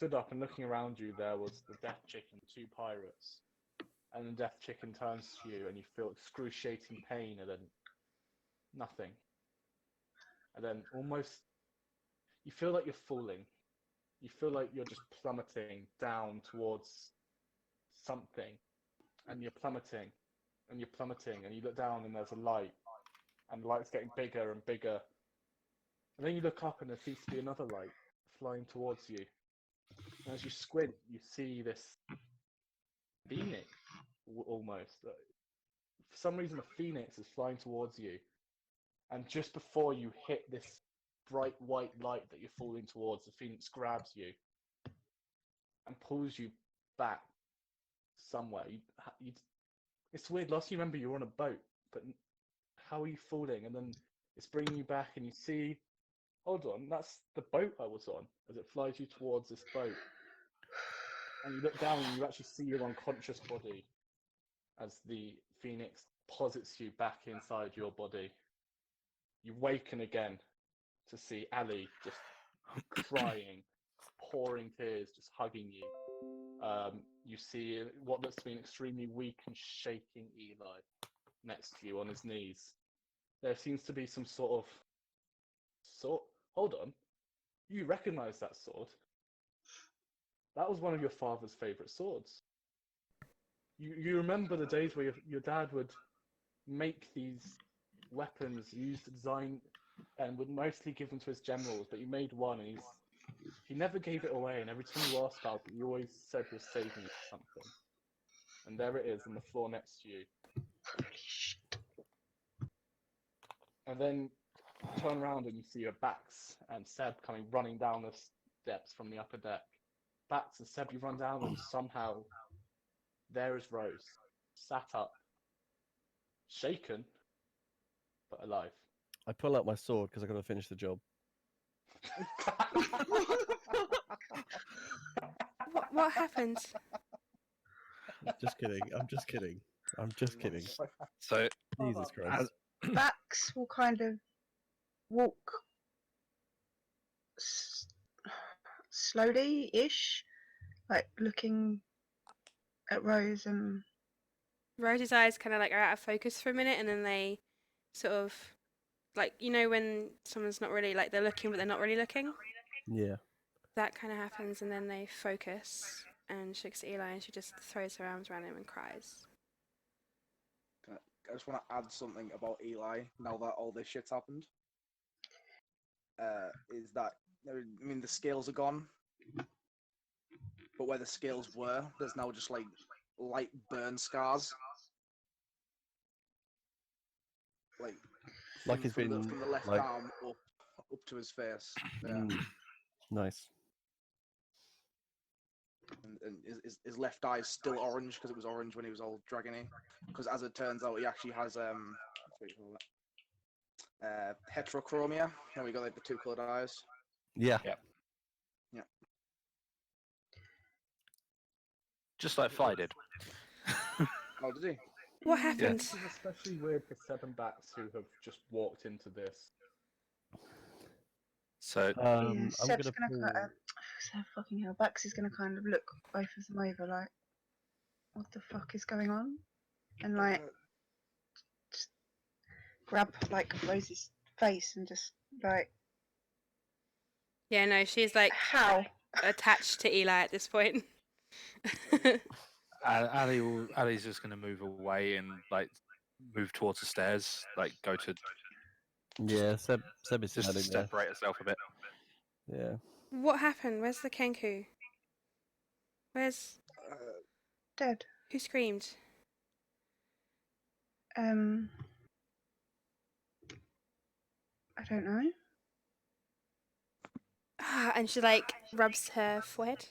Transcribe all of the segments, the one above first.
stood up and looking around you, there was the Death Chick and 2 pirates. And the Death Chicken turns to you and you feel excruciating pain and then nothing. And then almost, you feel like you're falling. You feel like you're just plummeting down towards something. And you're plummeting. And you're plummeting. And you look down and there's a light. And the light's getting bigger and bigger. And then you look up and there seems to be another light flying towards you. And as you squint, you see this phoenix, almost. For some reason, a phoenix is flying towards you. And just before you hit this bright white light that you're falling towards, the phoenix grabs you and pulls you back somewhere. It's weird. Last you remember, you were on a boat, but how are you falling? And then it's bringing you back, and you see, hold on, that's the boat I was on, as it flies you towards this boat. And you look down, and you actually see your unconscious body as the phoenix posits you back inside your body. You waken again to see Ali just crying, pouring tears, just hugging you. You see what looks to be an extremely weak and shaking Eli next to you on his knees. There seems to be some sort of sword. Hold on. You recognize that sword? That was one of your father's favorite swords. You remember the days where your dad would make these weapons, use the design, and would mostly give them to his generals, but you made one and he never gave it away, and every time you asked about it, you always said he was saving it for something. And there it is on the floor next to you. And then you turn around and you see your Bax and Seb coming running down the steps from the upper deck. Bax and Seb, you run down, and somehow there is Rose, sat up, shaken, but alive. I pull out my sword because I've got to finish the job. What happened? Just kidding. I'm just kidding. I'm just kidding. So, Jesus Christ. Bax will kind of walk slowly-ish, like looking at Rose and... Rose's eyes kind of like are out of focus for a minute, and then they sort of, like, you know when someone's not really, like, they're looking but they're not really looking? Yeah. That kind of happens, and then they focus, and she looks at Eli and she just throws her arms around him and cries. I just want to add something about Eli now that all this shit's happened. Is that, I mean, the scales are gone, but where the scales were, there's now just like light burn scars. Like he's from been from the left like... arm up to his face. Nice. And his left eye is still orange because it was orange when he was all dragony. Because as it turns out, he actually has what do you call it? Heterochromia. And we got like the 2 coloured eyes. Yeah. yeah. Yeah. Just like Fly did. Oh, did he? What happened? This is especially weird for 7 Bats who have just walked into this. So, I'm Seb's gonna gonna pull... so fucking hell. Bax is gonna kind of look both of them over, like, what the fuck is going on? And like, just grab like Rose's face and just like, Yeah, no, she's like how? attached to Eli at this point. Ali's just going to move away and like move towards the stairs, like go to Yeah, Seb is just standing there. separate herself a bit. Yeah. What happened? Where's the Kenku? Where's... Dead. Who screamed? I don't know. And she like rubs her forehead.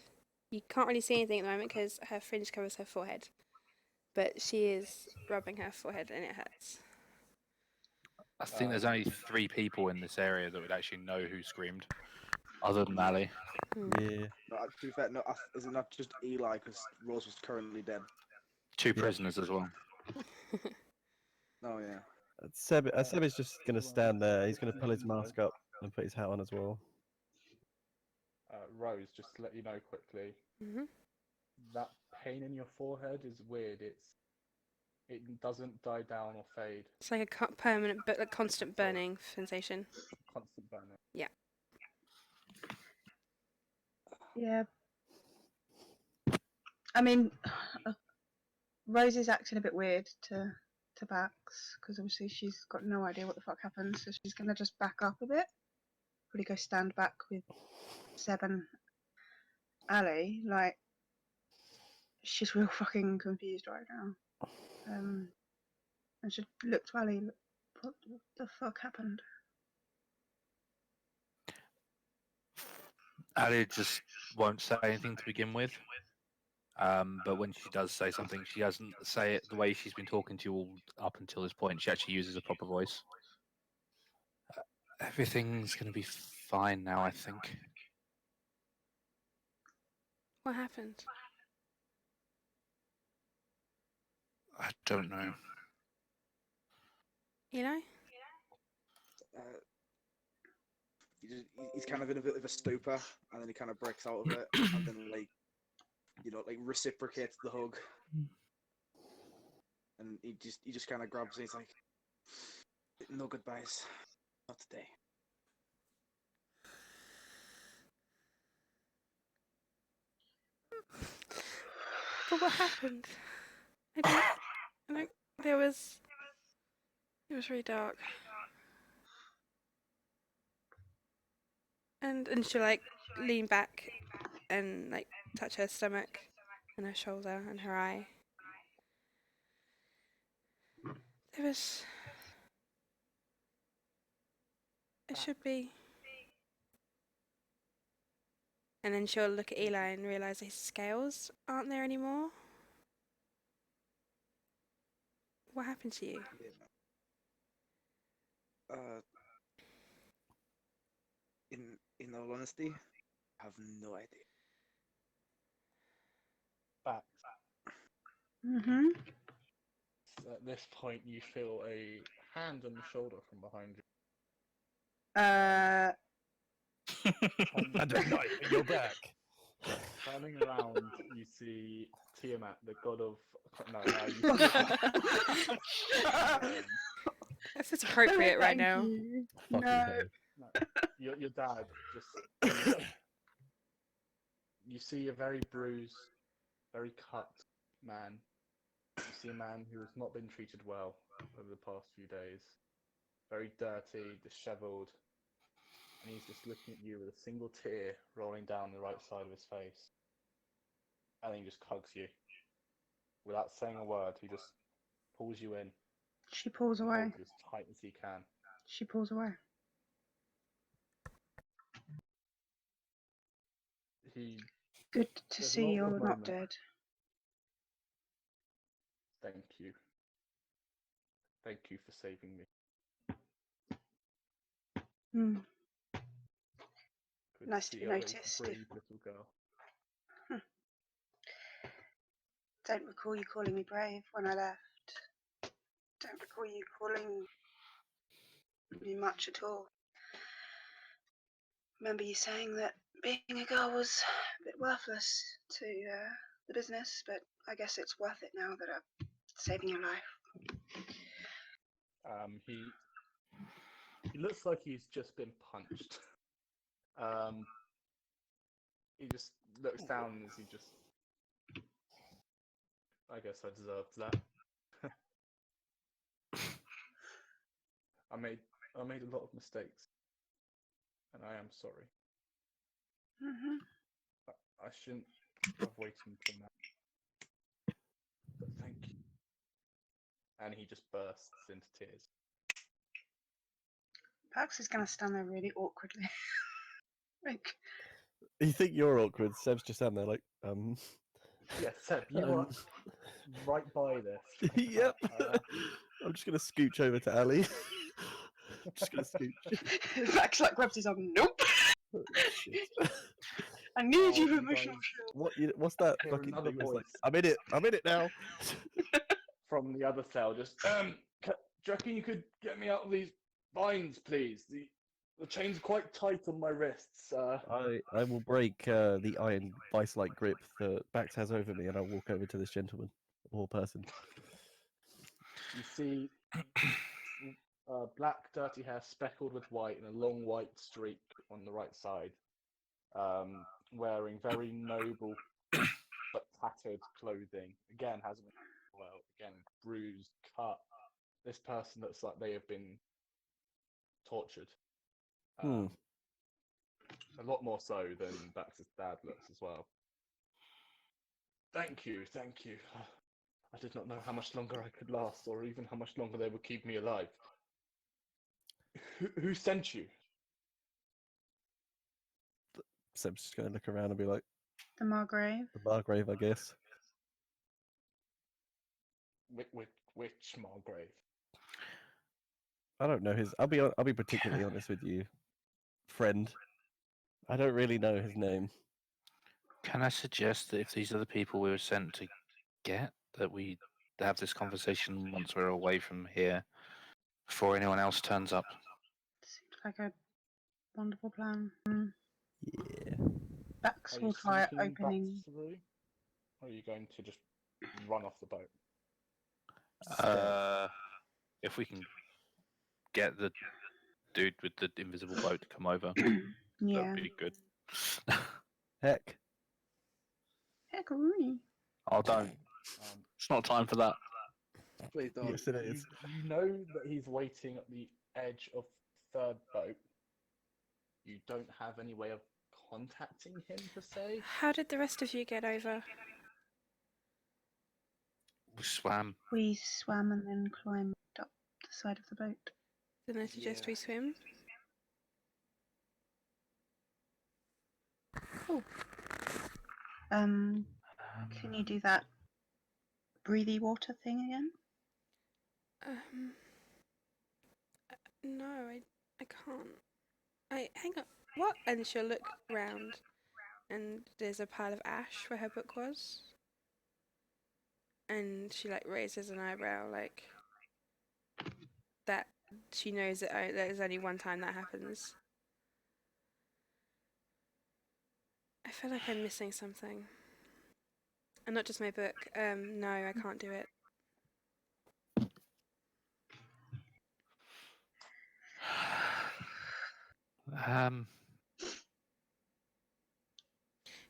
You can't really see anything at the moment because her fringe covers her forehead. But she is rubbing her forehead and it hurts. I think there's only 3 people in this area that would actually know who screamed, other than Ali. Yeah. No, to be fair, no, is it not just Eli because Rose was currently dead? 2 prisoners as well. Oh yeah. Seb is just going to stand there. He's going to pull his mask up and put his hat on as well. Rose, just to let you know quickly, that pain in your forehead is weird. It doesn't die down or fade. It's like a permanent, but like constant burning sensation. Constant burning. Yeah. Yeah. I mean, Rose is acting a bit weird to Bax because obviously she's got no idea what the fuck happened, so she's gonna just back up a bit. Probably go stand back with Seb and Ali. Like, she's real fucking confused right now. And she looked to Ali. What the fuck happened? Ali just won't say anything to begin with. But when she does say something, she doesn't say it the way she's been talking to you all up until this point. She actually uses a proper voice. Everything's going to be fine now, I think. What happened? I don't know. Eli? He's kind of in a bit of a stupor, and then he kind of breaks out of it, and then reciprocates the hug, and he just kind of grabs it. He's like, "No goodbyes, not today." But what happened? It was really dark. And she'll like lean back and like touch her stomach and her shoulder and her eye. It should be. And then she'll look at Eli and realise his scales aren't there anymore. What happened to you? In all honesty, I have no idea. Back. So at this point, you feel a hand on the shoulder from behind you. And a knife in your back. Turning around, you see Tiamat, the god of... No, This is appropriate right Thank now. you. Fucking No. hell. No, your dad just... You see a very bruised, very cut man. You see a man who has not been treated well over the past few days. Very dirty, dishevelled. And he's just looking at you with a single tear rolling down the right side of his face. And then he just hugs you. Without saying a word, he just pulls you in. She pulls away. Holds you as tight as he can. She pulls away. Good to There's see an you're awkward not moment. dead. Thank you. Thank you for saving me. Good Nice to see be a little noticed. brave little girl. Don't recall you calling me brave when I left. Don't recall you calling me much at all. Remember you saying that being a girl was a bit worthless to the business, but I guess it's worth it now that I'm saving your life. He looks like he's just been punched. He just looks down as he just... I guess I deserved that. I made a lot of mistakes, and I am sorry. I shouldn't have waited until now. But thank you. And he just bursts into tears. Pax is gonna stand there really awkwardly. Like, You think you're awkward? Seb's just standing there like, Yeah, Seb, you are right by this. Yep. I'm just gonna scooch over to Ali. I'm just gonna scooch. Pax like grabs his arm. Nope. Oh, shit. I need you you emotional guys- shield. What's that Hear fucking another thing that's like, voice. I'm in it now. From the other cell, just do you reckon you could get me out of these vines, please? The chain's quite tight on my wrists. I will break the iron vice-like grip that Bax has over me, and I'll walk over to this gentleman or person. You see black, dirty hair speckled with white and a long white streak on the right side. Wearing very noble but tattered clothing. Again, hasn't well. Again, bruised, cut. This person looks like they have been tortured. A lot more so than Bax's dad looks as well. Thank you. I did not know how much longer I could last, or even how much longer they would keep me alive. Who sent you? Seb's just going to look around and be like, The Margrave. the Margrave, I guess. Which Margrave? I don't know his. I'll be particularly honest with you, friend. I don't really know his name. Can I suggest that if these are the people we were sent to get, that we have this conversation once we're away from here, before anyone else turns up? Seems like a wonderful plan. Yeah. Bax Are will you try sneaking back opening. through? Or are you going to just run off the boat? If we can get the dude with the invisible boat to come over, Yeah. that would be good. Heck. Heck, really? Oh, don't. It's not time for that. Please don't. Yes, it is. You know that he's waiting at the edge of third boat. You don't have any way of contacting him per se. How did the rest of you get over? We swam. We swam and then climbed up the side of the boat. Then I suggest Yeah. we swim. Cool. Can you do that breathy water thing again? No, I can't. Hang on. What? And she'll look round, and there's a pile of ash where her book was. And she like raises an eyebrow, like that. She knows that there's only one time that happens. I feel like I'm missing something. And not just my book. No, I can't do it.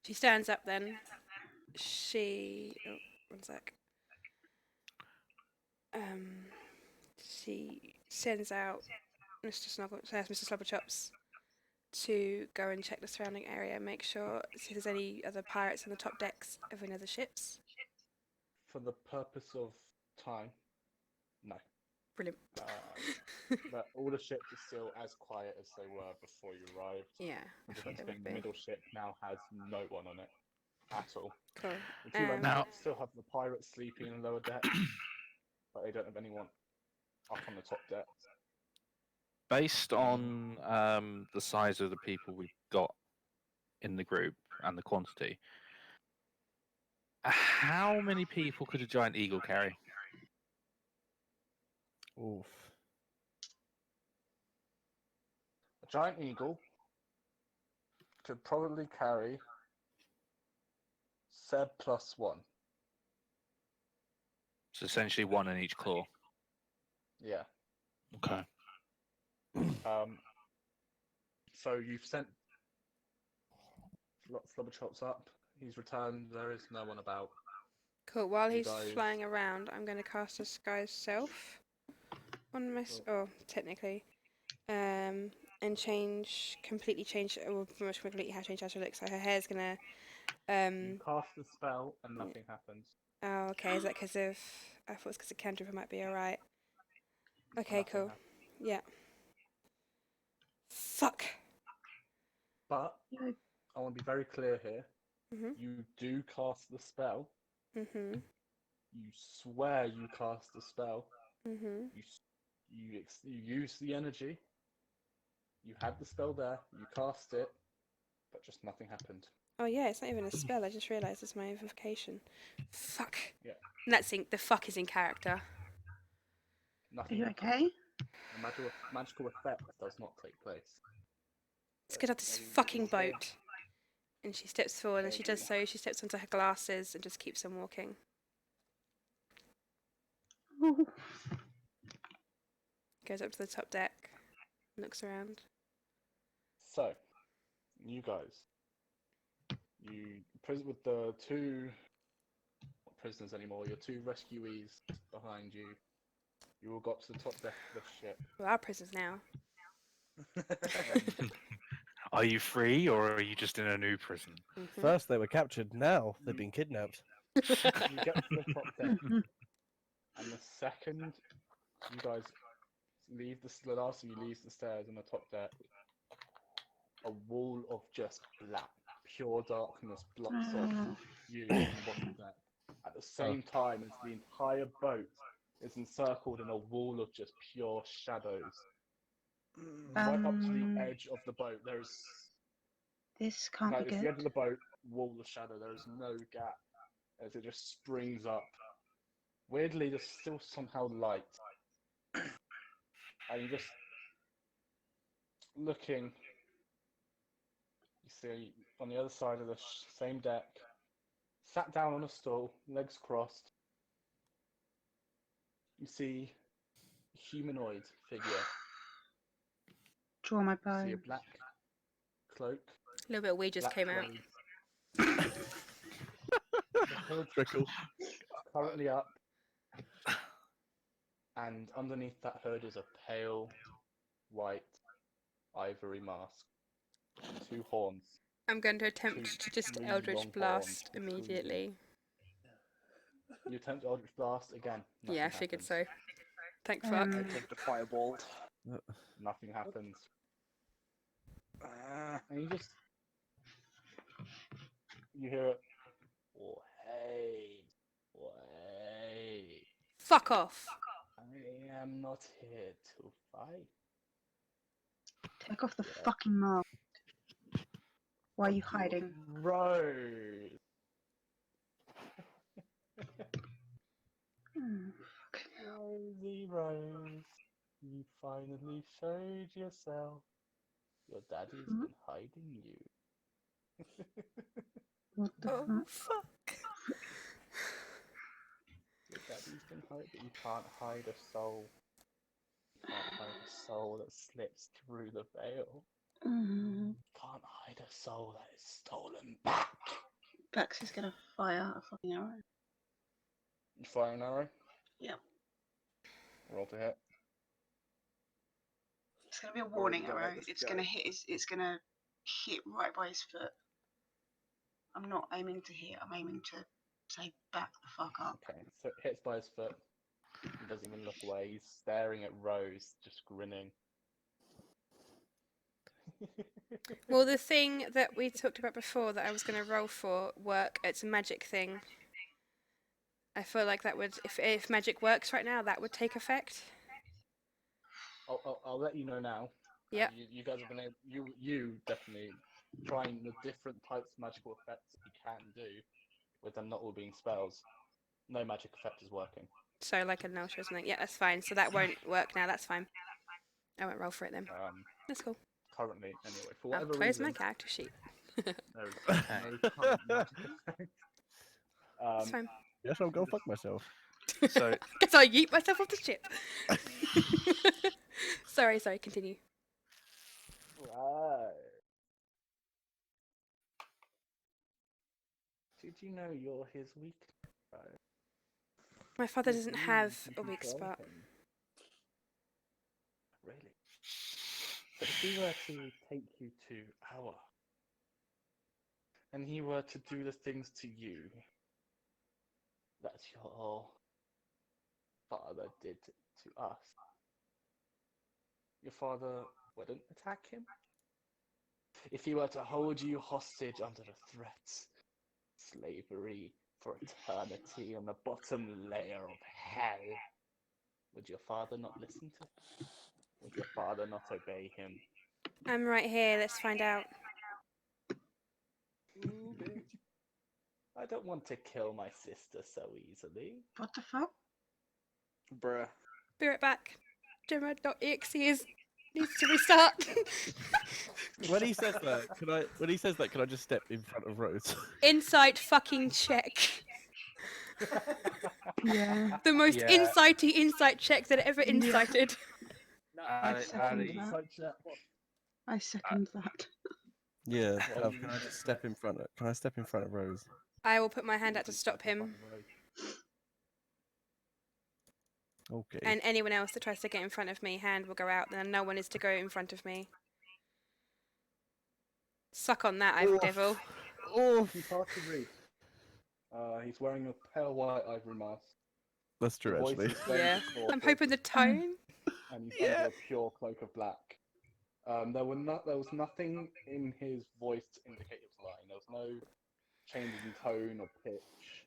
She stands up then. One sec. She sends out Mr. Slobberchops to go and check the surrounding area, make sure, see if there's any other pirates on the top decks of any other ships. For the purpose of time, no. Brilliant. But all the ships are still as quiet as they were before you arrived. Yeah, I The thought difference they being would the be. middle ship now has no one on it at all. Cool. The two lower Now- decks still have the pirates sleeping in the lower decks, but they don't have anyone up on the top decks. Based on the size of the people we've got in the group and the quantity, how many people could a giant eagle carry? Oof. A giant eagle could probably carry Seb +1. It's essentially one in each claw. Yeah. Okay. So you've sent Slobberchops up. He's returned. There is no one about. Cool. While You he's guys- flying around, I'm going to cast Disguise Self on technically, and completely change, or pretty much completely change how she looks. So her hair's gonna, You cast the spell and nothing happens. Oh, okay. Is that because of? I thought it was because of cantrip. I might be alright. Okay, Nothing cool. happens. Yeah. Fuck. But You I want to be very clear here. Mhm. You do cast the spell. Mhm. You swear you cast the spell. Mhm. You use the energy. You had the spell there. You cast it, but just nothing happened. Oh yeah, it's not even a spell. I just realised it's my invocation. Fuck. Yeah. And that's the fuck is in character. Are Nothing you happened. okay? A magical effect does not take place. Let's get out this fucking boat. And she steps forward, and she does so. She steps onto her glasses and just keeps on walking. Goes up to the top deck, looks around. So, you guys, with the two, not prisoners anymore, your two rescuees behind you, you all got to the top deck of the ship. Well, our prisoners now. Are you free or are you just in a new prison? Mhm. First they were captured, now they've been kidnapped. You get to the top deck, and the second you guys leave the last of you leaves the stairs on the top deck, a wall of just black, pure darkness blocks off you on the bottom deck. At the same time as the entire boat is encircled in a wall of just pure shadows. Right up to the edge of the boat, there's This can't no, be it's the good. edge of the boat, wall of shadow. There is no gap as it just springs up. Weirdly, there's still somehow light, and you're just looking. You see on the other side of the same deck, sat down on a stool, legs crossed. You see a humanoid figure. Draw my You see a bow. black cloak. A little bit of weed just black came out. clothes. The hood Trickle. currently up, and underneath that hood is a pale white ivory mask, two horns. I'm going to attempt to just Really Eldritch long Blast horns. immediately. You attempt Eldritch Blast again. Yeah, I Nothing figured happens. so. Thank fuck. I take the fireball. Nothing happens. And you hear it. Oh, hey. Fuck off. I am not here to fight. Take off the Yeah. fucking mask. Why are you hiding? Rose. Rosie Rose, you finally showed yourself. Your daddy's been hiding you. What the Oh, fuck? fuck. Your daddy's been hiding, but you can't hide a soul. You can't hide a soul that slips through the veil. You can't hide a soul that is stolen back. Bax is gonna fire a fucking arrow. You fire an arrow? Yep. Roll to hit. It's gonna be a warning go, arrow. let's It's go. gonna hit. It's gonna hit right by his foot. I'm not aiming to hit. I'm aiming to say back the fuck up. Okay, so it hits by his foot. He doesn't even look away. He's staring at Rose, just grinning. Will the thing that we talked about before that I was going to roll for work? It's a magic thing. I feel like that would, if magic works right now, that would take effect. I'll let you know now. Yep. You guys have been able, you definitely trying the different types of magical effects that you can do, with them not all being spells. No magic effect is working. So like a nail or something. Yeah, that's fine. So that won't work now. That's fine. I won't roll for it then. That's cool. Currently, anyway, for I'll whatever close reason, my character sheet. there is no current magic effect. That's fine. Yes, I'll go fuck myself. So Guess I'll yeet myself off the ship. Sorry, continue. Right. Did you know you're his weak? Right. My father With doesn't you, have you a weak control spot. him. Really? So if he were to take you to our, and he were to do the things to you that your father did to us, your father wouldn't attack him? If he were to hold you hostage under the threats, slavery for eternity on the bottom layer of hell, would your father not listen to him? Would your father not obey him? I'm right here. Let's find out. Ooh, bitch. I don't want to kill my sister so easily. What the fuck? Bruh. Spirit back. Gemma.exe is Needs to restart. When he says that, can I just step in front of Rose? Insight fucking check. Yeah. The most Yeah. insight check that ever incited. Ali, second Ali, that. Insight check. I second that. Yeah. Well, Can I just step in front of? Can I step in front of Rose? I will put my hand out to stop him, Okay. and anyone else that tries to get in front of me, hand will go out. Then no one is to go in front of me. Suck on that, Ivory Oof. Devil. Oh, He's hard to read. He's wearing a pale white ivory mask. that's The true, voice actually. is very Yeah. distorted, I'm hoping the tone. and he's Yeah. under a pure cloak of black. There was nothing in his voice to indicate he was lying. There was no changes in tone or pitch.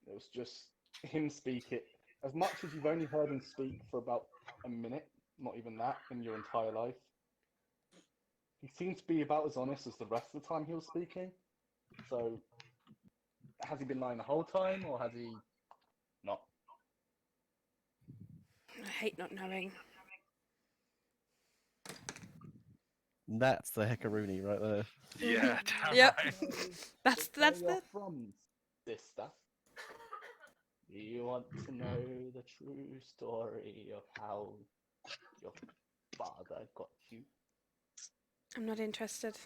It was just him speaking. As much as you've only heard him speak for about a minute, not even that, in your entire life, he seemed to be about as honest as the rest of the time he was speaking. So, has he been lying the whole time, or has he not? I hate not knowing. That's the heckaroony right there. Yeah. Yep. Know That's where that's you're the. from, sister. Do you want to know the true story of how your father got you? I'm not interested.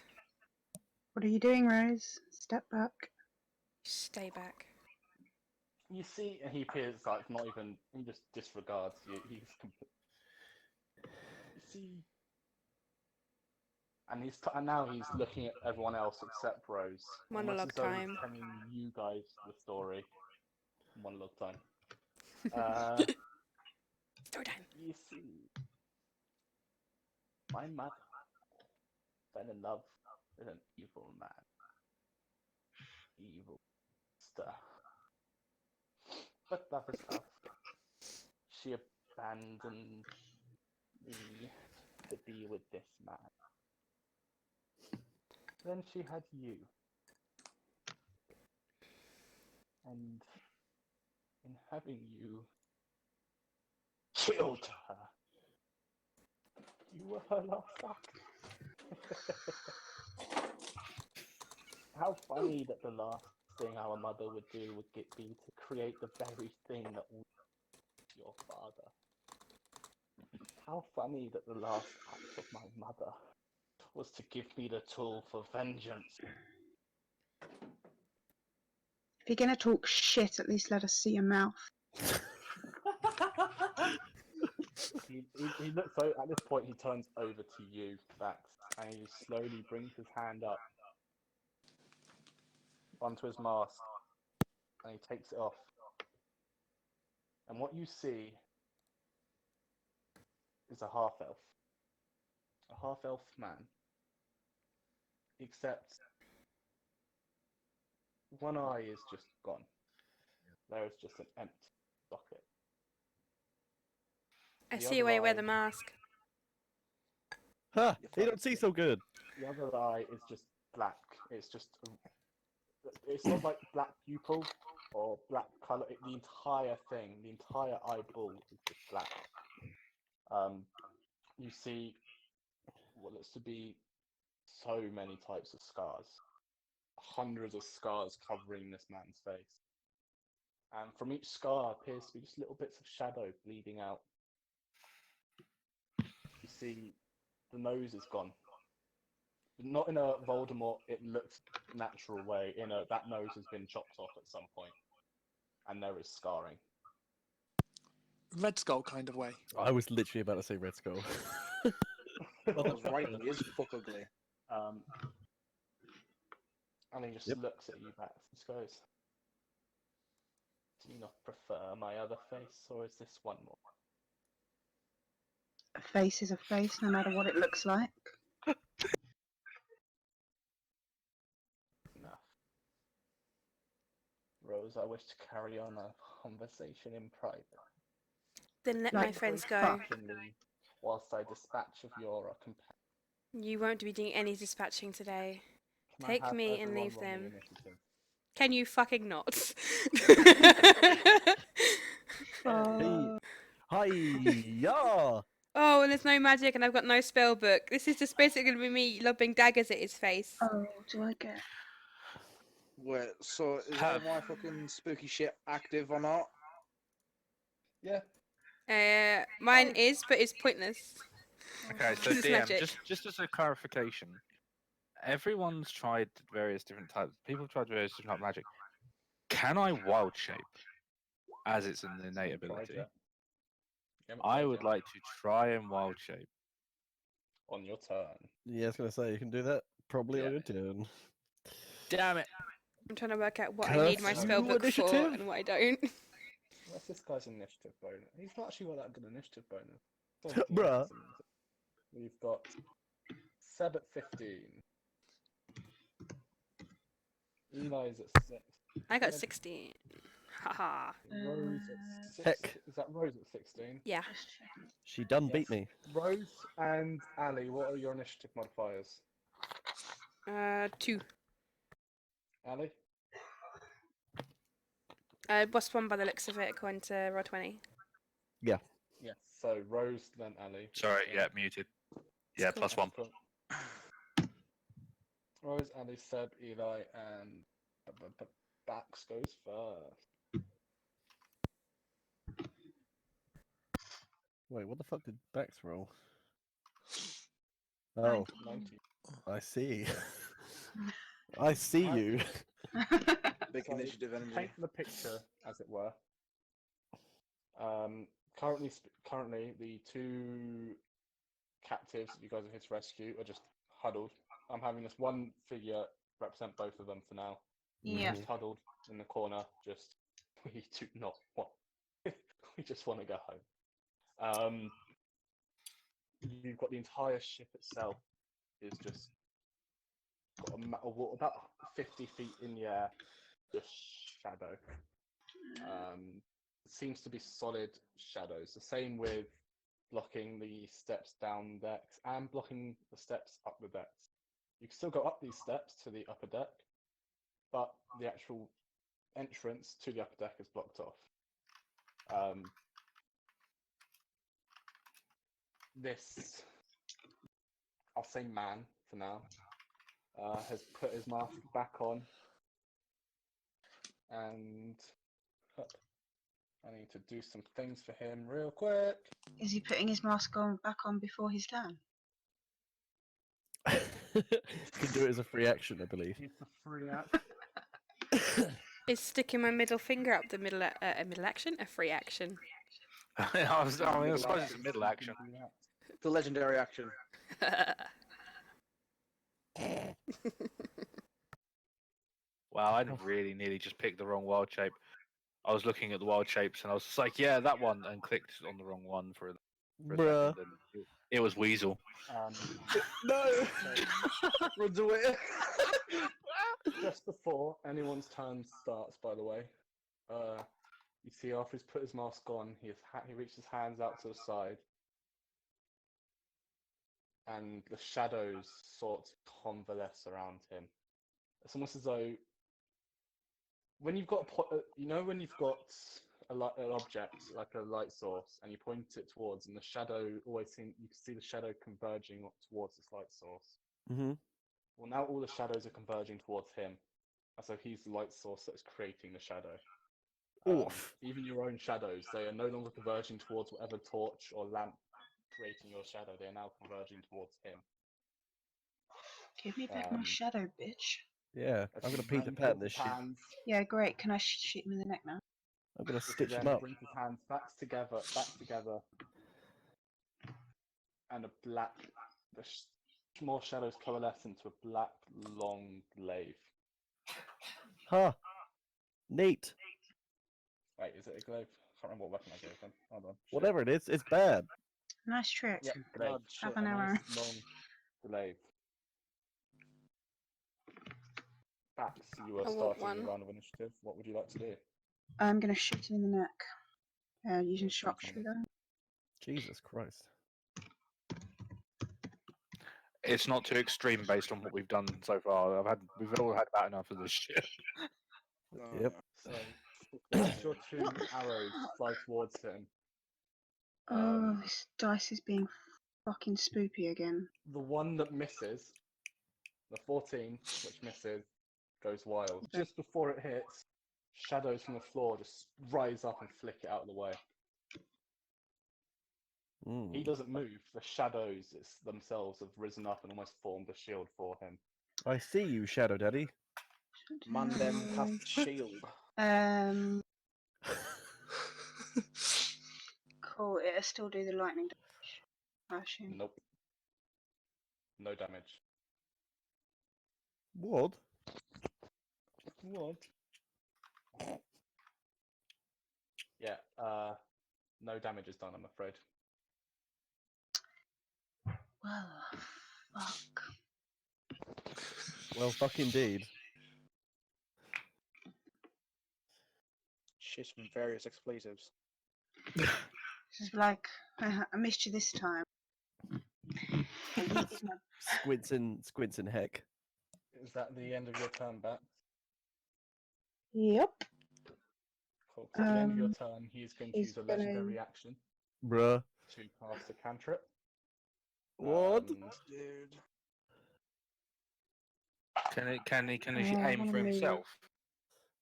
What are you doing, Rose? Step back. Stay back. You see, and he appears like not even. He just disregards you. You see, and and now he's looking at everyone else except Rose. Almost Monologue as though he's time. telling you guys the story. Monologue time. Throw down. You see, my mother fell in love with an evil man. Evil stuff. But that was tough. She abandoned me to be with this man. Then she had you. And in having you, killed her. You were her last act. How funny that the last thing our mother would do would be to create the very thing that would your father. How funny that the last act of my mother was to give me the tool for vengeance. If you're gonna talk shit, at least let us see your mouth. He looks so. At this point, he turns over to you, Vax, and he slowly brings his hand up onto his mask, and he takes it off. And what you see is a half-elf. A half-elf man. Except one eye is just gone. There is just an empty socket. I The see other why you wear eye- the mask. Ha! He don't see so good. The other eye is just black. It's just. It's not like black pupil or black color. The entire thing, the entire eyeball is just black. You see what looks to be so many types of scars. Hundreds of scars covering this man's face. And from each scar appears to be just little bits of shadow bleeding out. You see the nose is gone. Not in a Voldemort, it looks natural way. That nose has been chopped off at some point. And there is scarring. Red Skull kind of way. I was literally about to say Red Skull. I was right, he is fuck ugly. And he just Yep. looks at you back and just goes, do you not prefer my other face, or is this one more? A face is a face, no matter what it looks like. Enough. Rose, I wish to carry on a conversation in private. Then let my Like, friends fuck. go. Patiently, whilst I dispatch of your companion. You won't be doing any dispatching today. Can I Take have me and everyone leave roll me them. initiative? Can you fucking not? Oh, Hi, yeah. Oh, and there's no magic and I've got no spell book. This is just basically going to be me lobbing daggers at his face. Oh, do I get? Wait, so is any of my fucking spooky shit active or not? Yeah. Mine is, but it's pointless. Okay, so This is DM, magic. just as a clarification, everyone's tried various different types. People have tried various different types of magic. Can I wild shape, as it's an innate Haven't tried ability? yet. You haven't I tried would yet. like to try and wild shape. On your turn. Yeah, I was gonna say you can do that probably on Yeah. your turn. Damn it! I'm trying to work out what I Curse need my you spell book for initiative? and what I don't. What's this guy's initiative bonus? He's not actually got that good initiative bonus. 17 Bruh. or something. We've got Seb at 15. Eli's at 6. I got Seb- 16. Haha. Rose at 6. Heck. Is that Rose at 16? Yeah. Just checking. She done beat Yes. me. Rose and Ali, what are your initiative modifiers? 2. Ali? Boss one by the looks of it, according to Roll20. Yes. So Rose, then Ali. Sorry, So- yeah, muted. Yeah, Cool. +1. Cool. Rose, Ali, Seb, Eli, and Bax goes first. Wait, what the fuck did Bax roll? Oh, 90. I see. I see Right. you. Big So, initiative energy. Paint the picture, as it were. Currently, the 2 captives that you guys are here to rescue are just huddled. I'm having this one figure represent both of them for now. Yeah. Just huddled in the corner. Just we do not want. We just want to go home. You've got the entire ship itself is just got a wall about 50 feet in the air, just shadow. It seems to be solid shadows. The same with blocking the steps down decks and blocking the steps up the decks. You can still go up these steps to the upper deck, but the actual entrance to the upper deck is blocked off. This, I'll say man for now, has put his mask back on, and I need to do some things for him real quick. Is he putting his mask on back on before his turn? You can do it as a free action, I believe. It's a free act. Is sticking my middle finger up the middle a middle action? A free action. I suppose it's a middle action. The legendary action. Wow, I really nearly just picked the wrong wild shape. I was looking at the wild shapes and I was just like, yeah, that one, and clicked on the wrong one for a Bruh. second. And it was Weasel. No! Runs away. Just before anyone's turn starts, by the way, you see after he's put his mask on, he reaches his hands out to the side, and the shadows sort of convalesce around him. It's almost as though when you've got when you've got an object like a light source and you point it towards, and the shadow you can see the shadow converging towards this light source. Mm-hmm. Well, now all the shadows are converging towards him, and so he's the light source that's creating the shadow. Oof. Even your own shadows, they are no longer converging towards whatever torch or lamp creating your shadow. They are now converging towards him. Give me back my shadow, bitch. Yeah, I'm gonna Peter And Pan brings this his shit. hands, Yeah, great. Can I shoot him in the neck now? I'm gonna this stitch him again up. brings his hands back together, and more shadows coalesce into a black, long glaive. Huh. Neat. Wait, is it a glaive? I can't remember what weapon I gave him. Hold on. Shit. Whatever it is, it's bad. Nice trick. Yeah, glaive. God, shit. Have an A arrow. nice long glaive. Bax, you are I want starting the one. round of initiative. What would you like to do? I'm gonna shoot him in the neck. Using sharpshooter. Jesus Christ. It's not too extreme based on what we've done so far. We've all had about enough of this shit. Yep. So, as your 2 arrows fly towards him, Oh, this dice is being fucking spoopy again. The one that misses, the 14, which misses, goes wild. Okay. Just before it hits, shadows from the floor just rise up and flick it out of the way. He doesn't move. The shadows themselves have risen up and almost formed a shield for him. I see you, Shadow Daddy. Man them cast shield. Cool. It'll still do the lightning damage, I assume. Nope. No damage. What? What? Yeah, no damage is done, I'm afraid. Well, fuck. Well, fuck indeed. Shit from various explosives. This is like, I missed you this time. I used my Squints and heck. Is that the end of your turn, Bat? Yep. Cool. So at the end of your turn, he's going to he's use a gonna- legendary action Bruh. to cast a cantrip. What? Dude. Can he Oh, I aim wanna for move. himself?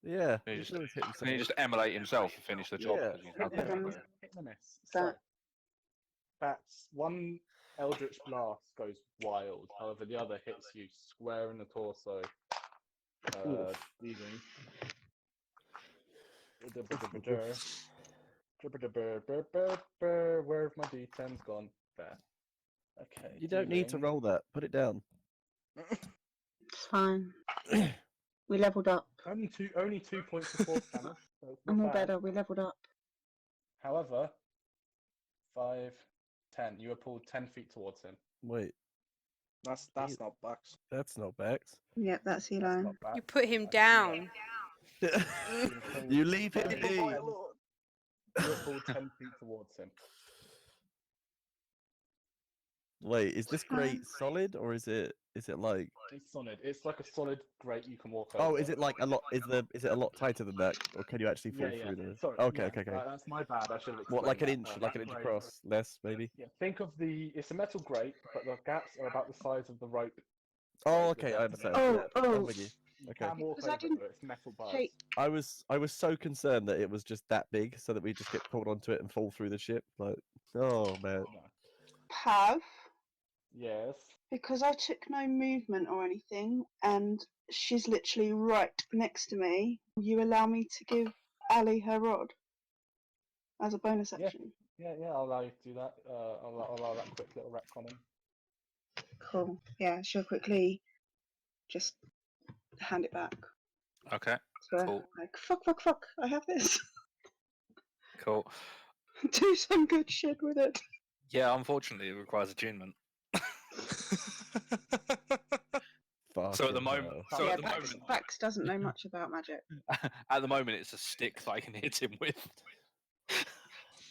Yeah. Can he he just, can always hit can he himself. just emulate himself and finish the job? Yeah. 'Cause he's Hit not and a doing miss. it. Hit and a miss. So- So, Bats, one Eldritch Blast goes wild. However, the other hits you square in the torso. Oof. Bleeding. Where have my d10s gone? There. Okay. You don't need to dealing- roll that. Put it down. It's fine. We leveled up. Only 2 points of force damage. So it's I'm not all bad. better. We leveled up. However, 5, 10. You were pulled 10 feet towards him. Wait, That's not Bax. that's not Bax. Yep, that's That's Eli. not bad. You put him I see down. You leave him Ten- be. You were pulled 10 feet towards him. Wait, is this grate solid or is it like? It's solid. It's like a solid grate you can walk over. Oh, is it like a lot? Is it a lot tighter than that, or can you actually fall Yeah, through the? Sorry. Okay, yeah, okay, okay. that's my bad. I should have explained. What, like an that. inch, That like an inch grate- across, less maybe? Yeah. Think of it's a metal grate, but the gaps are about the size of the rope. Oh, Like the okay, I depth of understand. it. Oh, Yeah, oh. I'm with you. You Okay. can walk Because I over didn't it. It's metal bars. take- I was so concerned that it was just that big, so that we just get pulled onto it and fall through the ship. Like, oh man. No. Have, Yes. because I took no movement or anything, and she's literally right next to me, will you allow me to give Ali her rod as a bonus Yeah. action? Yeah, I'll allow you to do that. I'll allow that quick little retcon in. Cool. Yeah, she'll quickly just hand it back. Okay, to her, cool. Like, fuck, I have this. cool. Do some good shit with it. Yeah, unfortunately, it requires attunement. So at the Fucking moment, hell. so yeah, at the Bax, moment, Bax doesn't know much about magic. at the moment, it's a stick that I can hit him with.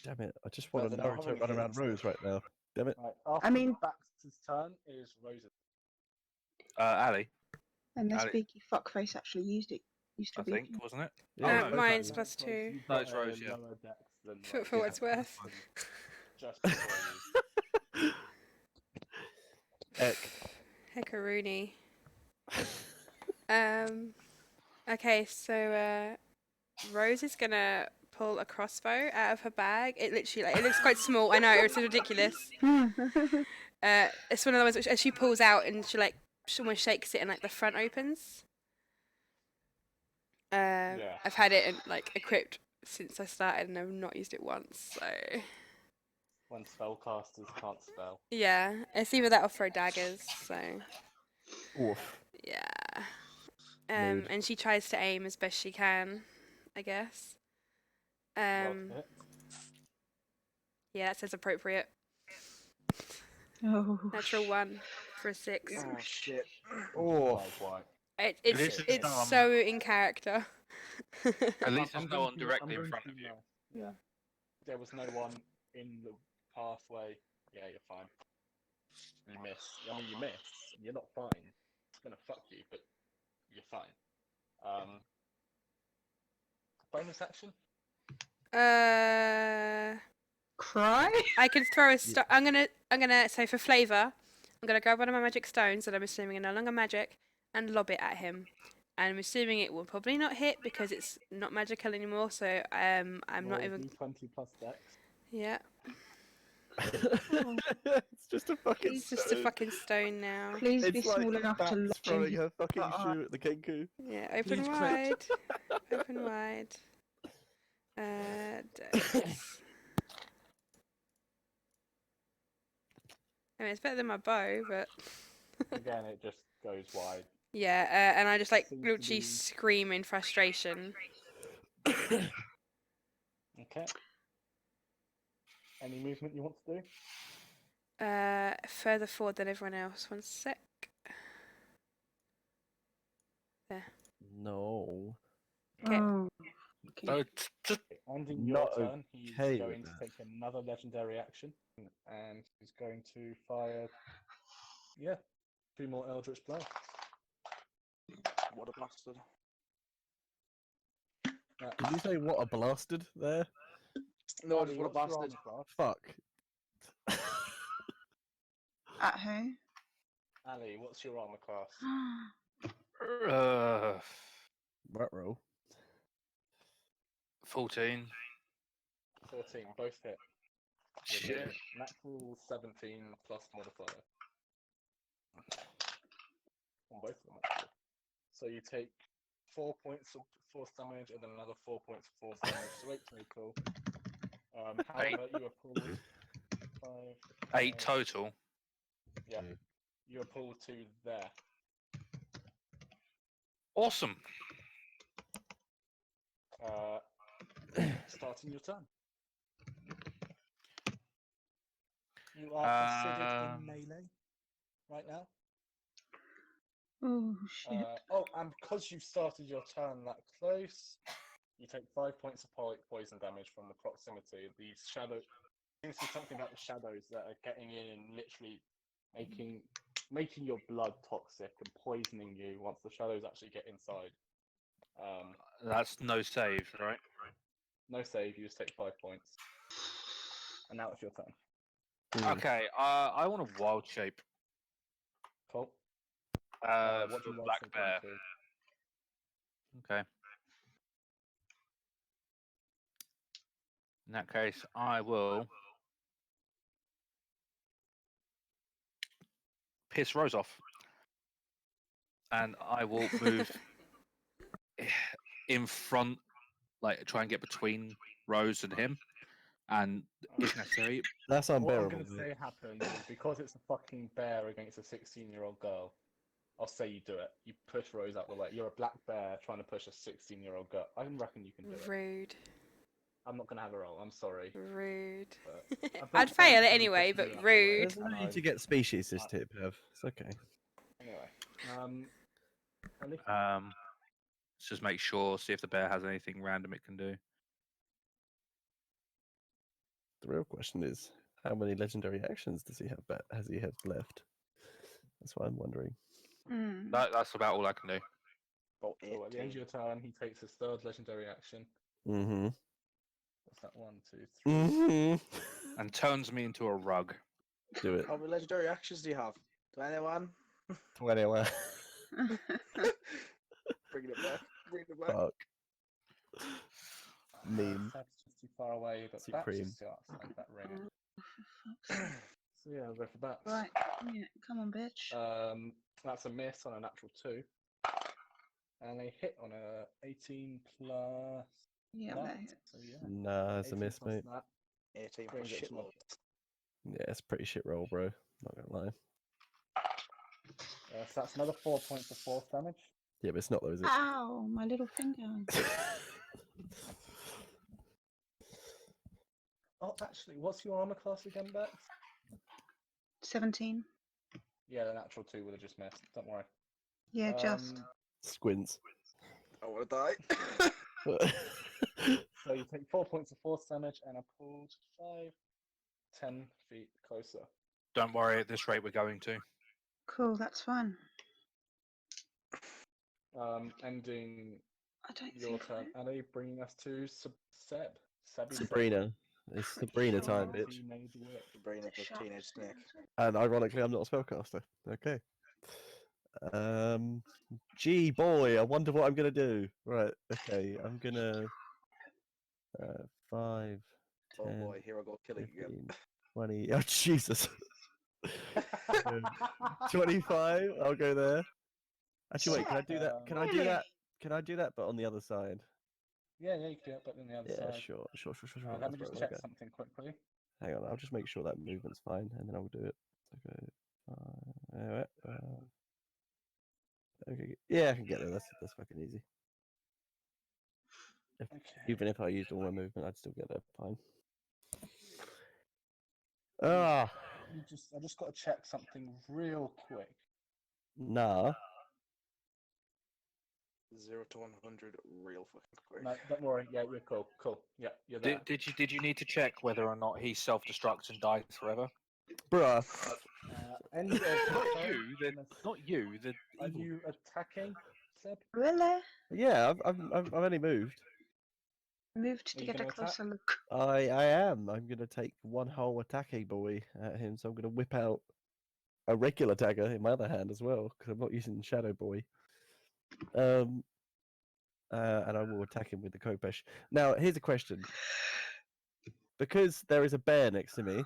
Damn it! I just want to Better not Naruto have run any around hits. Rose right now. Damn it! Right. After I mean- Bax's turn is Rose's. Ali, And this Ali- beaky fuckface actually used it. Used to I be. think, wasn't it? Yeah, Oh, it's no. both mine's of you. +2. You've No, got it's Rose, yeah. lower dex than For Rose. what it's worth. Just before you. Heck. Heckaroony. Okay, so Rose is gonna pull a crossbow out of her bag. It literally, it looks quite small. I know, it's ridiculous. It's one of the ones which, as she pulls out and she almost shakes it and the front opens. Yeah. I've had it equipped since I started and I've not used it once. So When spellcasters can't spell. yeah, it's either that or throw daggers. So Oof. yeah. Mood. And she tries to aim as best she can, I guess. Roll to hit. Yeah, that says appropriate. Oh, Natural 1 for a 6. Oh shit. Oh. Five white. It's least it's it's not, so in character. At least I'm there's no going one to- directly I'm in going front to of you. know. Yeah. There was no one in the pathway. Yeah, you're fine. You miss. I mean, you miss. You're not fine. It's gonna fuck you, but you're fine. Bonus action. Cry? I can throw a stone. I'm gonna. So for flavour, I'm gonna grab one of my magic stones that I'm assuming are no longer magic and lob it at him. And I'm assuming it will probably not hit because it's not magical anymore. So I'm not Roll even. D20 plus Dex. Yeah, It's just a fucking Please, it's just a fucking stone now. Please be It's like small enough to bats lodge throwing in his her fucking butt. shoe at the kenku. Yeah, open Please wide. Open wide. Dex. I mean, it's better than my bow, but Again, it just goes wide. yeah. And I just like Seems to literally be- scream in frustration. Okay. Any movement you want to do? Further forward than everyone else. One sec. No. Okay. Oh. So just Ending your Not turn, he's okay with going to that. take another legendary action, and he's going to fire, 2 more Eldritch Blasts. What a bastard. Did you say what a blasted there? No, Ali, just what a what's your bastard. armor class? Fuck. At who? Ali, what's your armor class? Right roll. 14. 14, both hit. With Shit. a natural 17 plus modifier. On both of them, actually. So you take 4 points of force damage and then another 4 points of force damage, so 8 total. However, you are pulled 5. 8 total. Yeah. You are pulled to there. Awesome. Starting your turn. You are considered in melee right now. Oh, shit. And because you started your turn that close, you take 5 points of poison damage from the proximity. These shadows. Seems to be something about the shadows that are getting in and literally making your blood toxic and poisoning you once the shadows actually get inside. That's no save, right? No save, you just take 5 points. And now it's your turn. Okay, I want a wild shape. Cool. For What do you want black to bear. do? Okay. In that case, I will piss Rose off, and I will move in front, like try and get between Rose and him, and if necessary, That's What I'm unbearable. going to say happens is because it's a fucking bear against a 16-year-old girl, I'll say you do it. You push Rose out the way. You're a black bear trying to push a 16-year-old girl. I reckon you can do it. Rude. I'm not going to have a roll. I'm sorry. Rude. But I've got I'd fail it friends who anyway, push but me out the way, rude. There's no and need to get speciesist here, Bev. It's okay. Anyway, Ali? let's just make sure, see if the bear has anything random it can do. The real question is, how many legendary actions does he have? Has he have left? That's what I'm wondering. Mm. That's about all I can do. About So at the end of 18. your turn, he takes his third legendary action. Mm-hmm. What's that? 1, 2, 3. Mm-hmm. And turns me into a rug. Do it. How many legendary actions do you have? 21? 21. Bringing it back. Bringing it back. Fuck. Mean. That's just too far away, but Supreme. Bats just like that ring. Oh, for fuck's sake. So yeah, I'll go for Bats. Right, yeah, come on, bitch. That's a miss on a natural 2. And a hit on a 18 plus Yeah, that. that hits. So yeah, Nah, it's a 18 miss, plus mate. that 18 for brings it to my- shitload. Yeah, it's a pretty shit roll, bro. Not gonna lie. So that's another 4 points of force damage. Yeah, but it's not though, is it? Ow, my little finger. Oh, actually, what's your armor class again, Bex? 17. Yeah, the natural 2 would have just missed. Don't worry. Yeah, just. Squints. I want to die. So you take 4 points of force damage and are pulled 5, 10 feet closer. Don't worry, at this rate we're going to. Cool, that's fine. Ending I don't your think turn, Annie, bringing us to Seb. Sebby. Sabrina. It's Sabrina time, Sure. bitch. Teenage witch. Sabrina The the sharp teenage snake. And ironically, I'm not a spellcaster. Okay. Gee, boy, I wonder what I'm gonna do. Right. Okay. I'm gonna 5, Oh 10, boy, here I go killing again. 15, 20. Oh Jesus. 25. I'll go there. Actually, wait. Can I do that? Can I do that? Can I do that? But on the other side. Yeah, you can do it, but on the other Yeah, side. sure. Let That's me where I just wanna check go. something quickly. Hang on. I'll just make sure that movement's fine, and then I'll do it. Okay. Okay. Yeah, I can get there. That's fucking easy. Okay. Even if I used all my movement, I'd still get there fine. Ah, I just got to check something real quick. nah. 0 to 100 real fucking quick. No, don't worry. Yeah, you're cool. Cool. Yeah, you're there. Did you need to check whether or not he self-destructs and dies forever? Bruh. End of Not turn, you. Not you. The Are evil. you attacking, Seb? Really? Yeah, I've only moved. Moved Are to you get a gonna attack? closer look. I am. I'm gonna take one whole attacking boy at him, so I'm gonna whip out a regular dagger in my other hand as well, because I'm not using Shadow Boy. And I will attack him with the Kopesh. Now, here's a question. Because there is a bear next to me,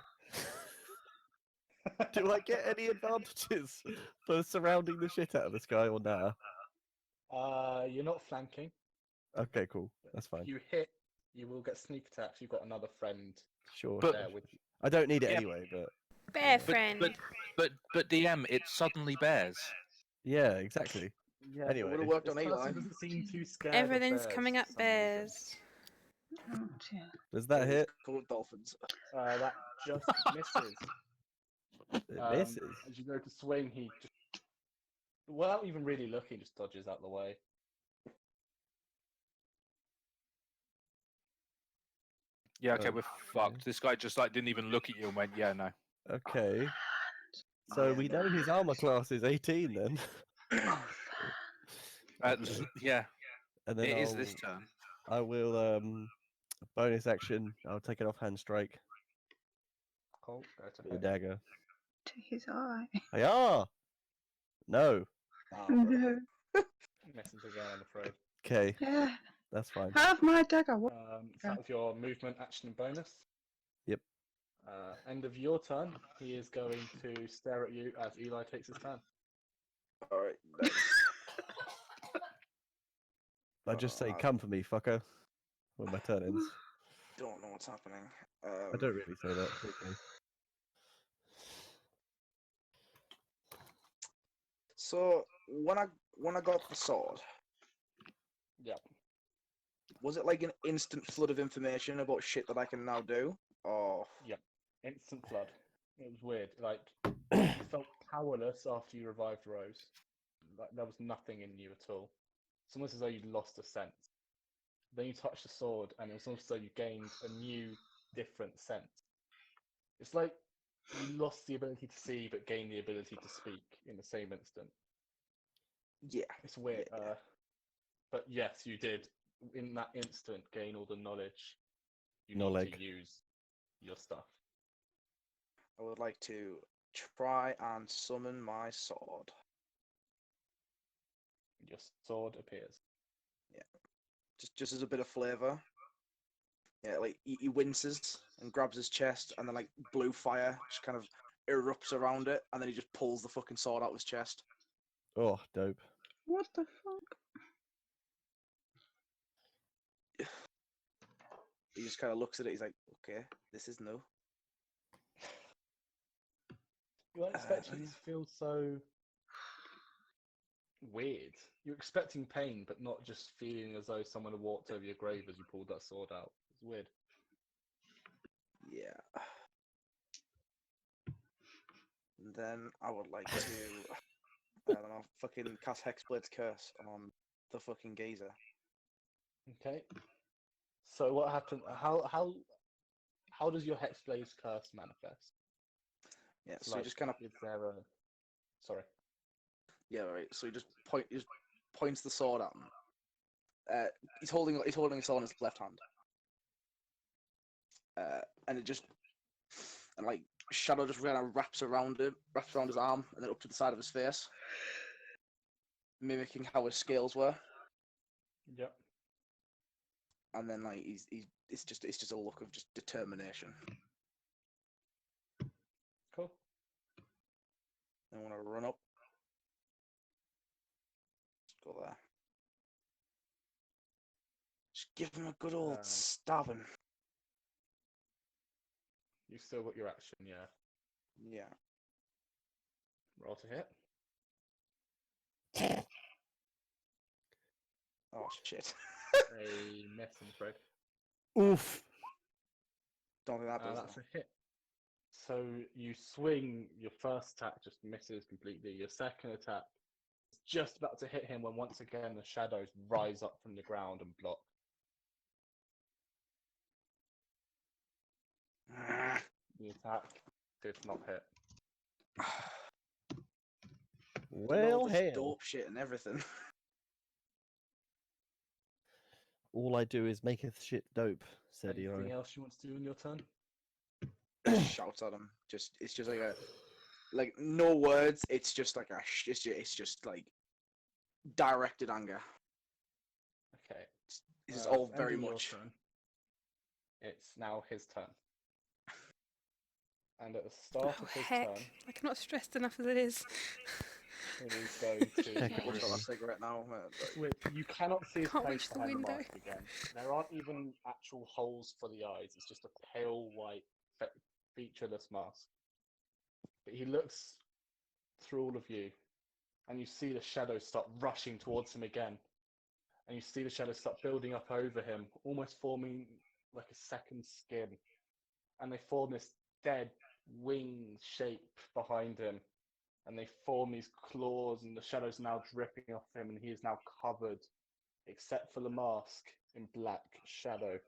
do I get any advantages for surrounding the shit out of this guy or nah? You're not flanking. Okay, cool. But That's if fine. you hit, you will get sneak attacks. You've got another friend Sure. But- there with you. I don't need it Yeah. anyway, but Bear But- friend. But DM, it suddenly bears. yeah, exactly. Yeah, Anyway, it would have worked this on Eli. person doesn't seem too scared. Everything's of bears coming up for some reason. bears. Oh dear. Does that He's hit? cool with dolphins. That just misses. It misses. As you go to swing, he just, without even really looking, just dodges out the way. Yeah, okay, we're Okay. fucked. This guy just like didn't even look at you and went, "Yeah, no." Okay. So we know his armor class is 18 then. Okay. Yeah, And then it is this turn. I will bonus action. I'll take an offhand strike Cool. Go to with a hit. dagger. To his eye. Hiya! No. Ah, No. Misses again, I'm afraid. Okay, Yeah. that's fine. Have my dagger. What? So that was your movement, action, and bonus. Yep. End of your turn. He is going to stare at you as Eli takes his turn. Alright, nice. I just say, I "Come for me, fucker," when my turn ends. don't know what's happening. I don't really say that. Okay. So when I got the sword, Yep. was it like an instant flood of information about shit that I can now do? Or Instant flood. It was weird. Like, you felt powerless after you revived Rose. Like, there was nothing in you at all. It's almost as though you'd lost a sense. Then you touched the sword, and it was almost as though you gained a new, different sense. It's like you lost the ability to see, but gained the ability to speak in the same instant. yeah, It's weird. Yeah. But yes, you did, in that instant, gain all the knowledge you need Knowledge. to use your stuff. I would like to try and summon my sword. Your sword appears. Just as a bit of flavor. Yeah, like he winces and grabs his chest, and then like blue fire just kind of erupts around it, and then he just pulls the fucking sword out of his chest. Oh, dope. What the fuck? He just kind of looks at it. He's like, "Okay, this is new." You weren't expecting it to feel so weird. You're expecting pain, but not just feeling as though someone had walked over your grave as you pulled that sword out. It's weird. Yeah. And then I would like to, I don't know, fucking cast Hexblade's Curse on the fucking geezer. Okay. So what happened? How does your Hexblade's curse manifest? Yeah, It's so he just kind of, is there a sorry? yeah, right. So he just points the sword at him. He's holding a sword in his left hand. and it just and like shadow just kind of wraps around his arm, and then up to the side of his face, mimicking how his scales were. Yep. And then like it's just a look of just determination. Cool. I want to run up. Just go there. Just give him a good old stabbing. You've still got your action, yeah. Yeah. Roll to hit. Oh shit. A miss, I'm afraid. Oof. Don't think that does. That's a hit. So you swing, your first attack just misses completely. Your second attack is just about to hit him when once again the shadows rise up from the ground and block. The attack did not hit. Well, just hell. dope shit and everything. All I do is make a shit dope, said Anything Eli. else you want to do in your turn? Shouts at him. It's just like no words. It's just like it's just like directed anger. Okay. It's all it's very ending your much. turn. It's now his turn. And at the start Oh, of his heck. turn, Like, I'm not stressed enough as it is. he is going to. Check Push everyone. a cigarette now. Which you cannot see his Can't face reach the behind the window. mask again. There aren't even actual holes for the eyes. It's just a pale white, featureless mask. But he looks through all of you, and you see the shadows start rushing towards him again. And you see the shadows start building up over him, almost forming like a second skin. And they form this dead wing shape behind him. And they form these claws, and the shadows now dripping off him, and he is now covered, except for the mask, in black shadow.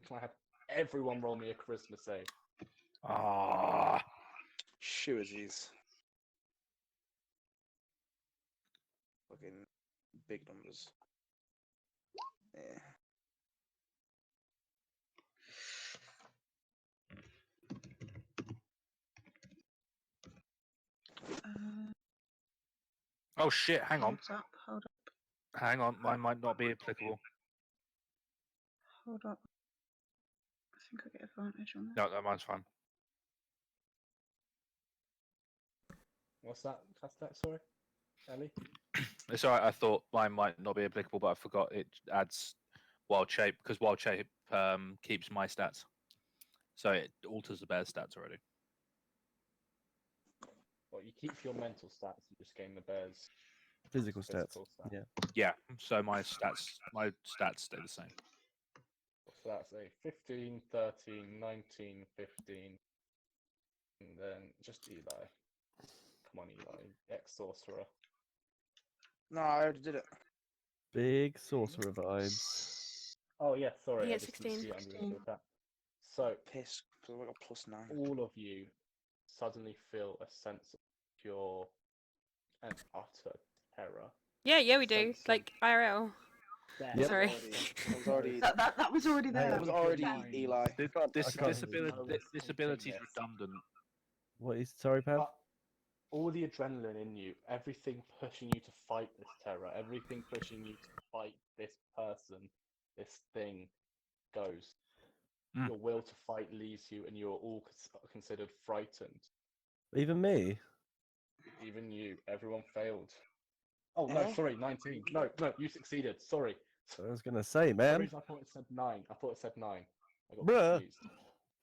Can I have everyone roll me a charisma save? Ah, Shoesies. Fucking big numbers. Yeah. oh shit! Hang on, Hold up. hang on. Mine might not be applicable. Hold up. I think I get advantage on that. No, that mine's fine. What's that? Cast that, sorry? Ellie? It's alright. I thought mine might not be applicable, but I forgot it adds wild shape because wild shape keeps my stats, so it alters the bear's stats already. Well, you keep your mental stats, you just gain the bear's Physical stats. physical stats. Yeah. Yeah, so my stats stay the same. So that's a 15, 13, 19, 15, and then just Eli. Come on, Eli. Ex-sorcerer. No, I already did it. Big sorcerer vibes. Oh, yeah, sorry. You I get just didn't 16. see it under the attack. So, Piss, because I got +9. all of you suddenly feel a sense of pure and utter terror. Yeah, we do. Sense of Like, IRL. death. Yep. Sorry. I was already. That was already Hang there. It was Your already mind. Eli. I can't- This I can't- ability is Yes. redundant. What is? Sorry, Pam. But all the adrenaline in you, everything pushing you to fight this terror, everything pushing you to fight this person, this thing, goes. Mm. Your will to fight leaves you, and you are all considered frightened. Even me. Even you. Everyone failed. Oh, no, Eh? sorry, 19. No, you succeeded. Sorry. I was gonna say, For some man. reason, I thought it said 9. I thought it said 9. I got Bruh. confused.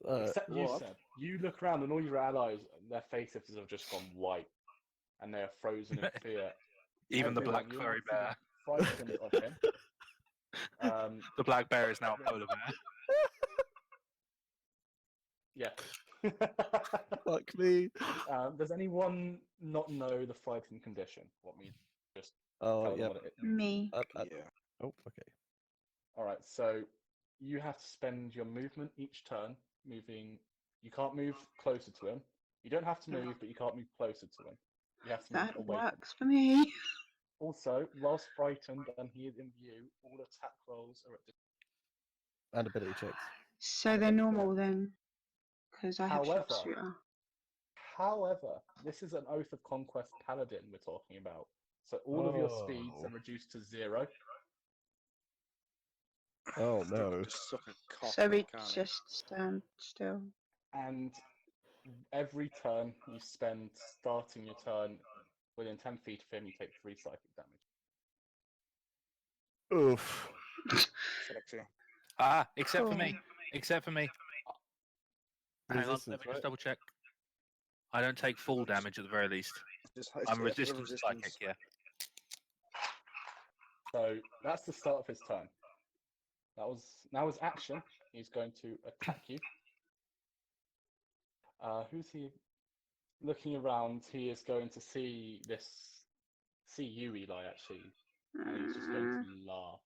Uh, Except you, what? Seb. You look around, and all your allies, their faces have just gone white, and they are frozen in fear. Even the Everyone, black you're furry not bear. frightened of him. The black bear is now a polar bear. Yeah. fuck me. Does anyone not know the frightened condition? Want me to just Oh, tell them yeah. what it is? Me. Yeah. Oh, okay. All right. So you have to spend your movement each turn moving. You can't move closer to him. You don't have to move, but you can't move closer to him. You have to move That away from him. works for me. Also, whilst frightened and he is in view, all attack rolls are at And ability checks. So they're normal then, because I have However- sharpshooter. However, this is an Oath of Conquest Paladin we're talking about. So all of your speeds are reduced to 0. Oh no. Just suck a cock. So we can't it? just stand still. And every turn you spend starting your turn within 10 feet of him, you take 3 psychic damage. Oof. Sexy. Ah, except for me. Cool. Except for me. Hang on, let Resistance, me just right? double check. I don't take full damage at the very least. It's I'm a bit of resistant psychic, yeah. So that's the start of his turn. Now his action. He's going to attack you. Who's he? Looking around, he is going to see you, Eli, actually, and he's just going to laugh.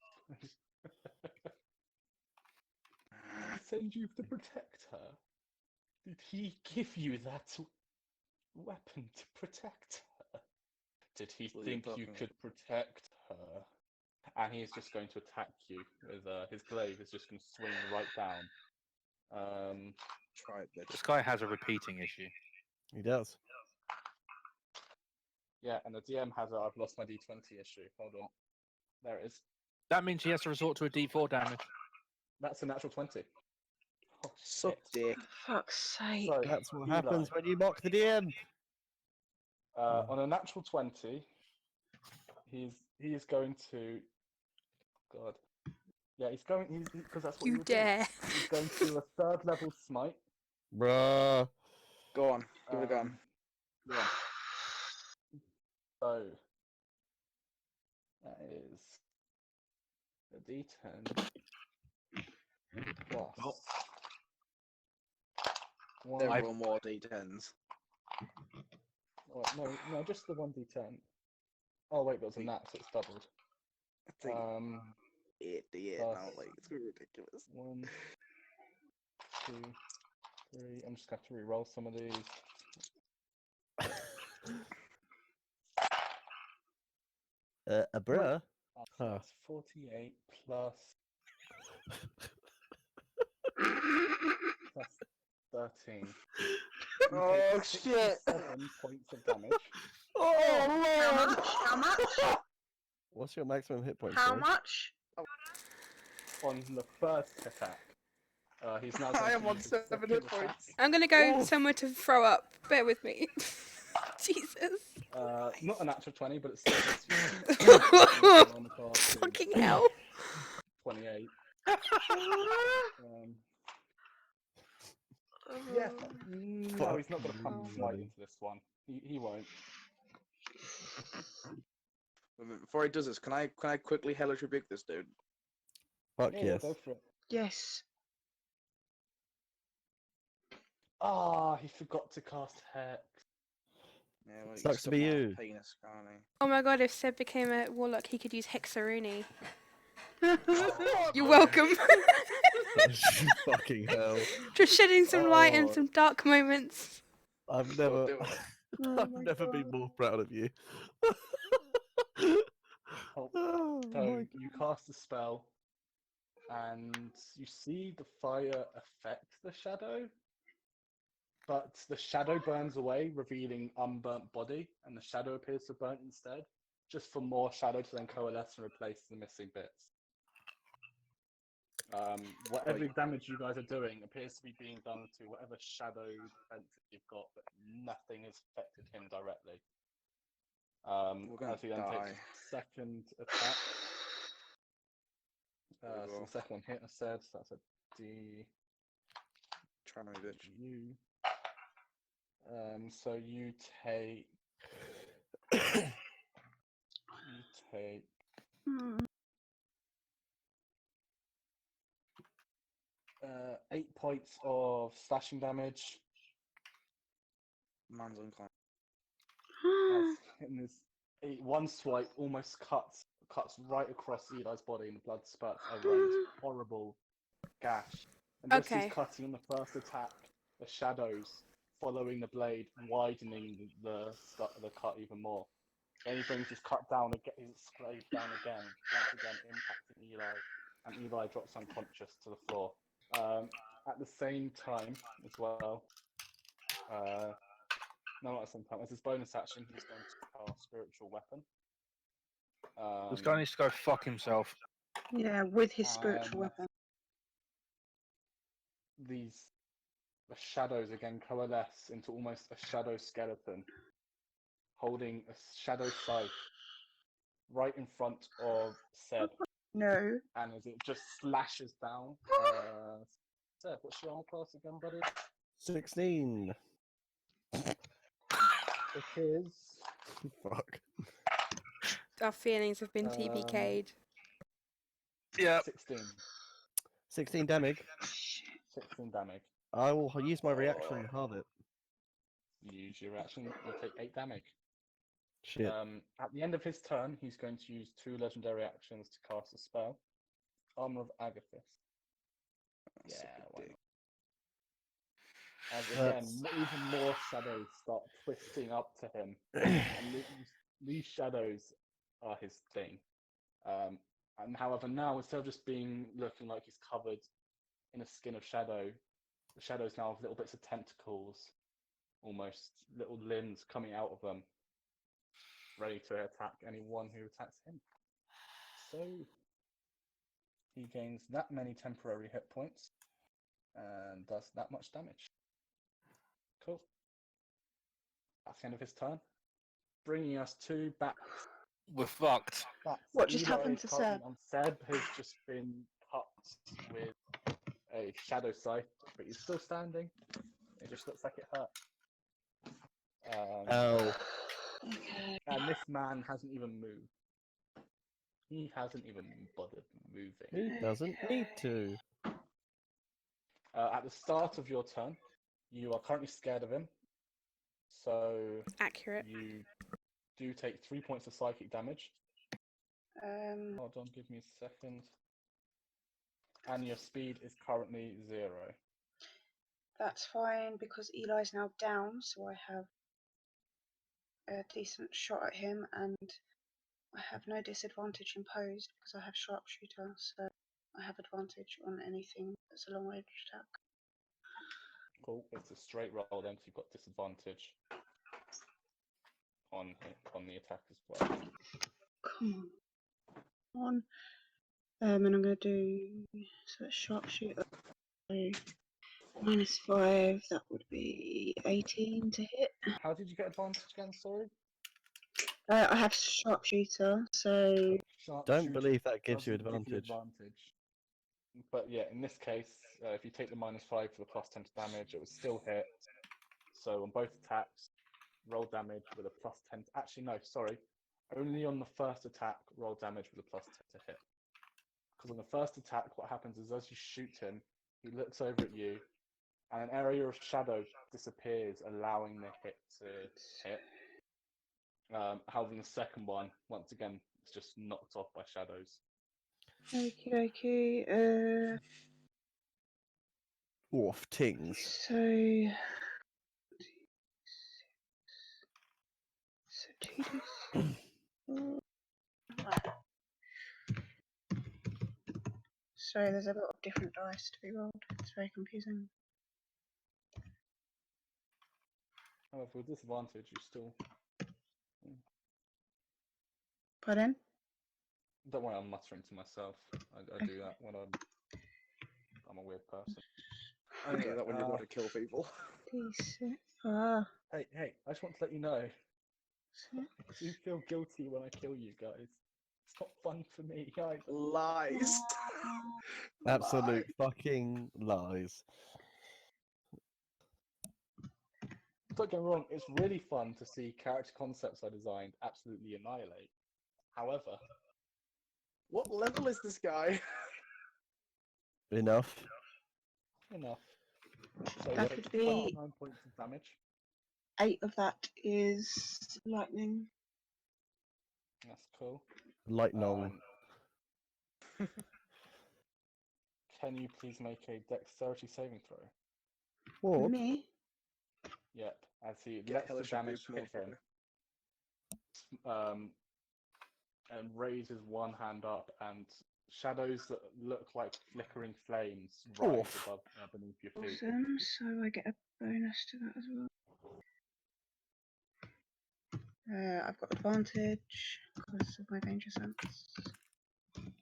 Send you to protect her? Did he give you that weapon to protect her? Did he What are you think you talking could protect her? And he is just going to attack you with his glaive is just going to swing right down. Try it, bitch. This guy has a repeating issue. He does. Yeah, and the DM has a I've lost my D20 issue. Hold on. There it is. That means he has to resort to a D4 damage. That's a natural 20. Oh, Suck shit. dick. Fuck's sake. So, That's what Eli, happens when you mock the DM. on a natural 20, he is going to. God. Yeah, because that's what You he would do. dare. He's going to do a 3rd level smite. Bruh. Go on. Give it a go. Yeah. So that is a D10 plus Oh. one. There were more D10s. Oh, no, just the one D10. Oh wait, there's a nat, so it's doubled. I think 8D8 now, plus like, it's ridiculous. 1, 2, 3. I'm just going to have to re-roll some of these. A bruh? So Huh. that's 48 plus 13. Oh, You take shit. 67 points of damage. How much? How much? What's your maximum hit point? How sorry? much? On the first attack. He's now I going am to on use his 7 second hit attack. points. I'm gonna go Oof. somewhere to throw up. Bear with me. Jesus. Not a natural 20, but it's still Fucking hell. 28. Yeah, no, he's not going to come Fuck right you. into this one. He won't. Before he does this, can I quickly hellish rebuke this dude? Fuck Yeah, yes. go for it. Yes. Ah, he forgot to cast Hex. Yeah, well, Sucks to be you. Penis, can't he? Oh my god, if Seb became a warlock, he could use Hexaruni. Oh, You're welcome. Fucking hell. Just shedding some light and Oh. some dark moments. I've Don't never, do it. Oh I've my never been God. more proud of you. Oh, Oh, so my you cast a spell, and you see the fire affect the shadow, but the shadow burns away, revealing unburnt body, and the shadow appears to burn instead, just for more shadow to then coalesce and replace the missing bits. Whatever damage you guys are doing appears to be being done to whatever shadow defenses you've got, but nothing has affected him directly. We're gonna As he then die. takes his second attack. There we So go. the second one hit, I said, so that's a D. Try me, bitch. U. So you take. You take. Hmm. 8 points of slashing damage. Man's unconscious. As in this, one swipe almost cuts right across Eli's body, and the blood spurts over this horrible gash. And just as Okay. he's cutting on the first attack, the shadows following the blade, widening the cut even more. Then he brings his cut down again, his blade down again, once again impacting Eli, and Eli drops unconscious to the floor. At the same time as well, no, not at the same time. As his bonus action, he's going to cast Spiritual Weapon. This guy needs to go fuck himself. Yeah, with his spiritual And weapon. the shadows again coalesce into almost a shadow skeleton, holding a shadow scythe right in front of Seb. No. And as it just slashes down, Seb, what's your armor class again, buddy? 16. It is Fuck. Our feelings have been TBK'd. Yeah. 16. 16 damage. 16 damage. I will use my reaction and halve it. You use your reaction, you take 8 damage. Shit. At the end of his turn, he's going to use 2 legendary actions to cast a spell. Armor of Agathis. Yeah, why not? As again, even more shadows start twisting up to him. And these shadows are his thing. And however, now instead of just looking like he's covered in a skin of shadow, the shadows now have little bits of tentacles, almost little limbs coming out of them, ready to attack anyone who attacks him. So he gains that many temporary hit points and does that much damage. Cool. That's the end of his turn. Bringing us back. We're fucked. What just happened to Seb? Seb has just been cut with a shadow scythe, but he's still standing. It just looks like it hurt. Oh. Okay. And this man hasn't even moved. He hasn't even bothered moving. He doesn't need to. At the start of your turn, you are currently scared of him. So Accurate. you do take 3 points of psychic damage. Hold on, give me a second. And your speed is currently 0. That's fine because Eli's now down, so I have a decent shot at him, and I have no disadvantage imposed because I have sharpshooter, so I have advantage on anything that's a long range attack. Cool. It's a straight roll then, so you've got disadvantage on the attack as well. Come on. And I'm going to do, so it's sharpshooter, so -5, that would be 18 to hit. How did you get advantage again, sorry? I have sharpshooter, so Don't believe that gives you doesn't give you advantage. advantage. But yeah, in this case, if you take the -5 for the +10 to damage, it would still hit. So on both attacks, roll damage with a +10. Actually, no, sorry. Only on the first attack, roll damage with a +10 to hit. Because on the first attack, what happens is as you shoot him, he looks over at you, and an area of shadow disappears, allowing the hit to hit. However, in the second one, once again, it's just knocked off by shadows. okay. Oof, tings. So 2d6. Sorry, there's a lot of different dice to be rolled. It's very confusing. However, with disadvantage, you still... Pardon? Don't worry, I'm muttering to myself. I do that when I'm a weird person. I do that when you want to kill people. D6. Hey, I just want to let you know. I do feel guilty when I kill you guys. It's not fun for me either. Lies. Absolute fucking lies. Don't get me wrong, it's really fun to see character concepts I designed absolutely annihilate. However, What level is this guy? Enough. enough. So That you would take be 9 points of damage. 8 of that is lightning. That's cool. Lightning. Can you please make a dexterity saving throw? What? Me? Yep. As he Get lets the hellish damage abuse, hit him, and raises one hand up and shadows that look like flickering flames rise Oof. above beneath your feet. Awesome. So I get a bonus to that as well. I've got advantage because of my danger sense.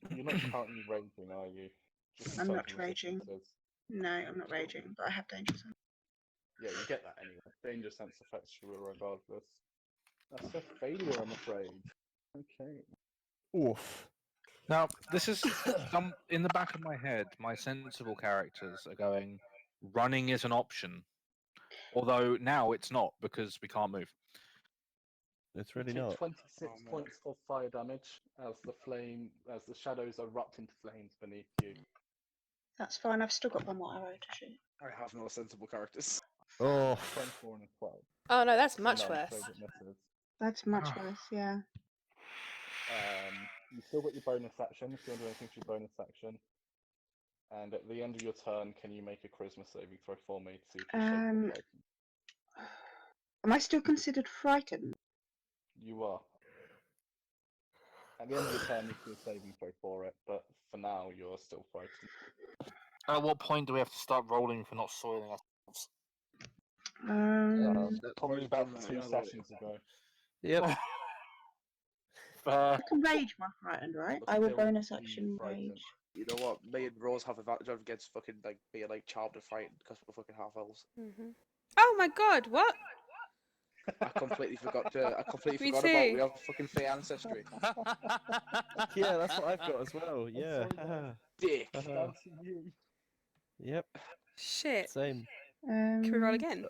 You're not currently raging, are you? Just I'm not certain raging. resistances. No, I'm not raging, but I have danger sense. Yeah, you get that anyway. Danger sense affects you regardless. That's a failure, I'm afraid. Okay. Oof. Now, this is in the back of my head. My sensible characters are going, running is an option. Although now it's not because we can't move. It's You really take not. 26 Oh, no. points of fire damage as the shadows erupt into flames beneath you. That's fine. I've still got one more arrow to shoot. I have no sensible characters. Oh, 24 and a 12. Oh no, that's So much no, I'm worse. afraid it misses. That's much worse. Yeah. You still got your bonus action if you want to do anything to your bonus action. And at the end of your turn, can you make a charisma saving throw for me to see if you're shaken or frightened? Am I still considered frightened? You are. At the end of your turn, you can do a saving throw for it, but for now, you're still frightened. At what point do we have to start rolling for not soiling ourselves? Probably about Done that, 2 yeah, already. sessions ago. yep. I can rage my frightened, right? But I will still bonus be action frightened. rage. You know what? Me and Rose have advantage against fucking like being like charmed and frightened because we're fucking half elves. Oh my god, what? I completely forgot to. I completely Me forgot about too. we have fucking Fey ancestry. Yeah, that's what I've got as well. Yeah. sorry, Dad. Dick. Down to you. Yep. Shit. Same. Can we roll again?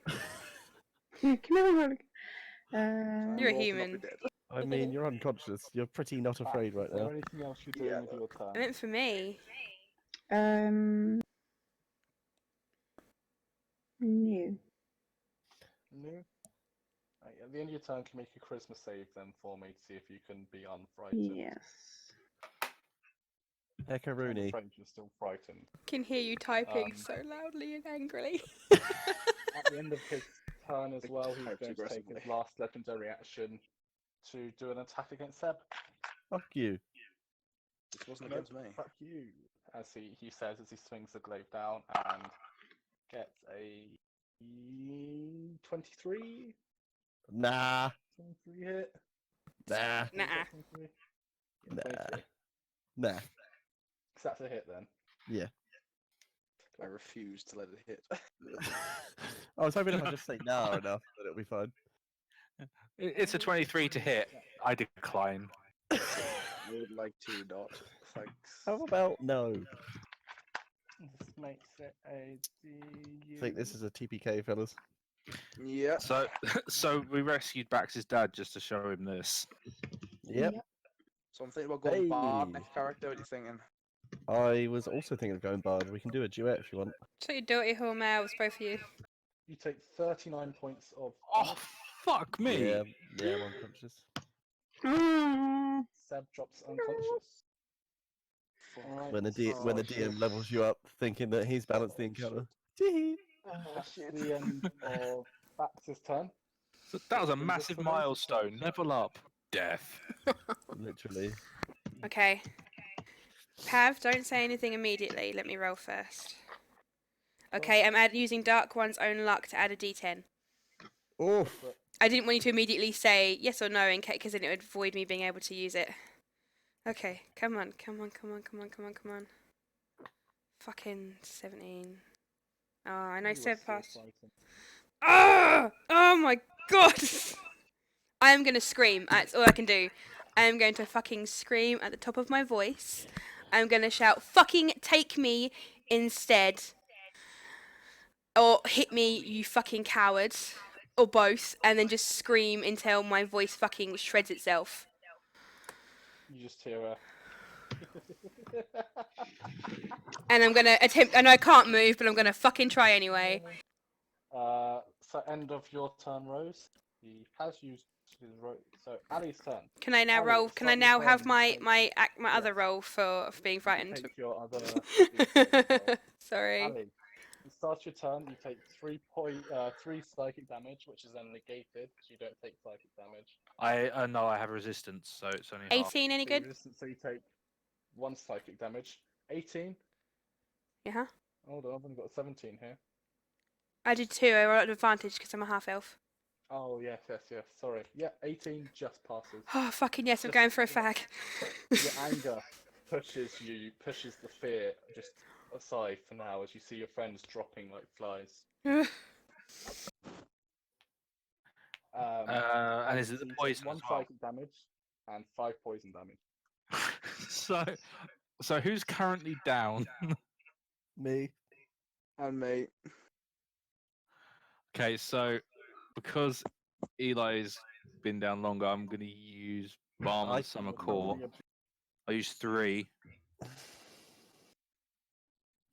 Can I roll again? You're a Rose will not human. be dead. I mean, you're unconscious. You're pretty not afraid right Is there now. anything else you're doing Yeah, with your I turn? meant for me. New. No? Right, at the end of your turn, can you make a charisma save then for me to see if you can be unfrightened? Yes. I'm Heckaroonie. afraid you're still frightened. Can hear you typing Um, so loudly and angrily. At the end of his turn as well, he's Types going to take aggressively. his last legendary action to do an attack against Seb. Fuck you. This wasn't Nope, against me. fuck you, as he says as he swings the glaive down and gets a 23? Nah. 23 hit? Nah. Nah. 23? Nah. 23. Nah. So that's a hit then. Yeah. I refuse to let it hit. I was hoping if I just say no enough that it'll be fine. It's a 23 to hit. I decline. I would like to not. Thanks. How about no? This makes it a I think this is a TPK, fellas. Yeah. So we rescued Bax's dad just to show him this. Yep. So I'm thinking about going bard Hey. next character. What are you thinking? I was also thinking of going bard. We can do a duet if you want. So you dirty whore males, both of you. You take 39 points of Oh, damage. fuck me! Yeah, I'm unconscious. Seb drops unconscious. Alright, When the Oh, when the shit. DM levels you up, thinking that he's balanced the encounter. Tee-hee. that's the end of Bax's turn. So that was a Brings us massive to Rose's milestone. turn. Level up. Death. Literally. Okay. Pav, don't say anything immediately. Let me roll first. Okay, I'm using Dark One's own luck to add a d10. Oof. But I didn't want you to immediately say yes or no, because then it would avoid me being able to use it. Okay, come on. Fucking 17. Oh, I know you are Seb still passed. frightened. Oh my god! I am gonna scream. That's all I can do. I am going to fucking scream at the top of my voice. I'm gonna shout, fucking take me instead. Or hit me, you fucking coward. Or both. And then just scream until my voice fucking shreds itself. You just hear a. And I'm gonna attempt, I know I can't move, but I'm gonna fucking try anyway. So end of your turn, Rose. He has used his so Ali's turn. Can I now Ali, roll, at the can I start of your now turn, have you my, take- my Yes. other roll for being You frightened? take your other D6 roll. Sorry. Ali, you start your turn. You take 3 psychic damage, which is then negated, so you don't take psychic damage. I have resistance, so it's only half. 18, any So your good? resistance, so you take 1 psychic damage. 18. Yeah. Hold on, I've only got a 17 here. I did 2. I roll at advantage because I'm a half elf. Oh, yes. Sorry. Yeah, 18 just passes. Oh, fucking yes, I'm Just- going for a fag. Your anger pushes the fear just aside for now as you see your friends dropping like flies. And is it the so you take poison 1 as well? psychic damage and 5 poison damage. So who's currently down? Me. And me. Okay, so because Eli's been down longer, I'm going to use Balm I and Summer Your Core. temporary I use 3. How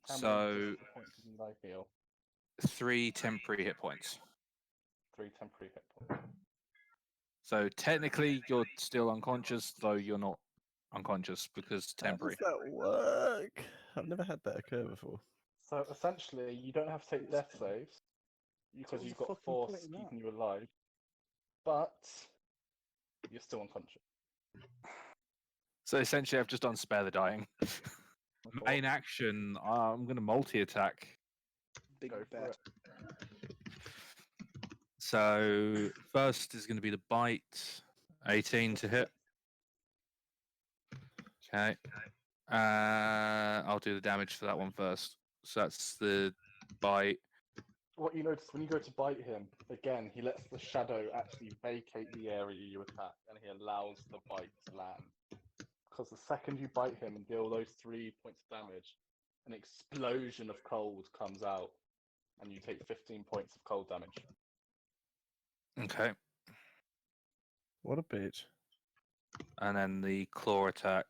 many So points did Eli heal? 3 temporary hit points. 3 temporary hit points. So technically, you're still unconscious, though you're not unconscious because How temporary. does that work? I've never had that occur before. So essentially, you don't have to take death saves because was you've the got fucking force point in that? keeping you alive, but you're still unconscious. So essentially, I've just done spare the dying. That's Main all. action, I'm going to multi-attack. Big Go for bet. it. So first is going to be the bite, 18 to hit. Okay. I'll do the damage for that one first. So that's the bite. What you notice when you go to bite him, again, he lets the shadow actually vacate the area you attack, and he allows the bite to land. Because the second you bite him and deal those 3 points of damage, an explosion of cold comes out, and you take 15 points of cold damage. Okay. What a bitch. And then the claw attack.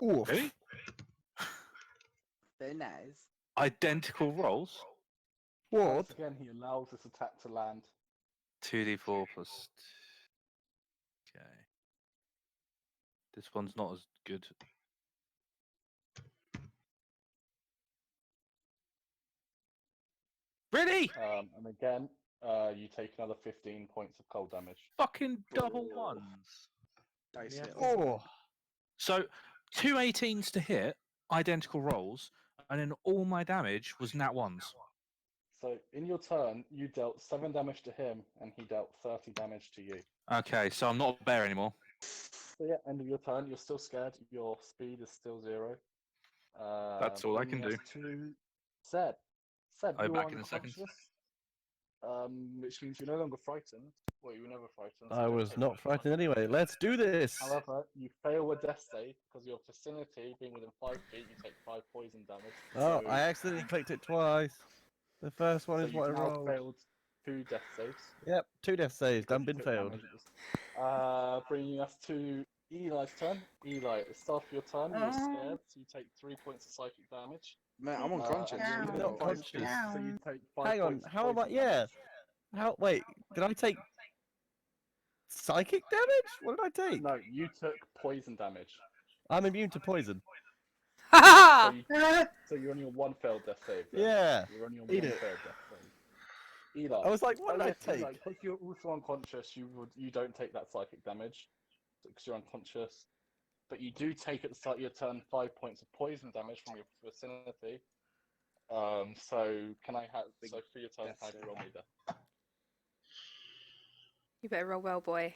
Oof. Really? Very nice. Identical rolls. What? Once again, he allows this attack to land. 2d4 plus. Okay. This one's not as good. Really? And again, you take another 15 points of cold damage. Fucking double Oh. ones. Dice Yeah. hit. Oh. So 2 18s to hit, identical rolls, and then all my damage was nat ones. So in your turn, you dealt 7 damage to him, and he dealt 30 damage to you. Okay, so I'm not a bear anymore. So yeah, end of your turn. You're still scared. Your speed is still 0. That's all I can bringing us to Seb. Seb, I'll be you're back in a second. unconscious, which means you're no longer frightened. Well, you were never frightened. so I don't was take not much frightened damage. anyway. Let's do this. However, you fail a death save because your vicinity being within 5 feet, you take 5 poison damage. Oh, so, I accidentally clicked it twice. The first one so is you've what I now rolled. failed 2 death saves. Yep, 2 death saves. because Done you been took failed. damage at the bringing us to Eli's turn. Eli, at the start of your turn, you were scared, so you take 3 points of psychic damage. Man, I'm unconscious. And Down. you're Not within 5 feet, conscious. so you take 5 Hang on, points of how am I? poison Yeah. damage. How? Wait, did I take psychic damage? What did I take? No, you took poison damage. I'm immune to poison. So, Ha so you're only on 1 failed death save. Then. Yeah. You're only on Eat 1 it. failed death save. Eli. I was like, what did I yes, take? Eli, because you're also unconscious, you don't take that psychic damage because you're unconscious. But you do take at the start of your turn 5 points of poison damage from your vicinity. So can I have so for your turn, Death how do you roll me there? You better roll well, boy.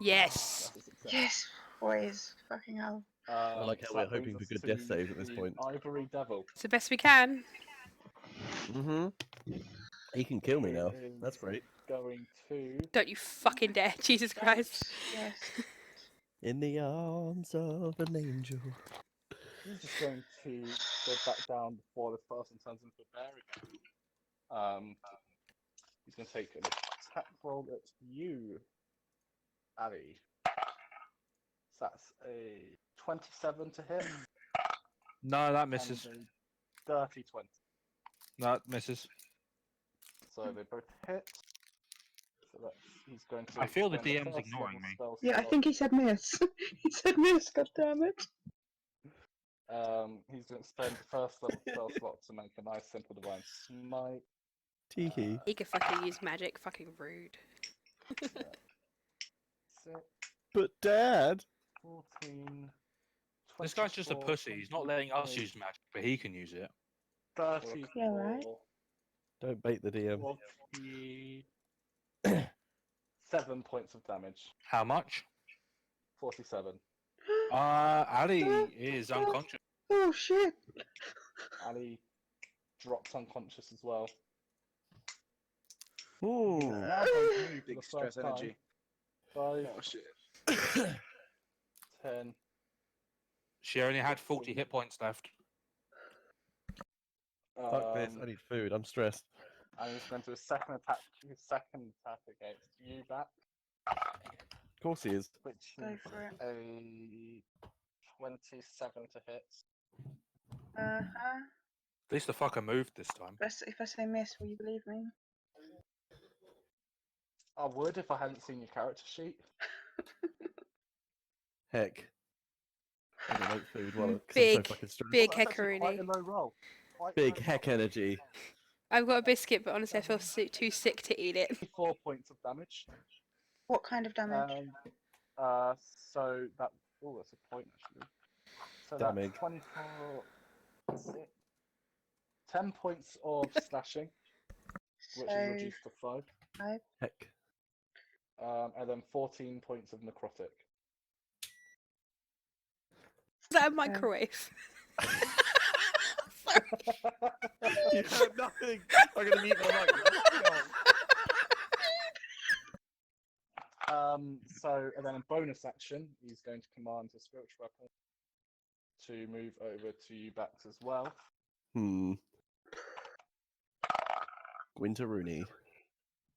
Yes. That's a success. Yes, boys. Fucking hell. I like how So we're that hoping brings for us good death to saves at this the point. Ivory Devil. It's the best we can. Mm-hmm. He can kill me now. who is That's great. Going to Don't you fucking dare, Jesus Christ. Yes. In the arms of an angel. he's just going to go back down before this person turns into a bear again. He's going to take an attack roll at you, Abby. So that's a 27 to hit. No, that misses. And a dirty 20. No, it misses. So they both hit. So that's, he's going to. I feel the spend DM's first ignoring level me. spell Yeah, I slot. think he said miss. He said miss, god damn it. He's going to spend the first level spell slot to make a nice simple divine smite. Teehee. He could fucking use magic. Fucking rude. 6, But Dad. 14. This guy's just a 24, pussy. He's not letting us 23, use magic, but he can use it. 34, Yeah, right. Don't bait the DM. 47 points of damage. How much? 47. Ali is unconscious. Oh shit! Ali drops unconscious as well. Ooh. Now going to move for Big the stress first time. energy. 5, Oh shit. 10. She only had 40 hit points left. Fuck this. I need food. I'm stressed. And he's going to do his second attack against you back, Of course he is. which Go is for it. a 27 to hit. Uh-huh. At least the fucker moved this time. If I say miss, will you believe me? I would if I hadn't seen your character sheet. Heck. I'm gonna make food while 'cause I'm so Big, fucking stressed. big That's actually quite a heckaroonie. low roll. Quite a Big low heck roll. energy. I've got a biscuit, but honestly, I feel too sick to eat it. 4 points of damage. What kind of damage? So that that's a point actually. So Damage. that's 24, 10 points of slashing, which So is reduced to 5, Heck. and then 14 points of necrotic. Is that a microwave? Sorry. You heard nothing. I'm gonna mute my mic. So and then in bonus action, he's going to command his spiritual weapon to move over to you backs as well. Winter Rooney.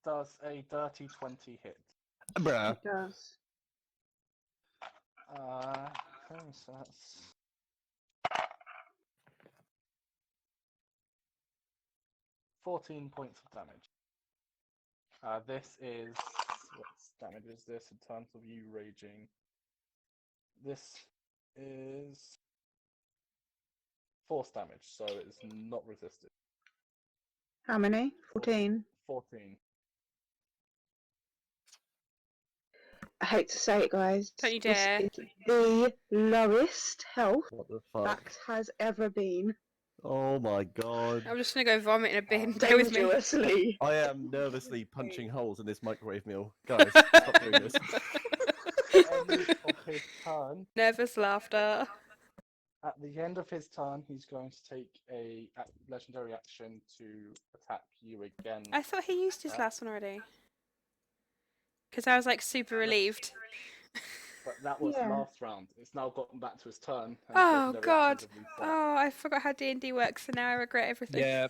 Does a dirty 20 hit? Bruh. It does. Okay, so that's 14 points of damage. This is what damage is this in terms of you raging? This is force damage, so it's not resisted. How many? 14. 14. I hate to say it, guys. Don't you this dare. is the lowest health What the fuck? Bax has ever been. Oh my god. I'm just gonna go vomit in a bin. Bear with me. Dangerously. I am nervously punching holes in this microwave meal. Guys, stop doing this. End of his turn. Nervous laughter. At the end of his turn, he's going to take a legendary action to attack you again. I thought he used his Yeah. last one already. Because I was like super relieved. But that was Yeah. last round. It's now gotten back to his turn. And Oh legendary god. actions have reset. Oh, I forgot how D&D works, and now I regret everything. Yeah.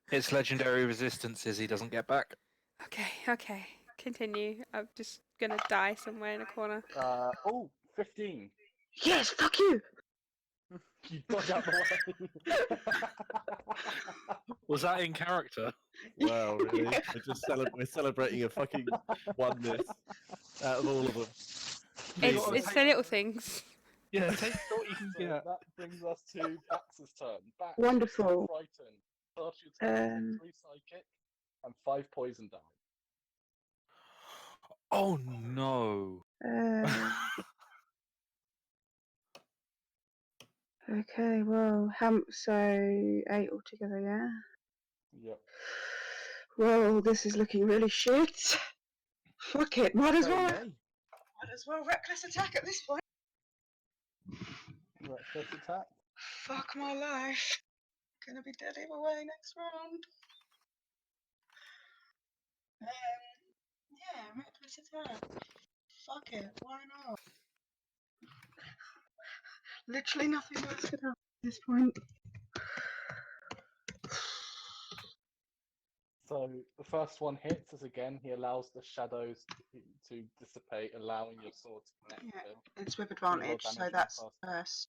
His legendary resistance is he doesn't get back. Okay. Continue. I'm just gonna die somewhere in a corner. 15. Yes, fuck you! You dodge out the way. Was that in character? Wow, really? We're celebrating a fucking oneness out of all of them. It's the little things. Yeah, take what you can So get. that brings us to Bax's turn. Bax, Wonderful. Frightened. First you take 3 psychic and 5 poison damage. Oh no. Okay, well, so 8 altogether, yeah? Yep. Well, this is looking really shit. Fuck it, might as well. Okay. Might as well reckless attack at this point. Reckless attack. Fuck my life. Gonna be dead either way next round. Yeah, reckless attack. Fuck it, why not? Literally nothing else could happen at this point. So the first one hits as again. He allows the shadows to dissipate, allowing your sword to connect Yeah. with him. It's with roll advantage, so damage that's on first.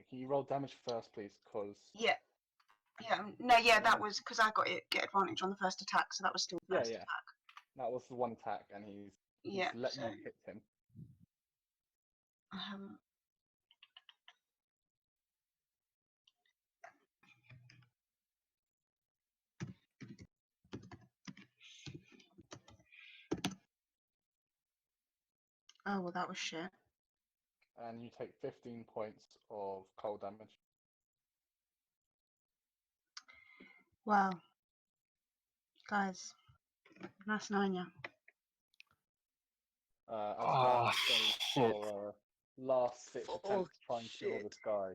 Can you roll damage first, please? Because Yeah. Yeah, that was because I got it get advantage on the first attack, so that was still first attack. that was the one attack, and he's Yeah, let so you hit him. I haven't. Oh, well, that was shit. and you take 15 points of cold damage. Wow. Guys, nice knowing you. As Oh, Grant goes shit. for a last-ditch attempt to try and kill this guy,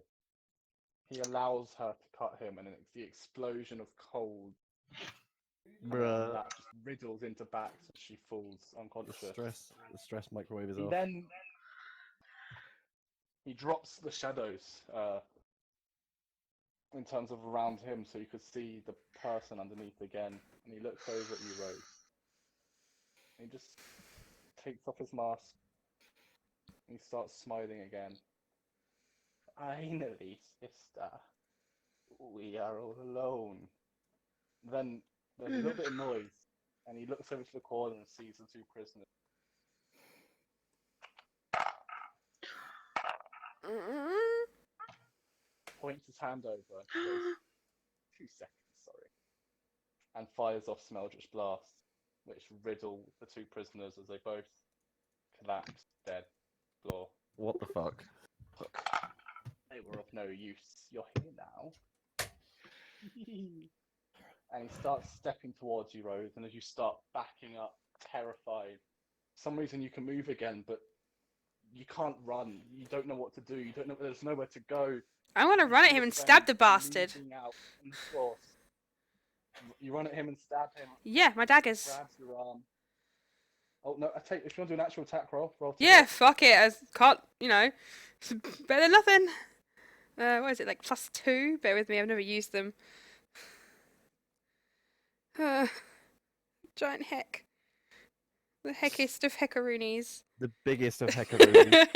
he allows her to cut him, and it's the explosion of cold coming from Bruh. that just riddles into back as she falls The unconscious. stress microwave is He off. then he drops the shadows in terms of around him, so you could see the person underneath again, and he looks over at you, Rose. And he just takes off his mask. And he starts smiling again. Finally, sister, we are all alone. Then there's a little bit of noise, and he looks over to the corner and sees the two prisoners. Points his hand over, and goes, 2 seconds, sorry, and fires off Smeldritch blasts, which riddle the two prisoners as they both collapse dead floor. What the fuck? Look, they were of no use. You're here now. And he starts stepping towards you, Rose, and as you start backing up, terrified, for some reason you can move again, but you can't run. You don't know what to do. You don't know. There's nowhere to go. I'm gonna run at him and stab the bastard. Out on the floor. You run at him and stab him. Yeah, my daggers. Grabs your arm. Oh no! If you want to do an actual attack roll to Yeah, hit. fuck it. I can't, it's better than nothing. What is it, like +2? Bear with me, I've never used them. Giant heck. The heckiest of heckaroonies. The biggest of heckaroonies.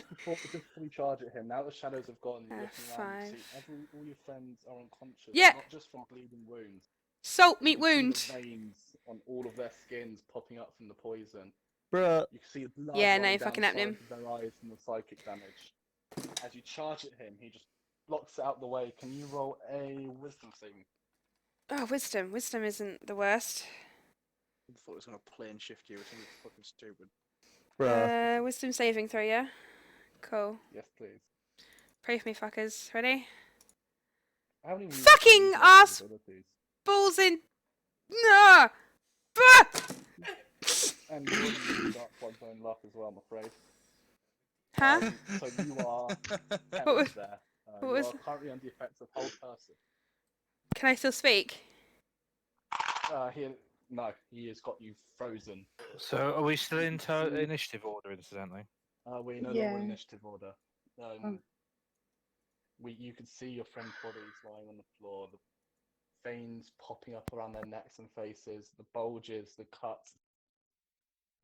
Before we charge at him, now the shadows have gone, you're looking around, you 5. see all your friends are unconscious, Yeah. not just from bleeding wounds. Salt meat You can see wound. the veins on all of their skins popping up from the poison. Bruh. You can see the blood Yeah, no, running down fucking the happening. sides of their eyes from the psychic damage. As you charge at him, he just blocks it out the way. Can you roll a wisdom saving? Oh, wisdom. Wisdom isn't the worst. I thought it was going to plane shift you, which is fucking stupid. Bruh. Wisdom saving throw, yeah? Cool. Yes, please. Pray for me, fuckers. Ready? I haven't even Fucking used ass- abilities. Balls in. No! Bah! And you wouldn't use Dark One's own luck as well, I'm afraid. Huh? So you are What was- there. what You was- are currently under the effects of Hold Person. Can I still speak? He has got you frozen. So are we still into initiative order, incidentally? We're no Yeah. longer in initiative order. You can see your friend's bodies lying on the floor, the veins popping up around their necks and faces, the bulges, the cuts.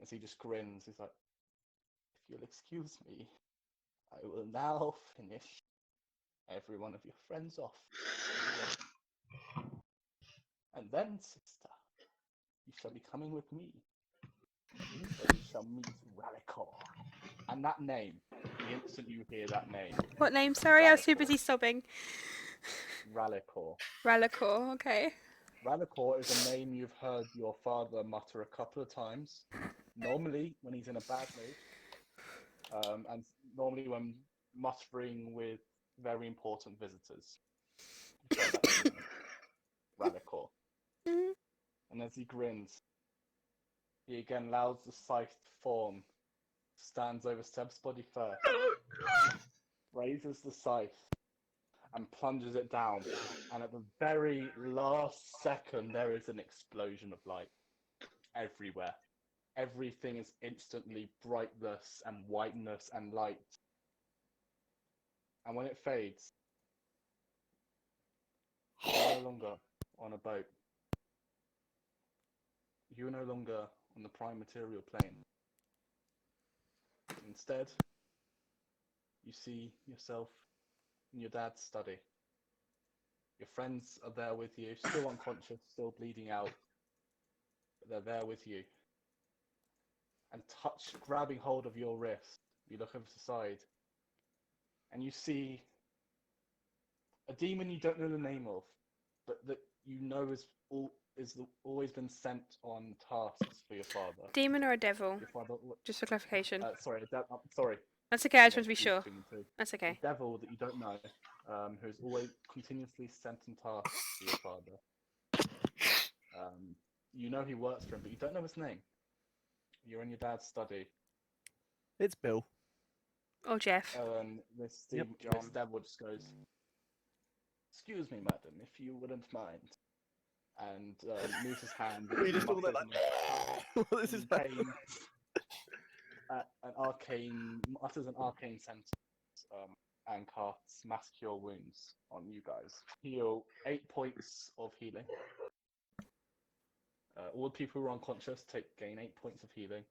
As he just grins, he's like, "If you'll excuse me, I will now finish every one of your friends off. And then, sister, you shall be coming with me, where you shall meet Ralikor." And that name, the instant you hear that name, What name? Sorry, I was too Ralikor. busy sobbing. Ralikor. Ralikor, okay. Ralikor is a name you've heard your father mutter a couple of times, normally when he's in a bad mood, and normally when muttering with very important visitors. You've heard that name, Ralikor. Mhm. And as he grins, he again allows the scythe form, stands over Seb's body first, raises the scythe, and plunges it down. And at the very last second, there is an explosion of light everywhere. Everything is instantly brightness and whiteness and light. And when it fades, you're no longer on a boat. You're no longer on the prime material plane. Instead, you see yourself in your dad's study. Your friends are there with you, still unconscious, still bleeding out, but they're there with you. And grabbing hold of your wrist, you look over to the side, and you see a demon you don't know the name of, but that you know is always been sent on tasks for your father. Demon or a devil? Your father. Just for clarification. Sorry, sorry. That's okay. I just Yeah, want to be sure. between the two. That's okay. The devil that you don't know, who's always continuously sent on tasks for your father. You know he works for him, but you don't know his name. You're in your dad's study. It's Bill. Or Jeff. This Yep, this devil just goes, "Excuse me, madam, if you wouldn't mind," and moves his hand. We just all mutters that like, this is pain. Utters an arcane sentence, and casts Mass Cure Wounds on you guys. Heal 8 points of healing. All the people who are unconscious gain 8 points of healing.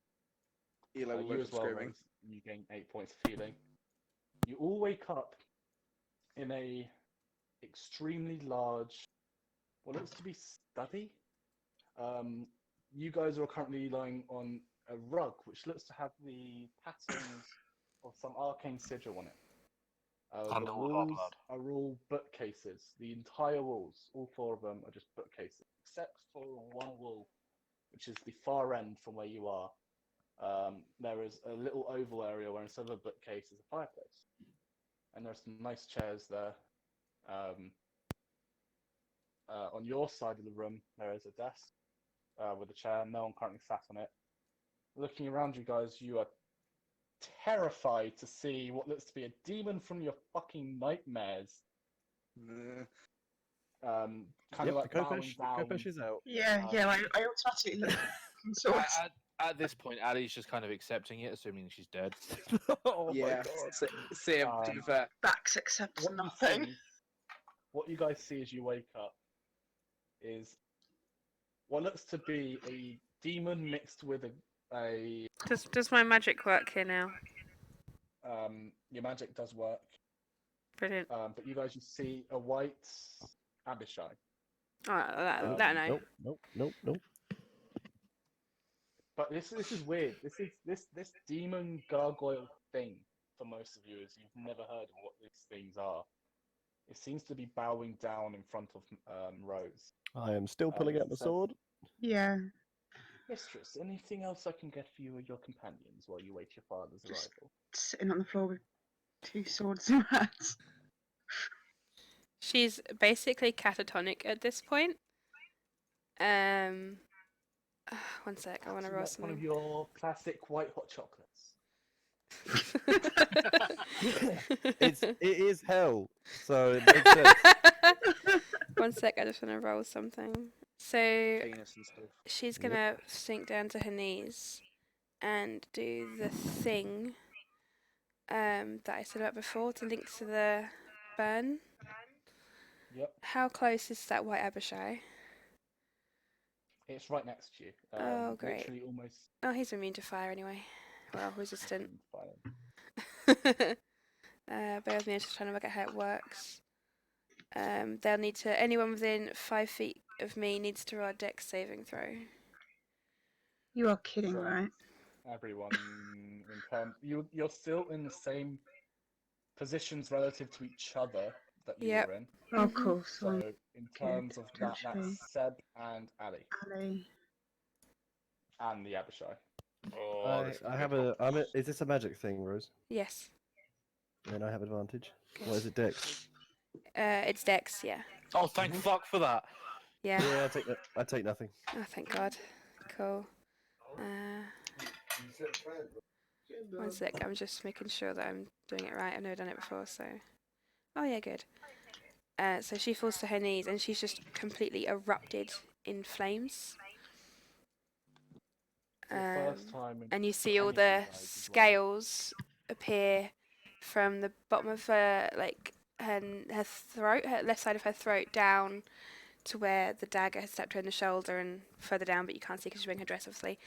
Eli You as well, Rose, you gain 8 points of healing. You all wake up in a extremely large, what looks to be study. You guys are currently lying on a rug, which looks to have the patterns of some arcane sigil on it. The Under all of our walls blood. are all bookcases. The entire walls, all 4 of them, are just bookcases, except for one wall, which is the far end from where you are. There is a little oval area where instead of a bookcase is a fireplace, and there's some nice chairs there. On your side of the room, there is a desk with a chair. No one currently sat on it. Looking around you guys, you are terrified to see what looks to be a demon from your fucking nightmares. Kind of like bowing down. Copious is out. Yeah, I automatically look towards. At this point, Ali's just kind of accepting it, assuming she's dead. Oh my Yeah, god. same. To be fair, Bax accepts What nothing. what you guys see as you wake up is what looks to be a demon mixed with a Does my magic work here now? your magic does work. Brilliant. But you guys just see a white Abishai. Alright, that I know. Nope. But this is weird. This demon gargoyle thing for most of you is you've never heard of what these things are. It seems to be bowing down in front of Rose. I am still pulling out the says, sword. Yeah. Mistress, anything else I can get for you or your companions while you wait your father's Just- arrival? Sitting on the floor with 2 swords in her hands. She's basically catatonic at this point. One sec, I want to roll That's one of something. your classic white hot chocolates. It is hell, so it makes sense. One sec, I just want to roll something. So penis and stuff. she's gonna sink down to her knees and do the thing that I said about before to link to the burn. Yep, How close is that white Abishai? it's right next to you. Oh, great. Literally almost. Oh, he's immune to fire anyway. Well, resistant. Fine. Bear with me, I'm just trying to work out how it works. They'll need to. Anyone within 5 feet of me needs to roll a dex saving throw. You are kidding, So, right? Everyone, in terms, you're still in the same positions relative to each other that you Yep. were in. Oh, of course. So in terms of that, potentially. that's Seb and Ali Ali. and the Abishai. Oh, this is I gonna have be a. problems. Is this a magic thing, Rose? Yes. Then I have advantage. What is it, Dex? It's dex, yeah. Oh, thank fuck for that. Yeah. Yeah, I take nothing. Oh, thank God. Cool. One sec, I'm just making sure that I'm doing it right. I've never done it before, so. Oh, yeah, good. So she falls to her knees and she's just completely erupted in flames. For the first time in And you see all any of the you guys as well. scales appear from the bottom of her, like, her throat, her left side of her throat, down to where the dagger has stepped her in the shoulder and further down, but you can't see because she's wearing her dress, obviously.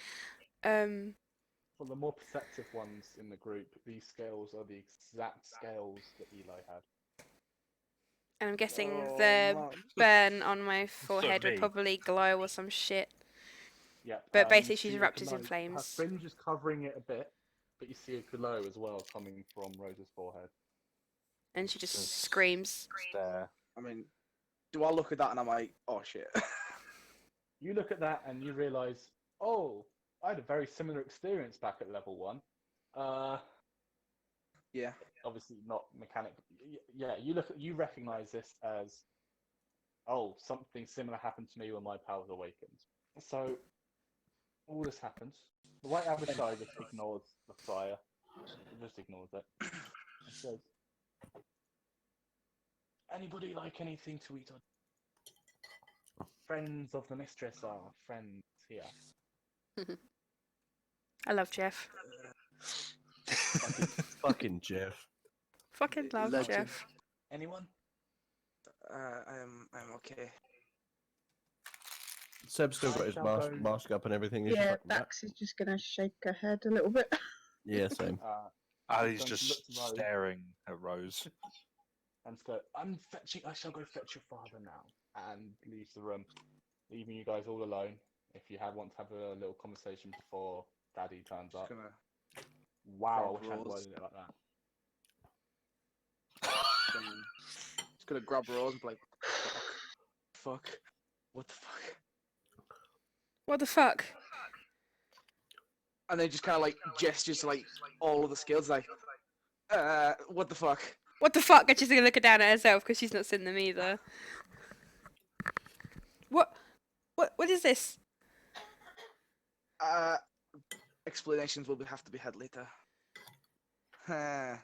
For the more perceptive ones in the group, these scales are the exact scales that Eli had. And I'm guessing Oh, the man. burn on my forehead would me. probably glow or some shit. Yeah. But you basically she's see a erupted in glow. Her flames. fringe is covering it a bit, but you see a glow as well coming from Rose's forehead. And she just Just screams. Stare. I mean, do I look at that and I'm like, oh shit? You look at that and you realise, oh, I had a very similar experience back at level 1. Yeah. Obviously not mechanic. Yeah, you recognise this as, oh, something similar happened to me when my powers awakened. So all this happens. The White Abishai just ignores the friar. It just ignores it. And says, anybody like anything to eat? Friends of the mistress are friends here. I love Jeff. Fucking Jeff. Fucking love Legend. Jeff. Anyone? I'm okay. Seb's still got his shall go- mask up and everything. He's just Yeah, like, "Nah." Bax is just gonna shake her head a little bit. Yeah, same. Ali's Don't just look to Rose. staring at Rose. And go, I shall go fetch your father now. And leaves the room, leaving you guys all alone. If you want to have a little conversation before Daddy turns up. Just gonna Wow, I grab wish I hadn't Rose. worded it like that. Just gonna grab Rose and be like, fuck. What the fuck? What the fuck? And then just kind of like gestures to like all of the skills, like, what the fuck? What the fuck? And she's gonna look down at herself because she's not seen them either. What is this? Explanations will have to be had later. Her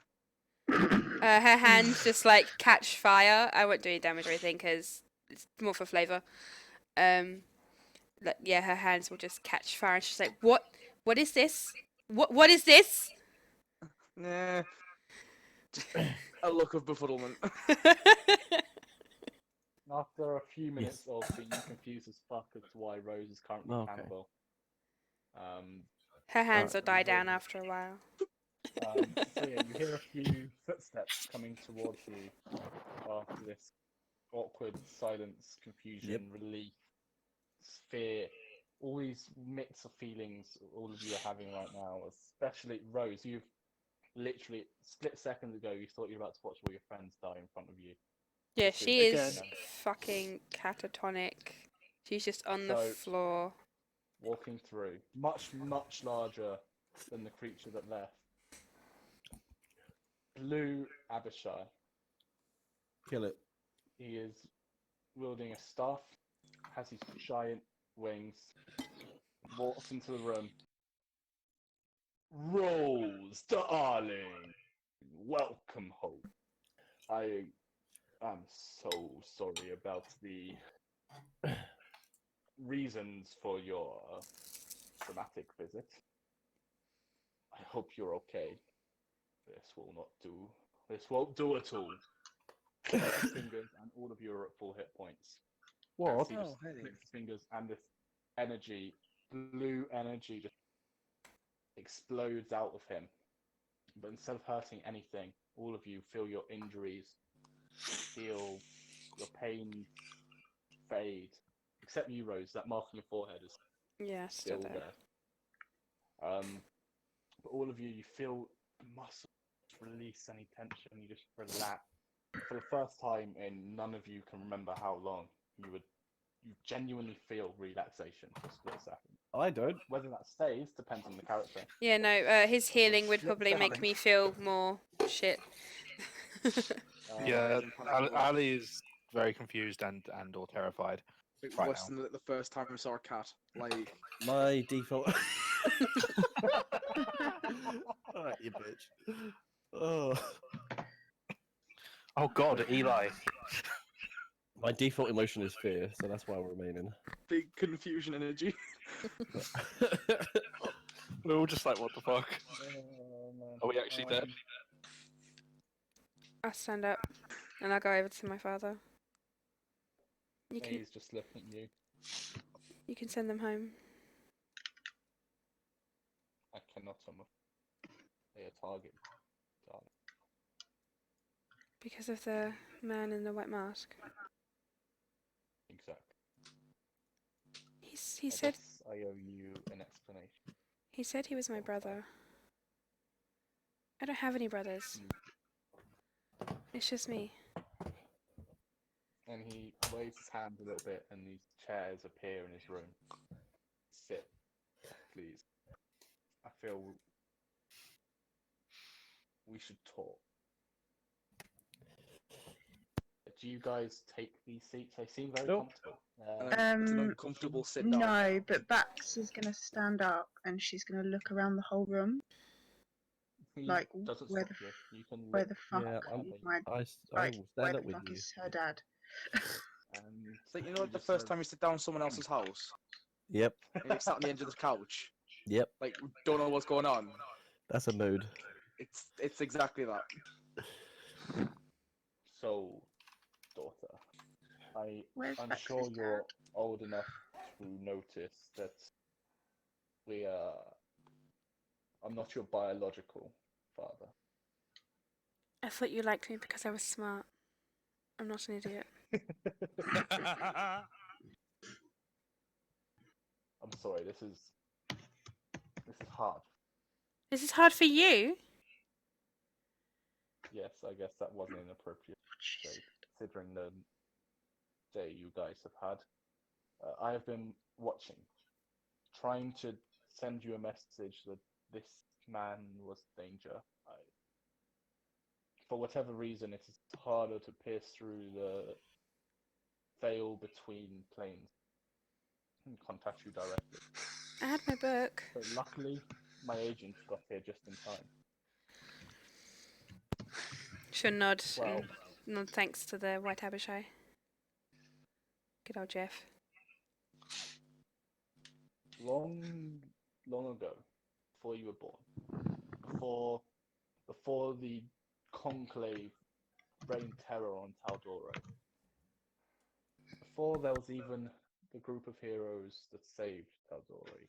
hands just like catch fire. I won't do any damage or anything because it's more for flavour. Yeah, her hands will just catch fire, and she's like, "What? What is this? What is this?" Nah. Just a look of befuddlement. After a few minutes of being confused as fuck as to why Rose is currently Okay. cannibal, Her hands will Alright. die down after a while. so yeah, you hear a few footsteps coming towards you after this awkward silence, confusion, relief, fear, all these mix of feelings all of you are having right now, especially Rose. You've literally, split seconds ago, you thought you were about to watch all your friends die in front of you. Yeah, This she is again, fucking catatonic. She's just on the So- floor. walking through, much, much larger than the creature that left. Blue Abishai. Kill it. He is wielding a staff, has his giant wings, walks into the room. Rose, darling, welcome home. I am so sorry about the reasons for your dramatic visit. I hope you're okay. This will not do. This won't do at all. Fingers, and all of you are at full hit points. What? He just clicks his fingers, and this energy, blue energy, just explodes out of him. But instead of hurting anything, all of you feel your injuries, feel your pain fade. Except you, Rose. That mark on your forehead is Yeah, still there. But all of you, you feel the muscles release any tension. You just relax. For the first time in none of you can remember how long, you genuinely feel relaxation for a split second. I don't. Whether that stays depends on the character. Yeah, no, his healing would Split probably make second. me feel more shit. Yeah, Ali is very confused and or terrified. It's Right worse than the first time I saw a cat. Like, My default. Alright, you bitch. Oh. Oh God, Eli. My default emotion is fear, so that's why I'm remaining. big confusion energy. We're all just like, what the fuck? Are we actually dead? I'll stand up and I'll go over to my father. You can He's just looking at you. you can send them home. I cannot be a target. Darling. Because of the man in the white mask. Exactly. He I said guess I owe you an explanation. he said he was my brother. I don't have any brothers. It's just me. And he waves his hand a little bit, and these chairs appear in his room. Sit, please. I feel we should talk. Do you guys take these seats? They seem very Nope. comfortable. It's an uncomfortable sit down. No, but Bax is gonna stand up and she's gonna look around the whole room. He Like, doesn't where stop the you. You can where look the fuck Yeah, is my I like will where stand the up with fuck you. is her dad? So you know, like the just first says- time you sit down in someone else's house, Yep, and you're sat on the edge of the couch, yep. like don't know what's going on. That's a mood. It's exactly that. So, daughter, Where's I'm Bax's sure you're dad? old enough to notice that we are. I'm not your biological father. I thought you liked me because I was smart. I'm not an idiot. I'm sorry. This is hard. This is hard for you. Yes, I guess that wasn't inappropriate, say, considering the day you guys have had. I have been watching, trying to send you a message that this man was danger. For whatever reason, it is harder to pierce through the veil between planes and contact you directly. I had my book. But luckily, my agent got here just in time. Should nod. Well, Nod thanks to the White Abishai. Good old Jeff. long ago, before you were born, before the conclave reigned terror on Taldoro, before there was even the group of heroes that saved Taldori,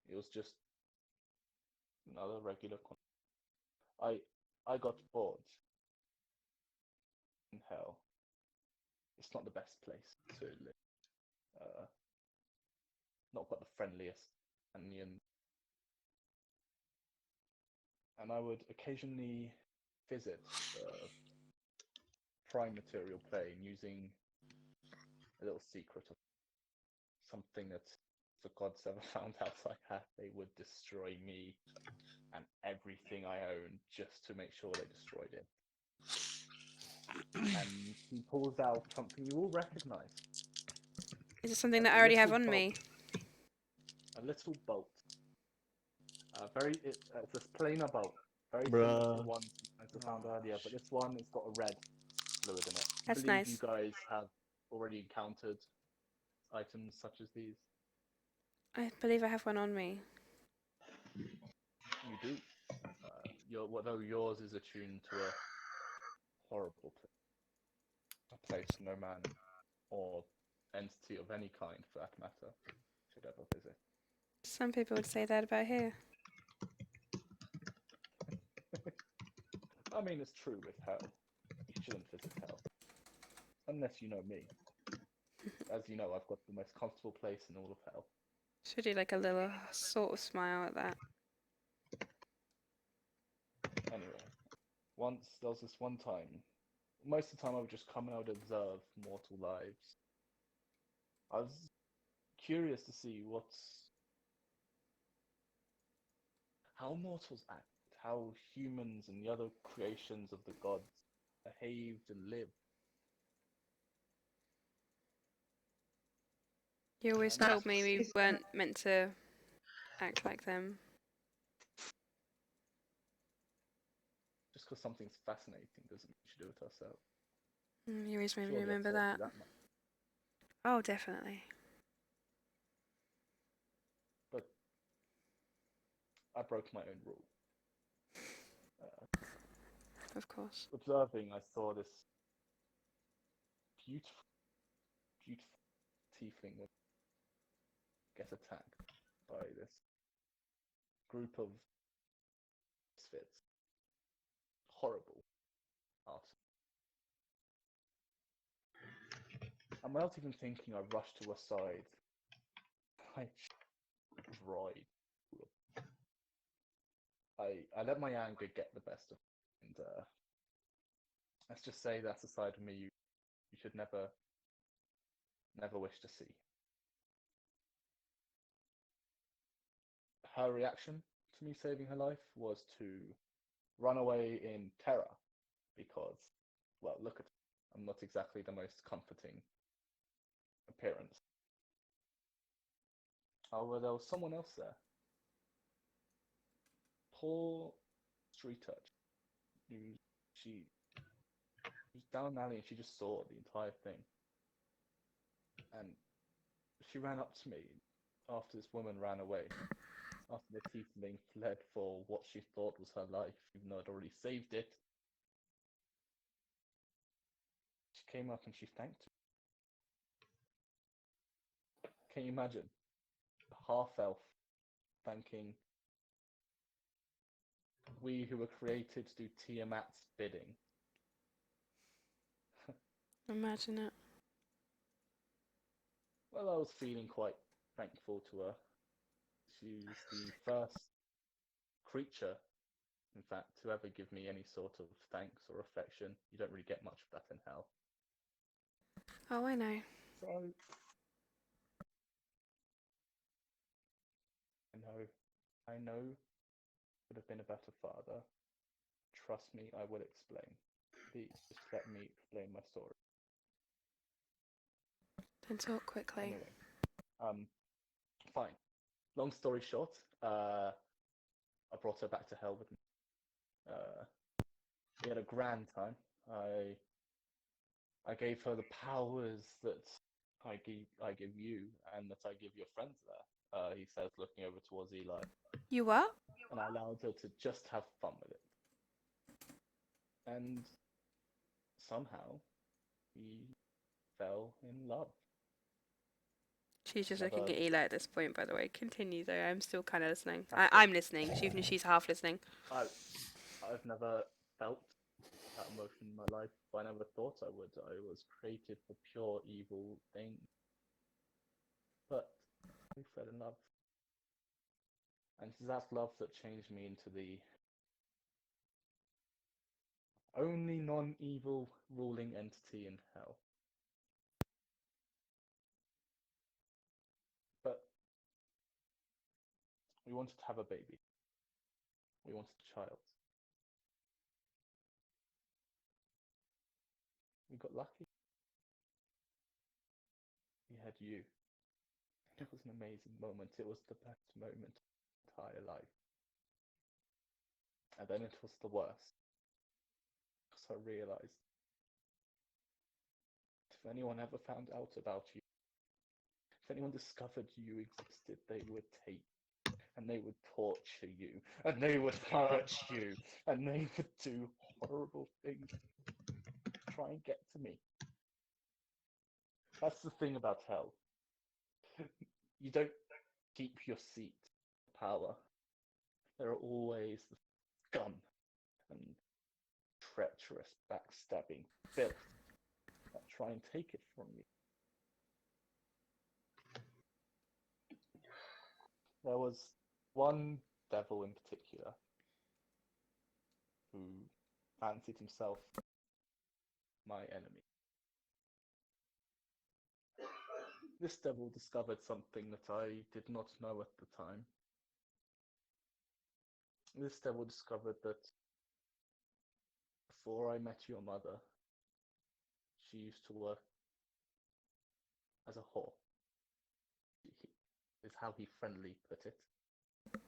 it was just another regular I got bored in hell. It's not the best place to live. Not got the friendliest onion. And I would occasionally visit the prime material plane using a little secret of something that the gods ever found out I had. They would destroy me and everything I own just to make sure they destroyed it. And he pulls out something you all recognize. Is it something A that I already have little on me? A little bolt. It's a planar bolt. Very similar to the Bruh. one as I found earlier, but this one has got a red fluid in it. I That's believe nice. you guys have already encountered items such as these. I believe I have one on me. You do. Although yours is attuned to a horrible place. A place no man or entity of any kind, for that matter, should ever visit. Some people would say that about here. I mean, it's true with hell. You shouldn't visit hell. Unless you know me. As you know, I've got the most comfortable place in all of hell. Should do like a little sort of smile at that. Anyway, there was this one time. Most of the time I would just come and I would observe mortal lives. I was curious to see how mortals act, how humans and the other creations of the gods behaved and lived. You always And told me we Is- weren't meant to act like them. just because something's fascinating doesn't mean we should do it ourselves. You always made me Surely I've remember told that. you that much. Oh, definitely. But I broke my own rule. Of course. Observing, I saw this beautiful tiefling would get attacked by this group of misfits. Horrible art. And without even thinking, I rushed to her side. I dried. I let my anger get the best of me, and Let's just say that's a side of me you should never wish to see. Her reaction to me saving her life was to run away in terror because, well, look at her. I'm not exactly the most comforting appearance. Oh, well, there was someone else there. Poor street urchin. She was down an alley and she just saw the entire thing. And she ran up to me after this woman ran away. After the tiefling fled for what she thought was her life, even though I'd already saved it. She came up and she thanked me. Can you imagine? A half-elf thanking we who were created to do Tiamat's bidding. Imagine it. Well, I was feeling quite thankful to her. She's the first creature, in fact, to ever give me any sort of thanks or affection. You don't really get much of that in hell. Oh, I know. So, I know, would have been a better father. Trust me, I will explain. Please, just let me explain my story. Then talk quickly. Anyway, fine. Long story short, I brought her back to hell with me. We had a grand time. I gave her the powers that I give you and that I give your friends there. He says, looking over towards Eli. You what? And I allowed her to just have fun with it. And somehow, we fell in love. She's just Never- looking at Eli at this point, by the way. Continue, though. I'm still kind of listening. I'm listening, even if she's half listening. I've never felt that emotion in my life, but I never thought I would. I was created for pure evil things. But we fell in love. And it's that love that changed me into the only non-evil ruling entity in hell. But we wanted to have a baby. We wanted a child. We got lucky. We had you. It was an amazing moment. It was the best moment of my entire life. And then it was the worst. Because I realized if anyone ever found out about you, if anyone discovered you existed, they would take and they would torture you, and they would hurt you, and they would do horrible things to try and get to me. That's the thing about hell. You don't keep your seat of power. There are always the scum and treacherous backstabbing filth that try and take it from you. There was one devil in particular who fancied himself my enemy. This devil discovered something that I did not know at the time. This devil discovered that before I met your mother, she used to work as a whore, is how he friendly put it.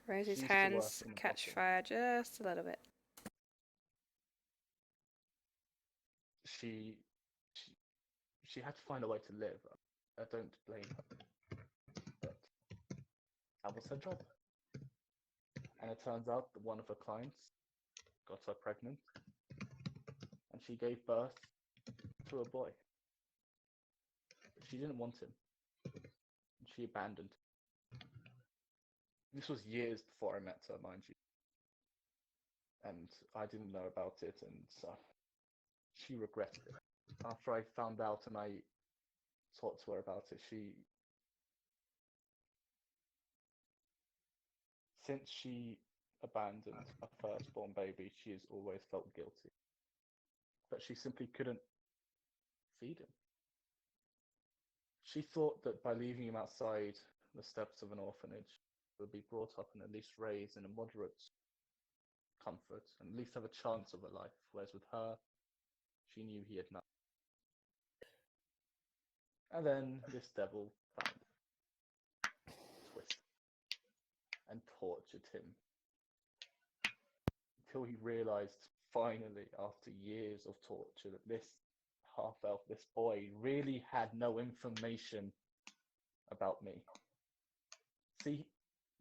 Rosie's She used to work hands in a catch brothel. fire just a little bit. She had to find a way to live. I don't blame her, but that was her job. And it turns out that one of her clients got her pregnant, and she gave birth to a boy. But she didn't want him. And she abandoned him. This was years before I met her, mind you. And I didn't know about it, and so she regretted it. After I found out and I talked to her about it, since she abandoned her firstborn baby, she has always felt guilty. but she simply couldn't feed him. She thought that by leaving him outside the steps of an orphanage, he would be brought up and at least raised in a moderate comfort and at least have a chance of a life, whereas with her, she knew he had nothing. And then this devil found him, twisted, and tortured him until he realized finally, after years of torture, that this half-elf, this boy, really had no information about me. See,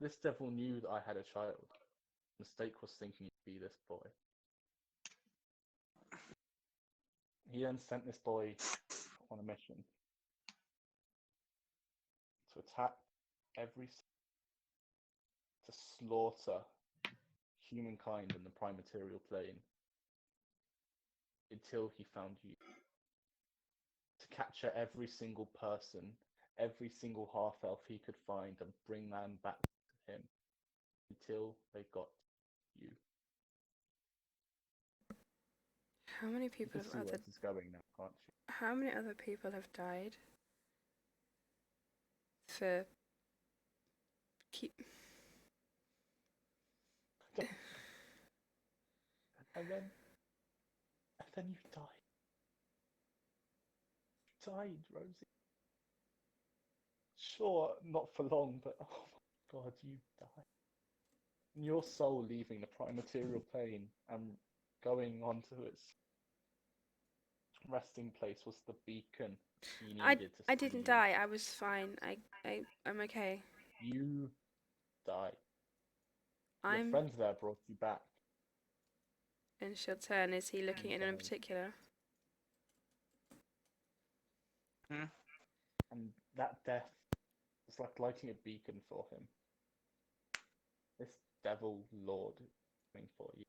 this devil knew that I had a child. The mistake was thinking he'd be this boy. He then sent this boy on a mission to attack to slaughter humankind in the prime material plane until he found you. To capture every single person, every single half-elf he could find and bring them back to him until they got you. How many You people can see have where other? this is going now, can't you? How many other people have died for keep? And then you died. You died, Rosie. Sure, not for long, but oh my god, you died. And your soul leaving the prime material plane and going onto its resting place was the beacon you needed to I see didn't you. die. I was fine. I'm okay. You died. Your I'm. friends there brought you back. And she'll turn. Is he looking at anyone in Okay. particular? And that death was like lighting a beacon for him. This devil lord is coming for you.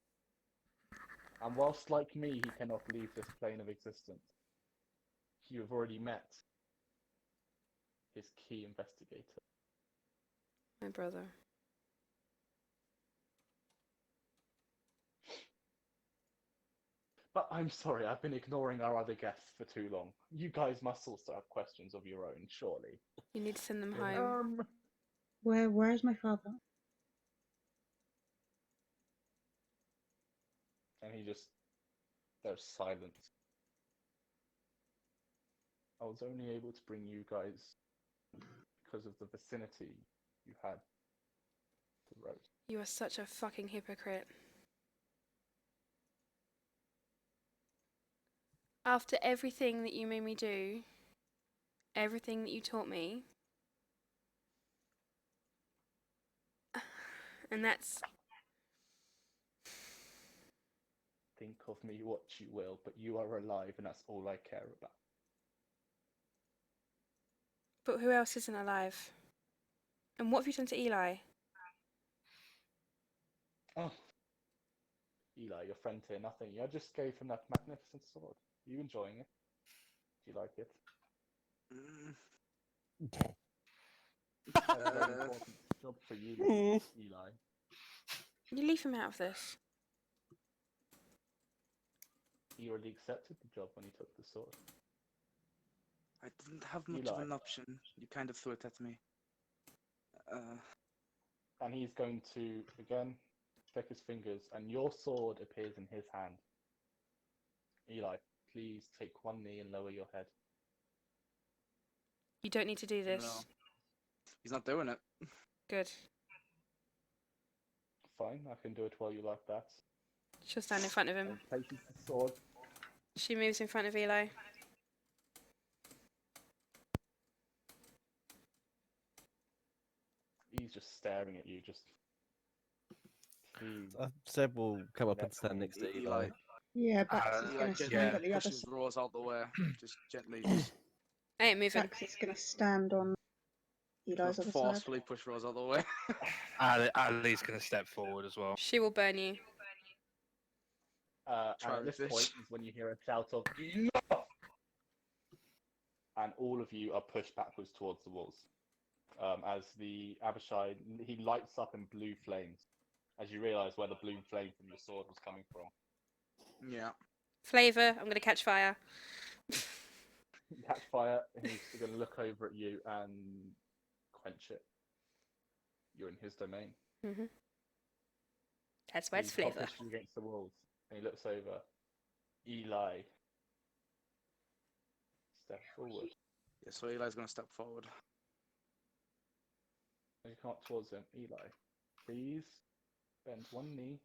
And whilst, like me, he cannot leave this plane of existence, you have already met his key investigator. My brother. But I'm sorry, I've been ignoring our other guests for too long. You guys must also have questions of your own, surely. You need to send them Yeah. home. Where's my father? And there's silence. I was only able to bring you guys because of the vicinity you had to the road. You are such a fucking hypocrite. After everything that you made me do, everything that you taught me, and that's. Think of me what you will, but you are alive and that's all I care about. But who else isn't alive? And what have you done to Eli? Oh, Eli, your friend here, nothing. I just gave him that magnificent sword. Are you enjoying it? Do you like it? That's a very important job for you, Eli. You leave him out of this. He already accepted the job when he took the sword. I didn't have much of Eli. an option. You kind of threw it at me. And he's going to, again, flick his fingers, and your sword appears in his hand. Eli, please take one knee and lower your head. You don't need to do this. No. He's not doing it. Good. Fine, I can do it while you like that. She'll stand in front of him. And places the sword. She moves in front of Eli. He's just staring at you, just... Please. Seb will come up and That's stand next to Eli. Yeah, Bax is Eli going to gently stand at the other pushes side. Rose out the way. Just gently, just I ain't moving. Bax is going to stand on Eli's other side. forcefully push Rose out the way. Ali's going to step forward as well. She will burn you. And Try at this this. point is when you hear a shout of "Enough!" And all of you are pushed backwards towards the walls. As the Abishai, he lights up in blue flames, as you realise where the blue flame from your sword was coming from. Yeah. Flavor, I'm gonna catch fire. You catch fire, and he's going to look over at you and quench it. You're in his domain. Mhm. That's why it's He flavor. pushes you against the walls, and he looks over. Eli, step forward. Yeah, so Eli's going to step forward. As you come up towards him, Eli, please bend one knee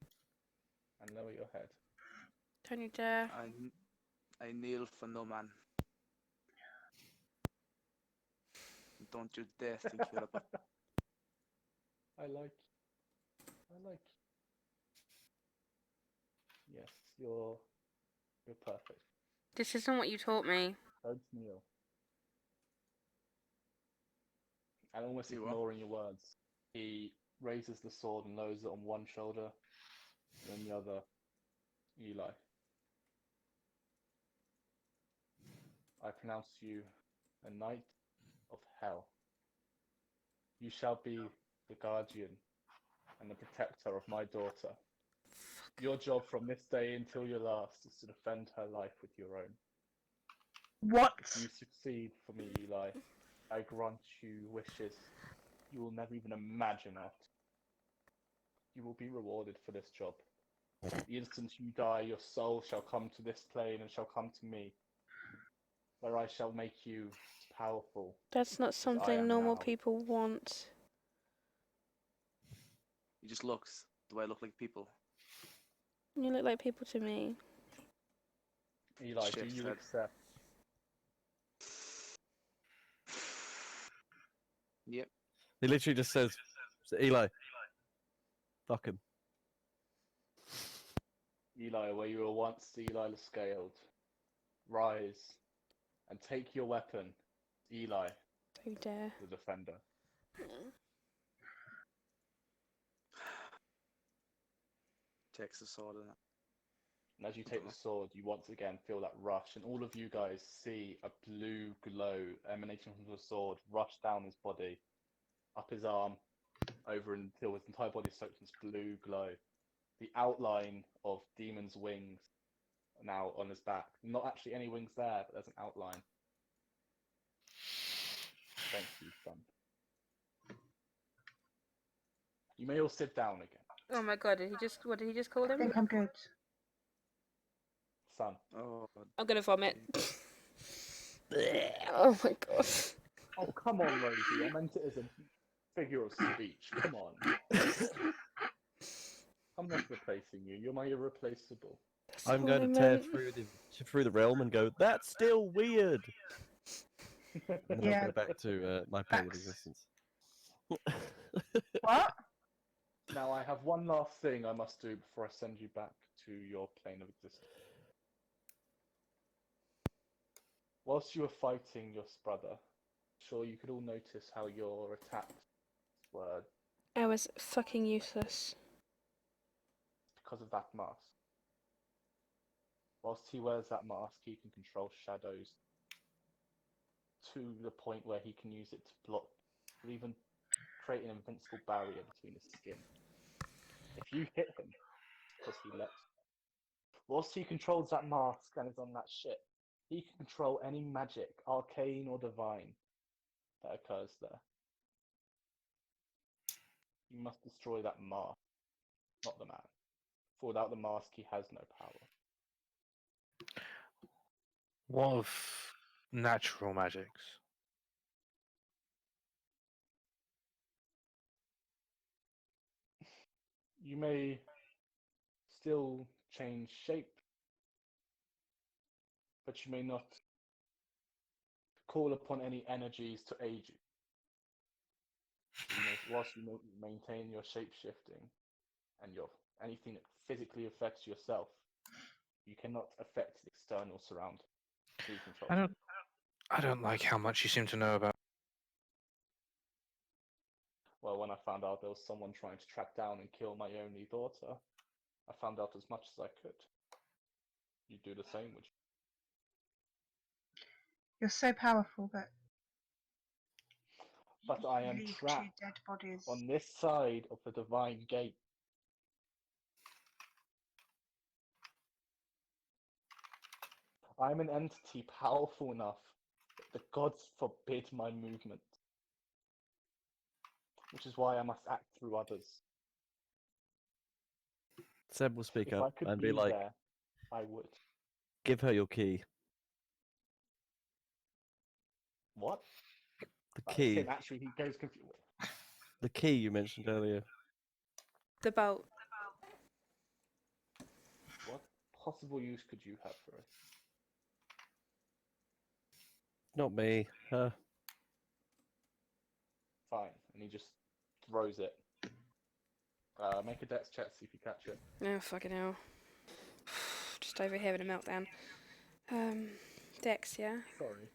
and lower your head. Don't you dare. I kneel for no man. Don't you dare think you're above. I like. Yes, you're perfect. This isn't what you taught me. Don't kneel. And almost You what? ignoring your words, he raises the sword and lowers it on one shoulder, and then the other. Eli, I pronounce you a knight of hell. You shall be the guardian and the protector of my daughter. Your job from this day until your last is to defend her life with your own. What? If you succeed for me, Eli, I grant you wishes you will never even imagine of. You will be rewarded for this job. The instant you die, your soul shall come to this plane and shall come to me, where I shall make you powerful. That's not I something am normal now. people want. He just looks. Do I look like people? You look like people to me. Eli, do Shit, you Fred. accept? Yep. He literally just says, Eli, fuck him. Eli, where you were once Eli scaled, rise and take your weapon, Eli, Don't you dare. the defender. Takes the sword in it. And as you take the sword, you once again feel that rush, and all of you guys see a blue glow emanating from the sword rush down his body, up his arm, over until his entire body is soaked in this blue glow. The outline of Demon's wings are now on his back. Not actually any wings there, but there's an outline. Thank you, son. You may all sit down again. Oh my god, what did he just call I him? think I'm good. Son. Oh, I'm gonna vomit. Oh my god. Oh, come on, Rosie. I meant it as a figure of speech. Come on. I'm not replacing you. You're my irreplaceable. That's I'm not going what to I tear meant. through the realm and go, that's still weird. And then Yeah. I'll go back to my plane of Facts. existence. What? Now, I have one last thing I must do before I send you back to your plane of existence. Whilst you were fighting your brother, sure you could all notice how your attacks were I was fucking useless. because of that mask. Whilst he wears that mask, he can control shadows to the point where he can use it to block or even create an invincible barrier between his skin. If you hit him, because he lets you. Whilst he controls that mask and is on that ship, he can control any magic, arcane or divine, that occurs there. You must destroy that mask, not the man. For without the mask, he has no power. What of natural magics? You may still change shape, but you may not call upon any energies to aid you. Whilst you maintain your shape shifting and anything that physically affects yourself, you cannot affect the external surroundings. He controls. I don't like how much you seem to know about. Well, when I found out there was someone trying to track down and kill my only daughter, I found out as much as I could. You do the same, would you? You're so powerful, but I you am leave trapped two dead bodies. on this side of the divine gate. I'm an entity powerful enough that the gods forbid my movement. Which is why I must act through others. Seb will speak If I up could and be be like, there, I would. give her your key. What? The That's key. him, actually, he goes confused. The key you mentioned earlier. The bolt. What possible use could you have for it? Not me. Her. Fine. And he just throws it. Make a dex check, see if you catch it. Oh, fucking hell. Just over here with a meltdown. Dex, yeah? Sorry.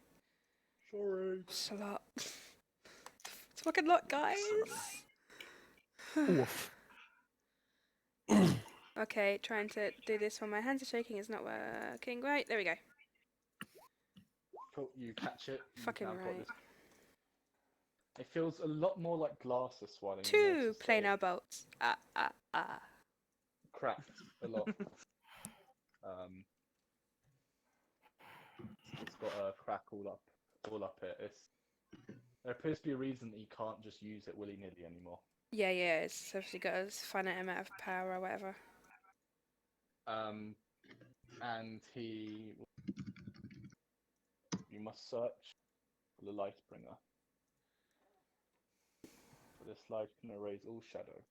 Sorry. It's a lot. It's a fucking lot, guys. Oof. Okay, trying to do this while my hands are shaking is not working. Right, there we go. Cool, you catch it. You've Fucking now got right. this. It feels a lot more like glass this one. And you Two notice that planar it bolts. cracked a lot. It's got a crack all up it. There appears to be a reason that you can't just use it willy-nilly anymore. Yeah, it's obviously got a finite amount of power or whatever. And you must search for the Lightbringer. For this light can erase all shadow.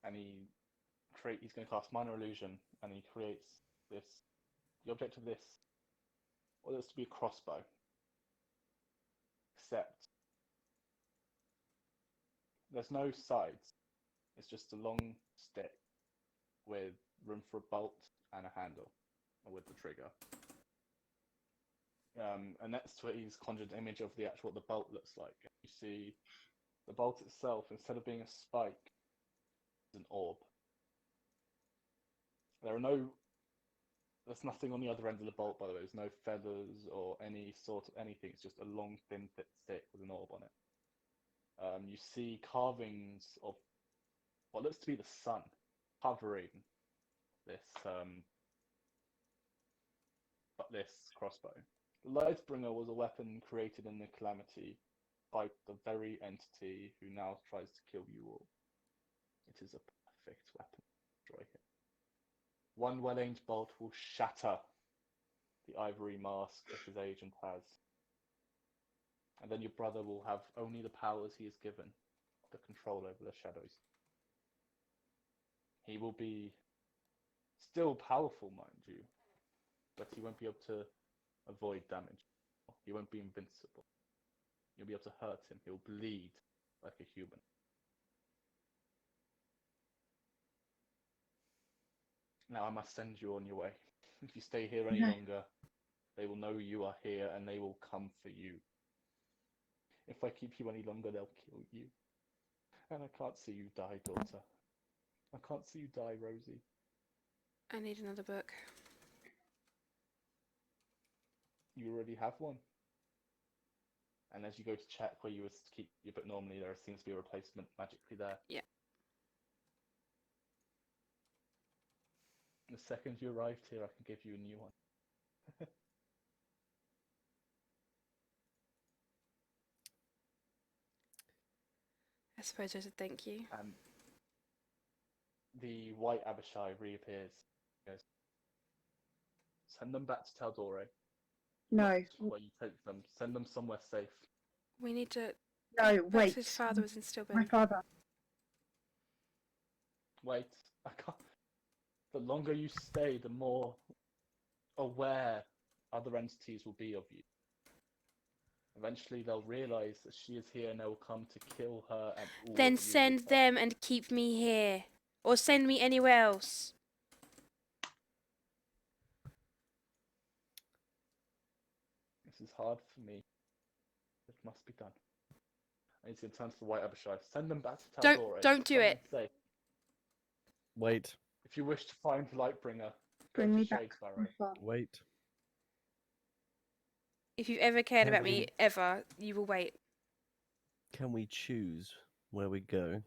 And he's going to cast Minor Illusion, and he creates this. The object of this, well, it's to be a crossbow. Except there's no sides. It's just a long stick with room for a bolt and a handle, with the trigger. And next to it, he's conjured an image of what the bolt looks like. You see the bolt itself, instead of being a spike, is an orb. There's nothing on the other end of the bolt, by the way. There's no feathers or any sort of anything. It's just a long, thin, thick stick with an orb on it. You see carvings of what looks to be the sun covering this crossbow. The Lightbringer was a weapon created in the Calamity by the very entity who now tries to kill you all. It is a perfect weapon to destroy him. One well-aimed bolt will shatter the ivory mask of his agent has. And then your brother will have only the powers he is given, the control over the shadows. He will be still powerful, mind you, but he won't be able to avoid damage. He won't be invincible. You'll be able to hurt him. He'll bleed like a human. Now I must send you on your way. If you stay here any longer, they will know you are here and they will come for you. If I keep you any longer, they'll kill you. And I can't see you die, daughter. I can't see you die, Rosie. I need another book. You already have one. And as you go to check where you would keep your book normally, there seems to be a replacement magically there. Yeah. The second you arrived here, I can give you a new one. I suppose I should thank you. And the white Abishai reappears. He goes, send them back to Taldore. No. Where you take them. Send them somewhere safe. We need to... No, wait. His father was in My Stilben. father. Wait, I can't. The longer you stay, the more aware other entities will be of you. Eventually, they'll realize that she is here and they'll come to kill her and all Then of you send with her. them and keep me here. Or send me anywhere else. This is hard for me. It must be done. And he's going to turn to the white Abishai. Send them back to Taldore. Don't do it. Safe. Wait. If you wish to find Lightbringer, Bring go me to back. Shadesbarrow. My father. Wait. If you've ever cared Can about me, we- ever, you will wait. Can we choose where we go?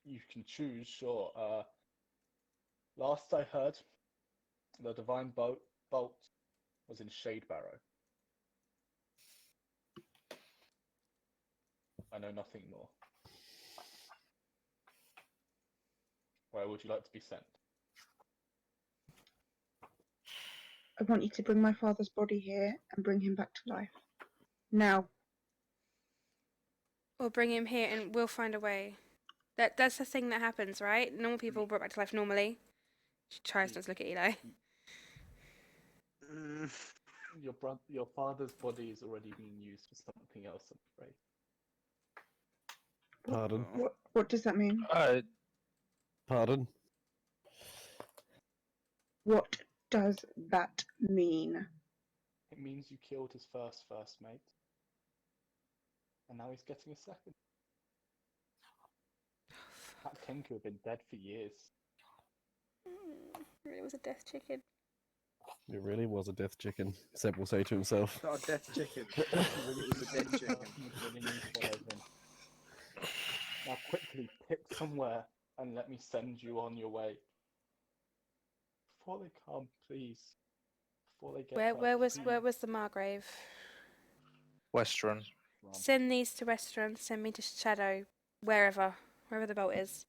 You can choose, sure. Last I heard, the divine bolt was in Shade Barrow. I know nothing more. Where would you like to be sent? I want you to bring my father's body here and bring him back to life. Now. Or bring him here and we'll find a way. That's the thing that happens, right? Normal people brought back to life normally. She tries not to look at Eli. Your father's body is already being used for something else, I'm afraid. Pardon? What does that mean? Pardon? What does that mean? It means you killed his first mate. And now he's getting a second. That king could have been dead for years. Really was a death chicken. It really was a death chicken, Seb will say to himself. Not a death chicken. It was a dead chicken. Now quickly, pick somewhere and let me send you on your way. Before they come, please. Before they get Where was please. the Margrave? Westrun. Send these to Westrun. Send me to Shadow. Wherever the bolt is.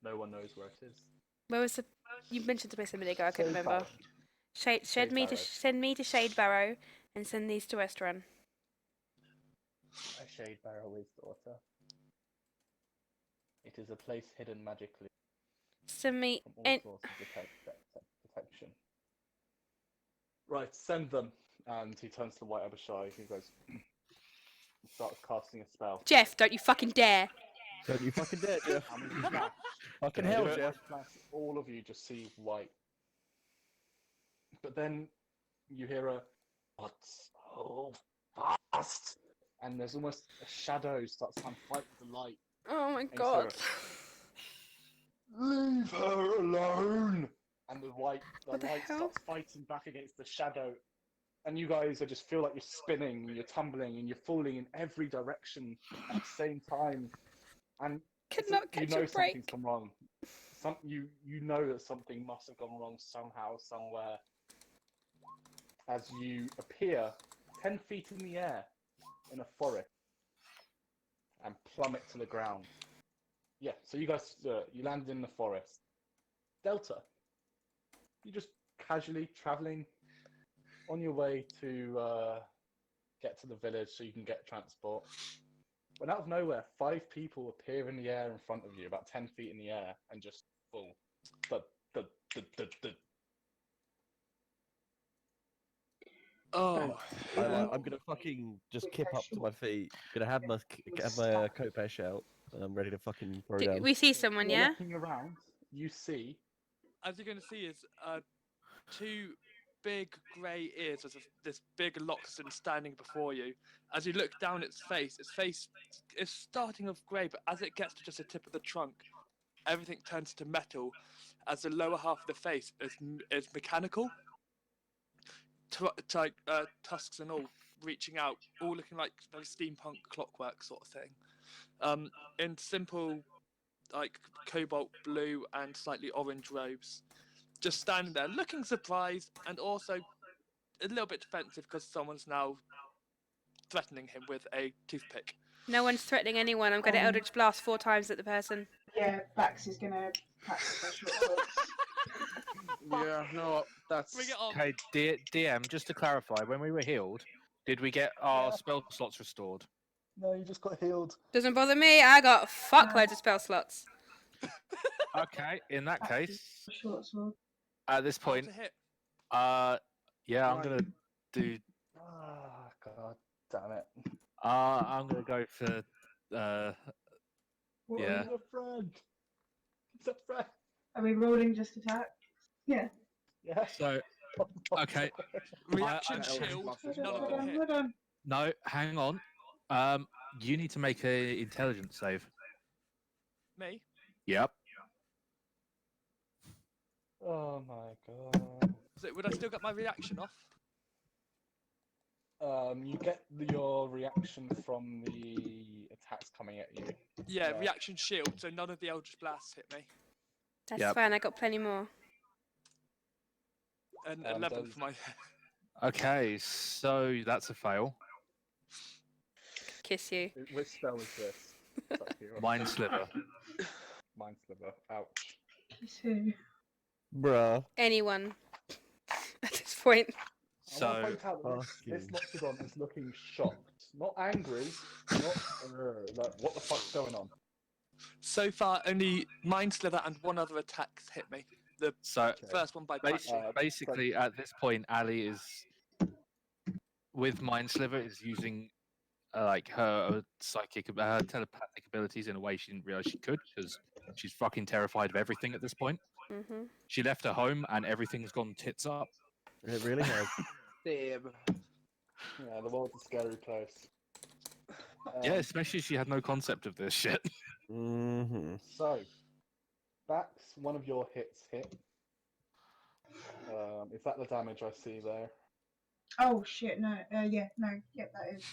No one knows where it is. Where was the? You mentioned the place a minute ago. I couldn't Shade remember. Barrow. Send me to Shade Barrow and send these to Westrun. Shade Barrow is, daughter. It is a place hidden magically Send me from all sorts of protection. Right, send them. And he turns to the White Abishai. He goes, starts casting a spell. Jeff, don't you fucking dare! Don't you fucking dare, Jeff. And when you flash, Fucking hell, when you Jeff. flash, all of you just see white. But then you hear a "What's so fast?" And there's almost a shadow starts to fight with the light. Oh my And you god! hear, "Leave her alone!" And the light What the hell? starts fighting back against the shadow. And you guys just feel like you're spinning, and you're tumbling, and you're falling in every direction at the same time. And Could not catch a break. something's gone wrong. You know that something must have gone wrong somehow, somewhere. As you appear 10 feet in the air in a forest and plummet to the ground. Yeah, so you guys, you landed in the forest. Delta, you just casually traveling on your way to get to the village so you can get transport. When out of nowhere, 5 people appear in the air in front of you, about 10 feet in the air, and just fall. Oh, I'm gonna fucking just kip up to my feet. Gonna have my copesh out. And I'm ready to fucking throw down. We see someone, You're yeah? looking around, you see. as you're going to see is 2 big grey ears with this big loxodon standing before you. As you look down its face is starting off grey, but as it gets to just the tip of the trunk, everything turns to metal, as the lower half of the face is mechanical. Tusks and all reaching out, all looking like very steampunk clockwork sort of thing. In simple, like cobalt blue and slightly orange robes, just standing there, looking surprised and also a little bit defensive because someone's now threatening him with a toothpick. No one's threatening anyone. I'm going to Eldritch Blast 4 times at the person. Yeah, Bax is gonna practice her short swords. Yeah, no, that's. Bring it on. Okay, DM, just to clarify, when we were healed, did we get our spell slots restored? No, you just got healed. Doesn't bother me. I got fuckloads of spell slots. Okay, in that case, Short sword. at this point, To hit. yeah, I'm gonna do. Ah, god damn it. I'm gonna go for. What Yeah. He's a friend. He's a friend. Are we rolling just attack? Yeah. Yeah. So, okay. Reaction I- shield, Hold none of Hold them on, hit. hold on. No, hang on. You need to make a intelligence save. Me? Yep. Oh my god. So would I still get my reaction off? You get your reaction from the attacks coming at you. Yeah, Yeah. reaction shield, so none of the Eldritch Blasts hit me. That's Yep. fine. I got plenty more. And Um, 11 does- for my. Okay, so that's a fail. Kiss you. Which spell is this? Out of curiosity. Mind Sliver. Mind Sliver. Ouch. Kiss who? Bruh. Anyone. At this point. I So want to point out that this Loxodon is looking shocked. Not angry, not like, what the fuck's going on? So far, only Mind Sliver and one other attack's hit me. The so first one by bite. basically at this point, Ali is with Mind Sliver is using like her psychic, her telepathic abilities in a way she didn't realize she could because she's fucking terrified of everything at this point. Mm-hmm. She left her home and everything's gone tits up. It really has. Damn. Yeah, the world's a scary place. Yeah, especially she had no concept of this shit. Mm-hmm. So, that's one of your hits hit. Is that the damage I see there? Oh shit, no. Yeah, that is.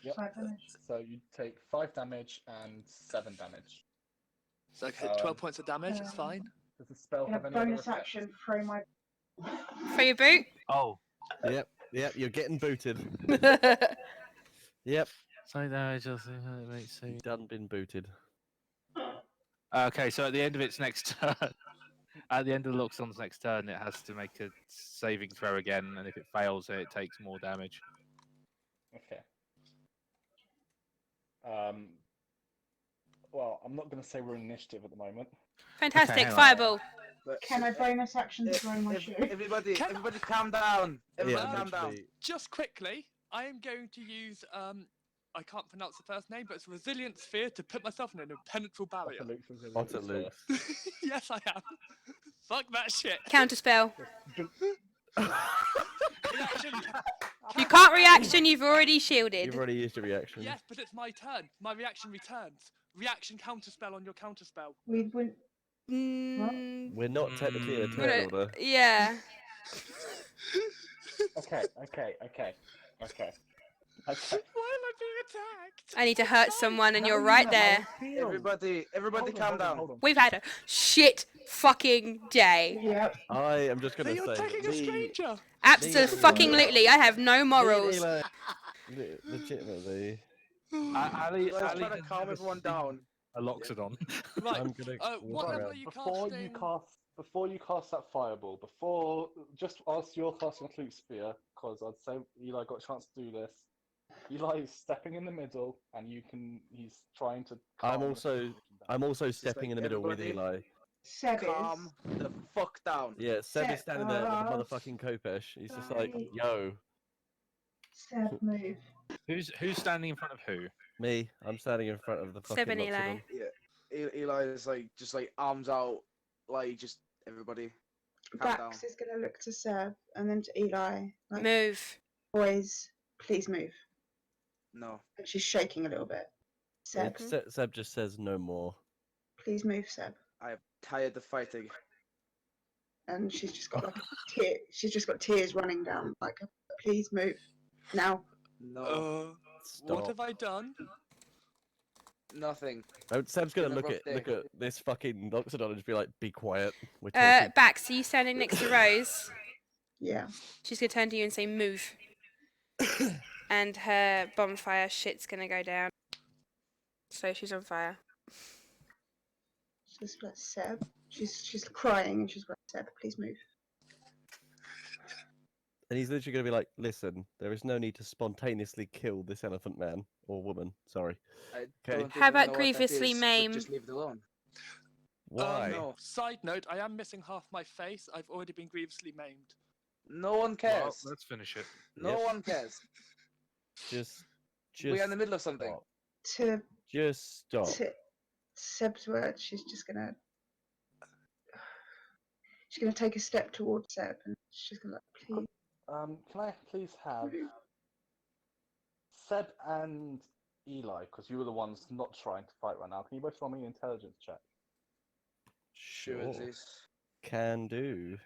Yep. 5 damage. So you take 5 damage and 7 damage. So I hit 12 points of damage, it's fine. Does the spell In a have any other bonus effects? action, throw my. For your boot? Oh, Yep, you're getting booted. Yep, so no, just makes sense. done been booted. Okay, so at the end of its next turn, at the end of the Loxodon's next turn, it has to make a saving throw again, and if it fails, it takes more damage. Okay. Well, I'm not going to say we're in initiative at the moment. Fantastic. hang on. Fireball. But Can I bonus action throw my shoe? everybody, Can- everybody, calm down. Everybody, Yeah, calm down. literally. Just quickly, I am going to use I can't pronounce the first name, but it's Resilient Sphere to put myself in an impenetrable barrier. Otter Luke. Yes, I am. Fuck that shit. Counterspell. Reaction. You can't reaction. You've already shielded. You've already used your reaction. Yes, but it's my turn. My reaction returns. Reaction counterspell on your counterspell. We wouldn't. Mm, We're not technically in a Mm. turn order. yeah. Okay. Why am I being attacked? I need to hurt someone, and you're right there. Everybody, calm down. We've had a shit fucking day. Yep. I am just So gonna you're say attacking a stranger. Absolutely. I have no morals. Legitimately, Ali, Let's Ali try to has calm never everyone seen down. a Loxodon. Right. I'm gonna. What walk level around. are you Before you cast that fireball, just whilst you're casting a Clue Sphere, because I'd say Eli got a chance to do this. Eli is stepping in the middle, and he's trying to. I'm calm the also situation down. I'm also stepping like in the middle with everybody- Eli. Seb Calm the fuck down. Yeah, Seb is Seb, standing there with the motherfucking Kopesh. He's just like, Right. yo, Seb, move. Who's standing in front of who? me. I'm standing in front of the fucking Seb and Eli. Loxodon. Eli is just arms out, just everybody. Calm down. Bax is gonna look to Seb and then to Eli. Like, Move. boys, please move. No. And she's shaking a little bit. Seb, Seb just says no more. please move, Seb. I am tired of fighting. And she's just got like a tear. She's just got tears running down. Like, please move now. No. What Stop. have I done? Nothing. Seb's gonna been a look rough at day. this fucking Loxodon and just be like, be quiet. We're talking. Bax, are you standing next to Rose? Yeah. She's gonna turn to you and say, "Move." And her bonfire shit's gonna go down. So she's on fire. She's like, Seb. She's crying and she's like, Seb, please move. And he's literally gonna be like, listen, there is no need to spontaneously kill this elephant man or woman. Sorry. I Okay. don't How even about know what that grievously is, but maim? Just leave it alone. Why? No. Side note, I am missing half my face. I've already been grievously maimed. No one cares. Well, let's finish it. No Yep. one cares. Just We're in the middle of something. stop. To Just stop. Seb's words, she's gonna take a step towards Seb and she's gonna like, please. Can I please have Seb and Eli, because you were the ones not trying to fight right now. Can you both roll me an intelligence check? Sure. Sure. Can do.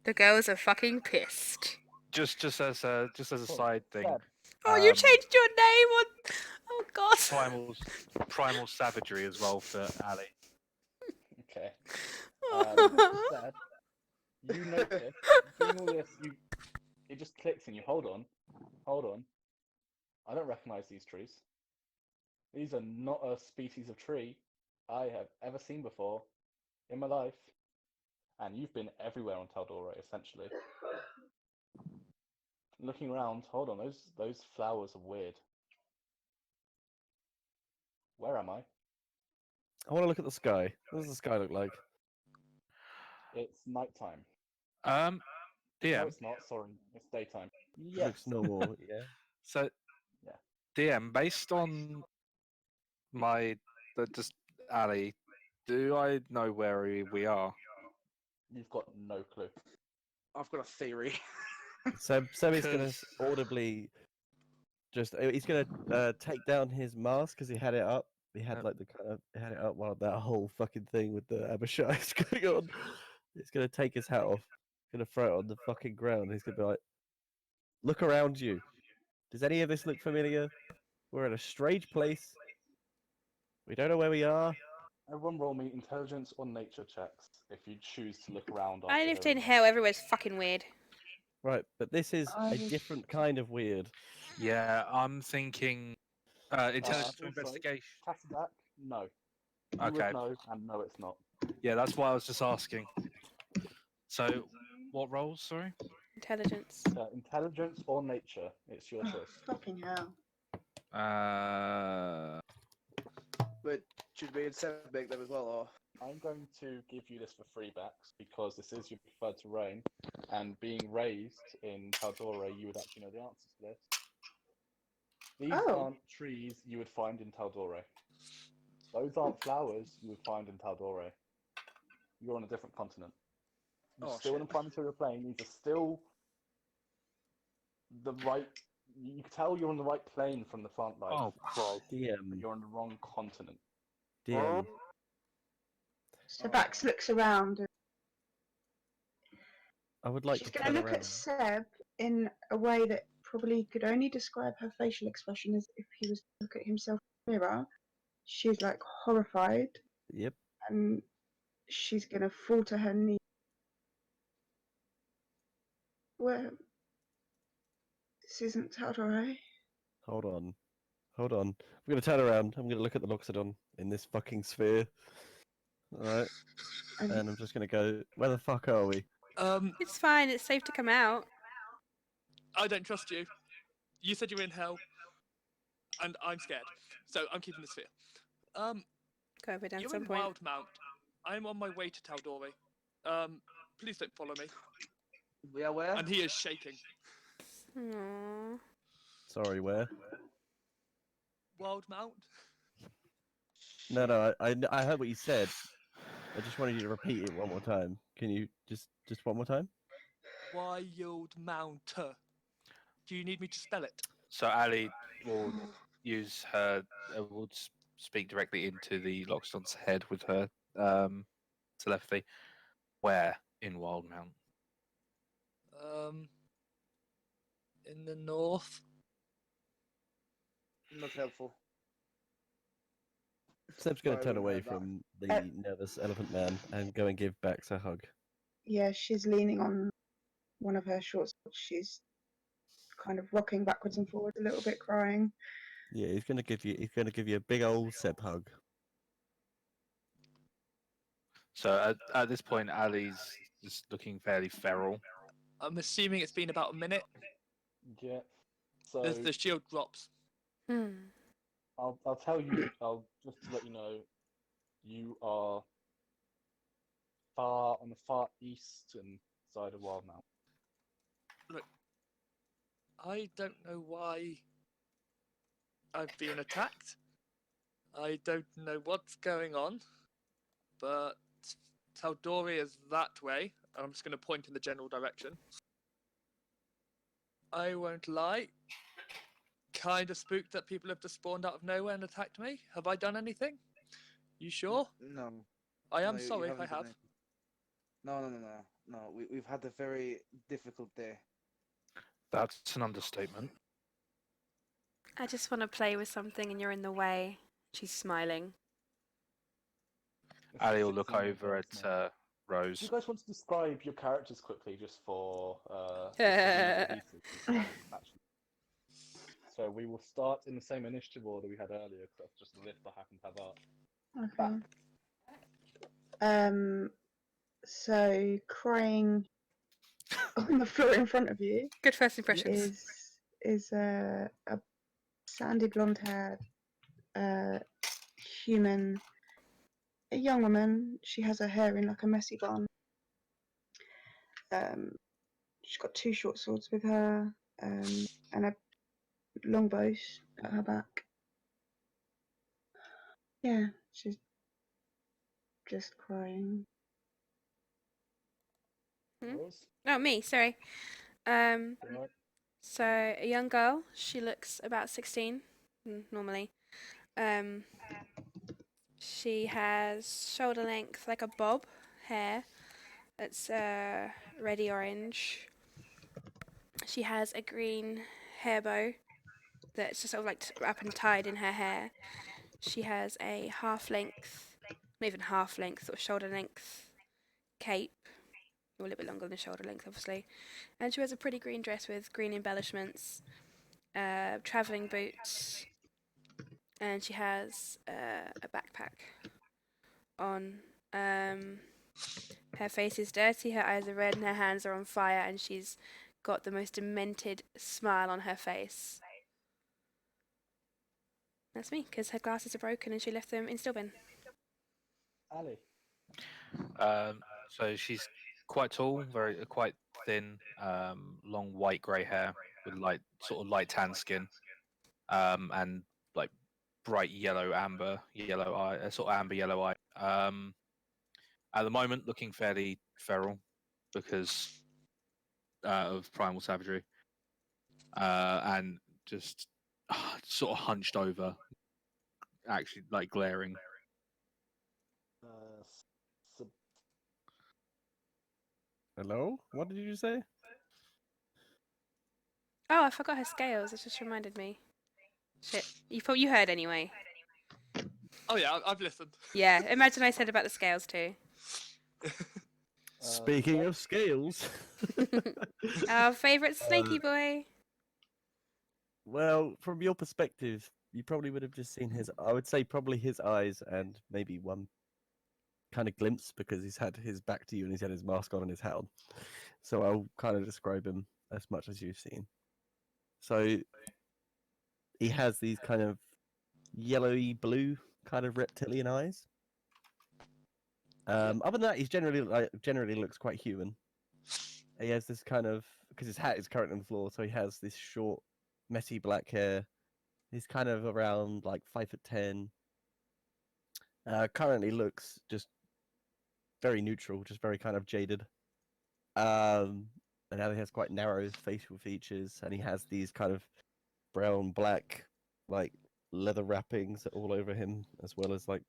The girls are fucking pissed. Just as a side thing, Seb, Oh, you Um, changed your name on. Oh God. primal savagery as well for Ali. Okay. Instead, you notice doing all this. It just clicks and you hold on. I don't recognize these trees. These are not a species of tree I have ever seen before in my life. And you've been everywhere on Taldora, essentially. Looking around, hold on, those flowers are weird. Where am I? I want to look at the sky. What does the sky look like? It's nighttime. DM. No, it's not. Sorry, it's daytime. It Yes. looks normal. Yeah. So, Yeah. DM, based on just Ali, do I know where we are? You've got no clue. I've got a theory. Seb's gonna 'Cause- audibly he's gonna take down his mask because he had it up. He had like he had it up while that whole fucking thing with the Abishai is going on. He's gonna take his hat off, gonna throw it on the fucking ground. He's gonna be like, "Look around you. Does any of this look familiar? We're in a strange place. We don't know where we are." Everyone roll me intelligence or nature checks if you choose to look around. I after lived hearing in this. hell. Everywhere's fucking weird. Right, but this is I a was- different kind of weird. Yeah, I'm thinking intelligence or Also, investigation. Casadak, no. You Okay. would know, and no, it's not. Yeah, that's why I was just asking. So, what roles? Sorry. Intelligence. Intelligence or nature, it's your Oh, choice. fucking hell. But should we instead make them as well, or? I'm going to give you this for free backs because this is your preferred terrain, and being raised in Taldora, you would actually know the answers to this. These Oh. aren't trees you would find in Taldora. Those aren't flowers you would find in Taldora. You're on a different continent. You're Oh, still in shit. a planetary plane. These are still the right. You can tell you're on the right plane from the plant life. Oh Christ! But DM, you're on the wrong continent. DM. So Bax looks around. And I would like she's to going to turn look around. at Seb in a way that probably could only describe her facial expression as if he was to look at himself in the mirror. She's like horrified, Yep. and she's going to fall to her knees. Well, this isn't Taldora. Hold on. I'm gonna turn around. I'm gonna look at the Loxodon in this fucking sphere. Alright. And And I'm just gonna go, where the fuck are we? It's fine. It's safe to come out. I don't trust you. You said you were in hell, and I'm scared, so I'm keeping this fear. Go over down You're some in point. Wildmount. I'm on my way to Taldori. Please don't follow me. We are where? And he is shaking. Aww. Sorry, where? Wildmount. No, I heard what you said. I just wanted you to repeat it one more time. Can you just one more time? Wildmount. Do you need me to spell it? So Ali will use her. Will speak directly into the Loxodon's head with her telepathy. Where in Wildmount? In the north. Not helpful. Seb's gonna Why turn wouldn't I away have that? from the nervous elephant man and go and give Bax a hug. yeah, she's leaning on one of her short swords. She's kind of rocking backwards and forwards a little bit, crying. Yeah, he's gonna give you a big old Seb hug. So at this point, Ali's just looking fairly feral. I'm assuming it's been about a minute. Yeah. So The shield drops. I'll tell you. I'll just to let you know, you are far on the far eastern side of Wildmount. I don't know why I've been attacked. I don't know what's going on, but Taldori is that way. I'm just going to point in the general direction. I won't lie. Kind of spooked that people have just spawned out of nowhere and attacked me. Have I done anything? You sure? No. I am No, you sorry, I haven't done have. anything. No. We've had a very difficult day. That's an understatement. I just want to play with something and you're in the way. She's smiling. It's Ali will look 16 over against at me. Do Rose. you guys want to describe your characters quickly, just for actually? So we will start in the same initiative order we had earlier, because that's just the list I happen to have up. Okay. So crying on the floor in front of you Good first impressions. is a sandy blonde haired human, a young woman. She has her hair in like a messy bun. She's got 2 short swords with her, and a longbow at her back. Yeah, she's just crying. Rose? Oh, me. Sorry. Um, Right. so a young girl. She looks about 16, normally. She has shoulder length, like a bob, hair. It's reddy orange. She has a green hair bow that's just sort of like up and tied in her hair. She has a half length, not even half length, sort of shoulder length cape, a little bit longer than shoulder length, obviously. And she wears a pretty green dress with green embellishments, travelling boots, and she has a backpack on. Her face is dirty, her eyes are red, and her hands are on fire, and she's got the most demented smile on her face. That's me, because her glasses are broken and she left them in Stilben. Ali. So she's quite tall, quite thin, long white grey hair with sort of light tan skin, and like bright yellow eye, sort of amber yellow eye. At the moment, looking fairly feral because of primal savagery, and just sort of hunched over, actually like glaring. Sub- Hello? What did you say? Oh, I forgot her scales. It just reminded me. Shit. You heard anyway. Oh yeah, I've listened. Yeah, imagine I said about the scales too. Speaking of scales. Our favourite snaky boy. Well, from your perspective, you probably would have just seen I would say probably his eyes and maybe one kind of glimpse because he's had his back to you and he's had his mask on and his hat on. So I'll kind of describe him as much as you've seen. So he has these kind of yellowy blue kind of reptilian eyes. Other than that, he's generally looks quite human. He has this kind of, because his hat is currently on the floor, so he has this short, messy black hair. He's kind of around like 5'10". Currently looks just very neutral, just very kind of jaded. And now he has quite narrow facial features, and he has these kind of brown, black, like leather wrappings all over him, as well as like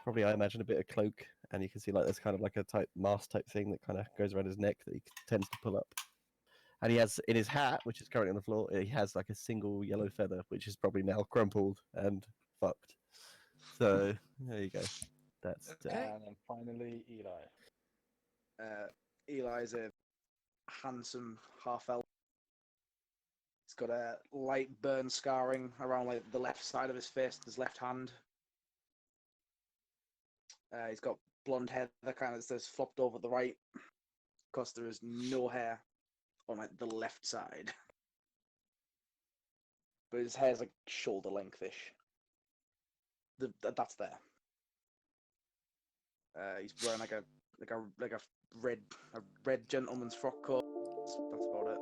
probably I imagine a bit of cloak, and you can see like there's kind of like a type mask type thing that kind of goes around his neck that he tends to pull up. And he has in his hat, which is currently on the floor, he has like a single yellow feather, which is probably now crumpled and fucked. So there you go. That's Okay. And then finally, Eli. Eli's a handsome half-elf. He's got a light burn scarring around like the left side of his face, his left hand. He's got blonde hair that kind of says flopped over the right, because there is no hair on like the left side. But his hair's like shoulder lengthish. That's there. He's wearing like a red gentleman's frock coat. That's about it.